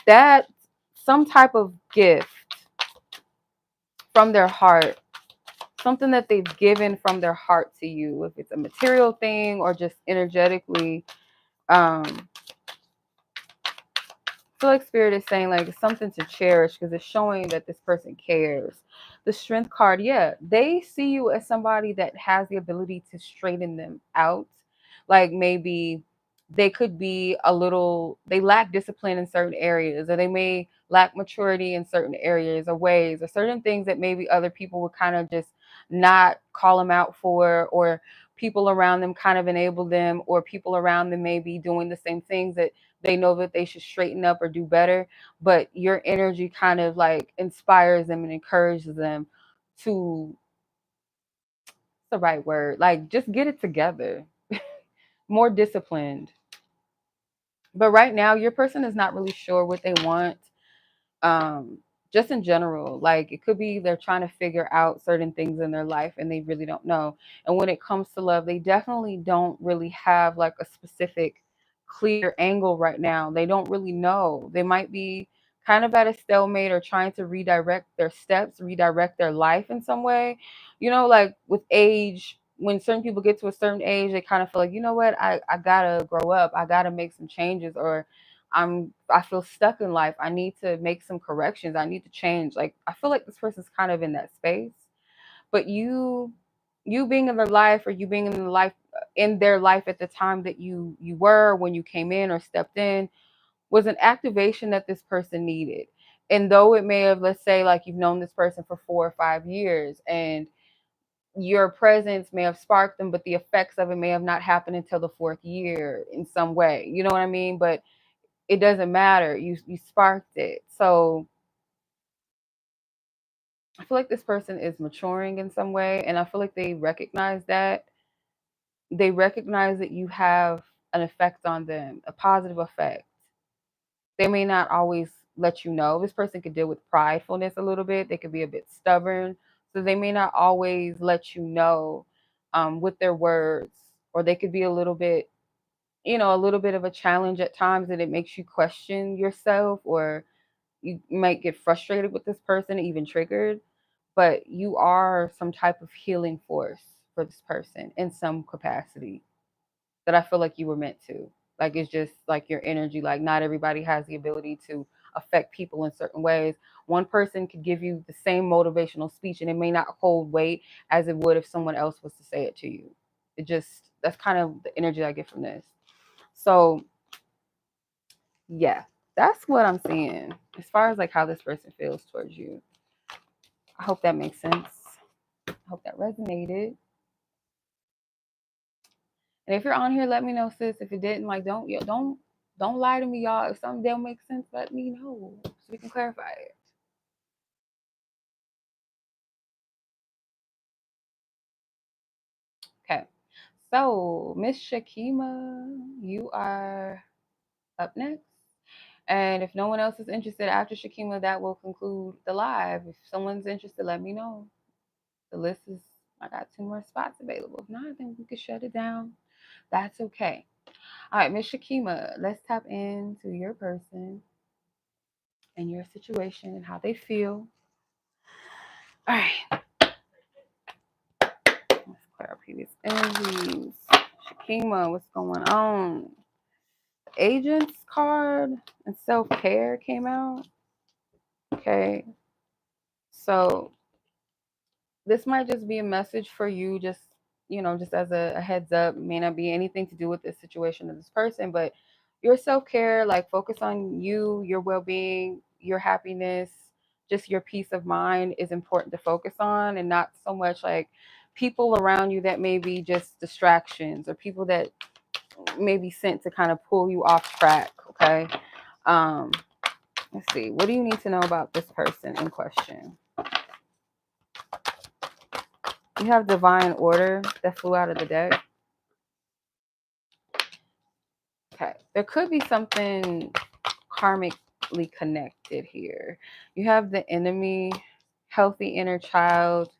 that, some type of gift from their heart, something that they've given from their heart to you, if it's a material thing or just energetically. I feel like spirit is saying like it's something to cherish because it's showing that this person cares. The strength card, yeah, they see you as somebody that has the ability to straighten them out. Like maybe they could be they lack discipline in certain areas, or they may lack maturity in certain areas or ways, or certain things that maybe other people would kind of just not call them out for, or people around them kind of enable them, or people around them may be doing the same things that they know that they should straighten up or do better, but your energy kind of like inspires them and encourages them to, the right word, like just get it together, more disciplined. But right now, your person is not really sure what they want. just in general. Like, it could be they're trying to figure out certain things in their life and they really don't know. And when it comes to love, they definitely don't really have like a specific clear angle right now. They don't really know. They might be kind of at a stalemate or trying to redirect their steps, redirect their life in some way. You know, like with age, when certain people get to a certain age, they kind of feel like, you know what, I gotta grow up, I gotta make some changes, or I feel stuck in life. I need to make some corrections. I need to change. Like, I feel like this person's kind of in that space. But you being in their life, or you being in their life at the time that you were, when you came in or stepped in, was an activation that this person needed. And though it may have, let's say, like, you've known this person for 4 or 5 years, and your presence may have sparked them, but the effects of it may have not happened until the fourth year in some way. You know what I mean? But it doesn't matter. You sparked it. So I feel like this person is maturing in some way, and I feel like they recognize that. They recognize that you have an effect on them, a positive effect. They may not always let you know. This person could deal with pridefulness a little bit. They could be a bit stubborn. So they may not always let you know with their words, or they could be a little bit, a little bit of a challenge at times, that it makes you question yourself, or you might get frustrated with this person, even triggered. But you are some type of healing force for this person in some capacity, that I feel like you were meant to. Like, it's just like your energy. Like, not everybody has the ability to affect people in certain ways. One person could give you the same motivational speech, and it may not hold weight as it would if someone else was to say it to you. That's kind of the energy I get from this. So yeah, that's what I'm seeing as far as like how this person feels towards you. I hope that makes sense. I hope that resonated. And if you're on here, let me know, sis. If it didn't, like, don't lie to me, y'all. If something don't make sense, let me know so we can clarify it. Okay. So, Miss Sheekema, you are up next. And if no one else is interested after Sheekema, that will conclude the live. If someone's interested, let me know. The list is, I got 2 more spots available. If not, then we can shut it down. That's okay. All right, Miss Sheekema, let's tap into your person and your situation and how they feel. All right, let's clear up previous energies. Sheekema, what's going on? The Agent's card and self-care came out. Okay, so this might just be a message for you, just just as a heads up. It may not be anything to do with this situation or this person, but your self-care, like, focus on you, your well-being, your happiness, just your peace of mind is important to focus on, and not so much like people around you that may be just distractions, or people that may be sent to kind of pull you off track. Okay. um let's see, what do you need to know about this person in question? You have divine order that flew out of the deck. Okay. There could be something karmically connected here. You have the enemy, healthy inner child,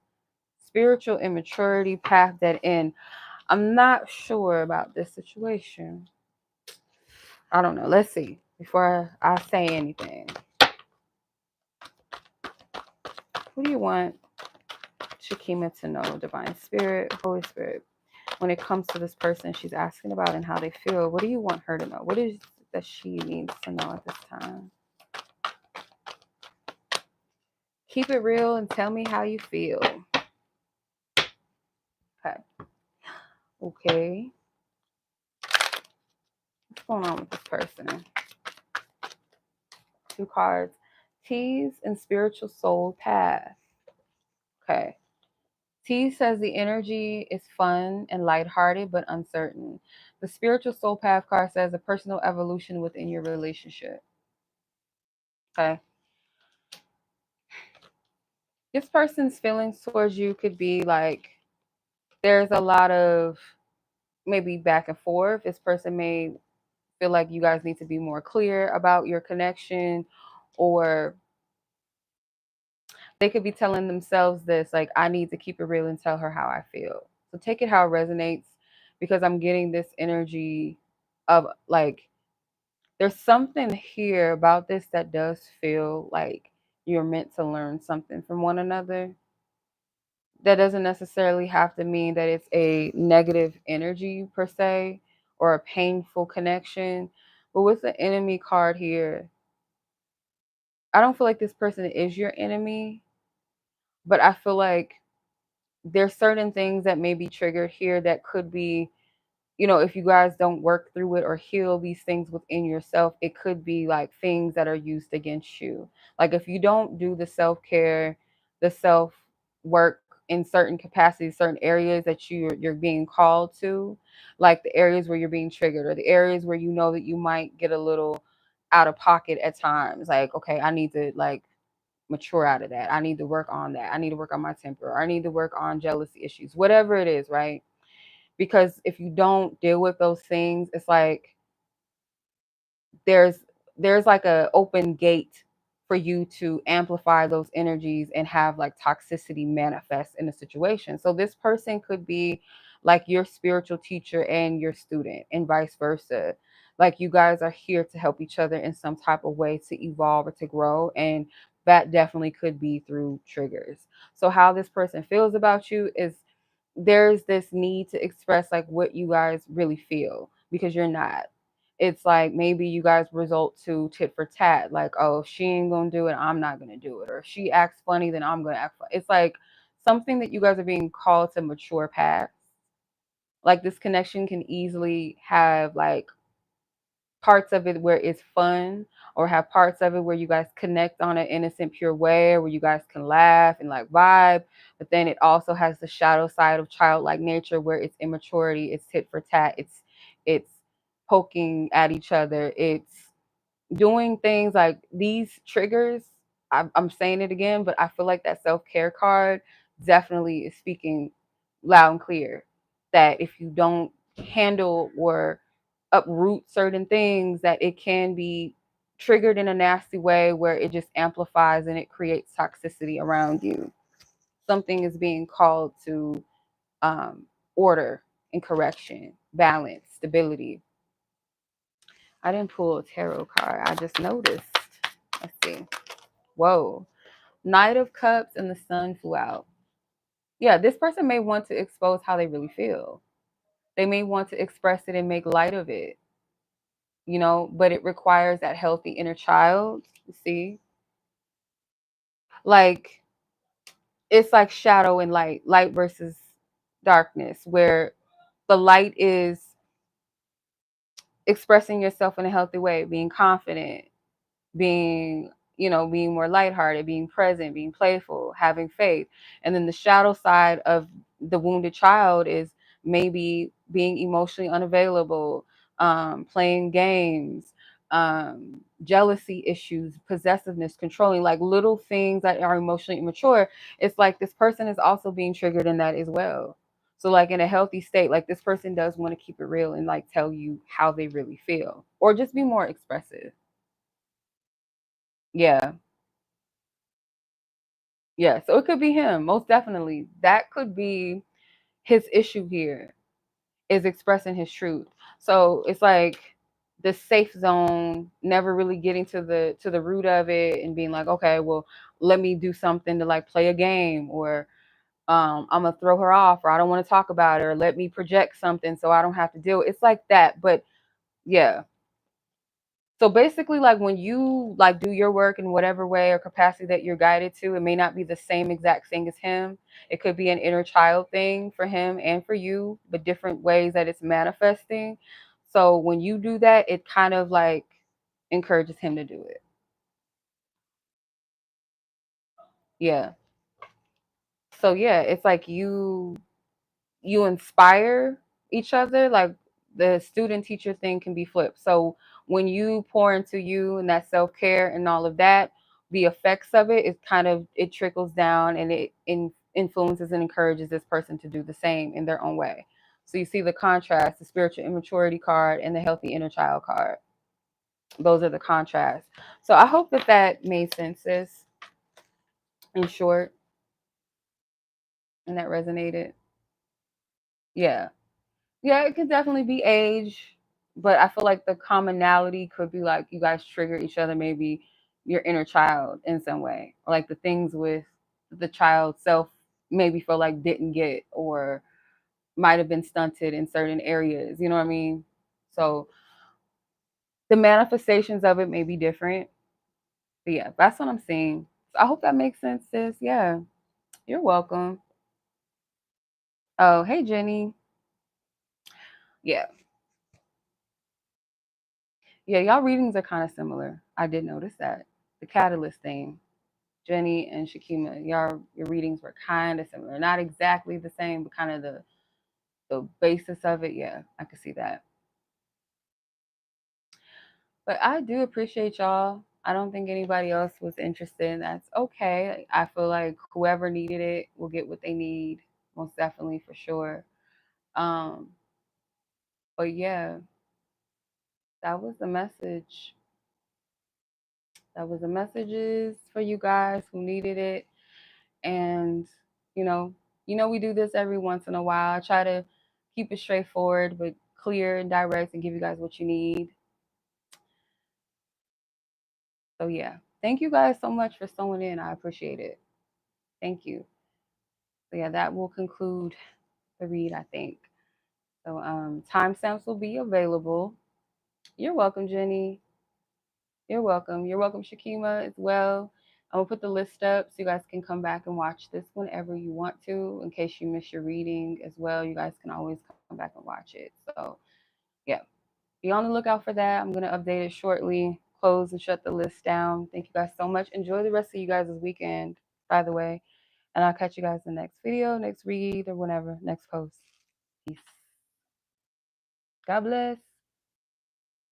spiritual immaturity, path dead end. I'm not sure about this situation. I don't know. Let's see before I say anything. What do you want Sheekema to know, Divine Spirit, Holy Spirit, when it comes to this person she's asking about and how they feel? What do you want her to know? What is that she needs to know at this time? Keep it real and tell me how you feel. Okay. Okay. What's going on with this person? 2 cards. 𝒃𝑠 and Spiritual Soul Path. Okay. T says the energy is fun and lighthearted but uncertain. The Spiritual Soul Path card says a personal evolution within your relationship. Okay. This person's feelings towards you could be like there's a lot of maybe back and forth. This person may feel like you guys need to be more clear about your connection, or They could be telling themselves this, like, I need to keep it real and tell her how I feel. So take it how it resonates, because I'm getting this energy of like, there's something here about this that does feel like you're meant to learn something from one another. That doesn't necessarily have to mean that it's a negative energy per se or a painful connection. But with the enemy card here, I don't feel like this person is your enemy, but I feel like there's certain things that may be triggered here that could be, you know, if you guys don't work through it or heal these things within yourself, it could be like things that are used against you. Like if you don't do the self-care, the self work in certain capacities, certain areas that you're being called to, like the areas where you're being triggered or the areas where you know that you might get a little out of pocket at times, like, okay, I need to like mature out of that. I need to work on that. I need to work on my temper. Or I need to work on jealousy issues, whatever it is, right? Because if you don't deal with those things, it's like there's there's like a open gate for you to amplify those energies and have like toxicity manifest in a situation. So this person could be like your spiritual teacher and your student and vice versa. Like you guys are here to help each other in some type of way to evolve or to grow, and that definitely could be through triggers. So how this person feels about you is there's this need to express like what you guys really feel, because you're not. It's like maybe you guys result to tit for tat, like, oh, if she ain't gonna do it, I'm not gonna do it, or if she acts funny, then I'm gonna act funny. It's like something that you guys are being called to mature past. Like this connection can easily have like parts of it where it's fun, or have parts of it where you guys connect on an innocent, pure way, where you guys can laugh and like vibe. But then it also has the shadow side of childlike nature where it's immaturity, it's tit for tat, it's poking at each other, it's doing things like these triggers. I'm saying it again, but I feel like that self-care card definitely is speaking loud and clear that if you don't handle or uproot certain things, that it can be triggered in a nasty way where it just amplifies and it creates toxicity around you. Something is being called to order and correction, balance, stability. I didn't pull a tarot card. I just noticed. Let's see. Whoa. Knight of Cups and the Sun flew out. Yeah, this person may want to expose how they really feel. They may want to express it and make light of it, you know, but it requires that healthy inner child. You see? Like, it's like shadow and light, light versus darkness, where the light is expressing yourself in a healthy way, being confident, being, you know, being more lighthearted, being present, being playful, having faith. And then the shadow side of the wounded child is maybe being emotionally unavailable, playing games, jealousy issues, possessiveness, controlling, like little things that are emotionally immature. It's like this person is also being triggered in that as well. So like in a healthy state, like this person does want to keep it real and like tell you how they really feel, or just be more expressive. Yeah. Yeah, so it could be him, most definitely. That could be his issue here, is expressing his truth. So it's like the safe zone, never really getting to the root of it and being like, okay, well, let me do something to like play a game, or I'm gonna throw her off, or I don't want to talk about it, or let me project something so I don't have to deal. It's like that, but yeah. So basically, like when you like do your work in whatever way or capacity that you're guided to, it may not be the same exact thing as him. It could be an inner child thing for him and for you, but different ways that it's manifesting. So when you do that, it kind of like encourages him to do it. Yeah. So yeah, it's like you inspire each other. Like the student teacher thing can be flipped. So when you pour into you and that self-care and all of that, the effects of it is kind of, it trickles down and it influences and encourages this person to do the same in their own way. So you see the contrast, the spiritual immaturity card and the healthy inner child card. Those are the contrasts. So I hope that that made sense, sis. in short, and that resonated. Yeah. Yeah, it could definitely be age, but I feel like the commonality could be like you guys trigger each other, maybe your inner child in some way, or like the things with the child self maybe feel like didn't get or might have been stunted in certain areas. You know what I mean? So the manifestations of it may be different. But yeah, that's what I'm seeing. So I hope that makes sense, sis. Yeah, you're welcome. Oh, hey, Jenny. Yeah. Yeah, y'all readings are kind of similar. I did notice that. The catalyst thing. Jenny and Sheekema, your readings were kind of similar. Not exactly the same, but kind of the basis of it. Yeah, I could see that. But I do appreciate y'all. I don't think anybody else was interested. That's okay. I feel like whoever needed it will get what they need, most definitely for sure. Um, but yeah, that was the message. That was the messages for you guys who needed it. And you know, we do this every once in a while. I try to keep it straightforward but clear and direct and give you guys what you need. So yeah, thank you guys so much for sewing in. I appreciate it. Thank you. So yeah, that will conclude the read, I think. So timestamps will be available. You're welcome, Jenny. You're welcome. You're welcome, Sheekema, as well. I'm gonna put the list up so you guys can come back and watch this whenever you want to. In case you miss your reading as well, you guys can always come back and watch it. So yeah, be on the lookout for that. I'm gonna update it shortly. Close and shut the list down. Thank you guys so much. Enjoy the rest of you guys' weekend, by the way. And I'll catch you guys in the next video, next read, or whenever, next post. Peace. God bless.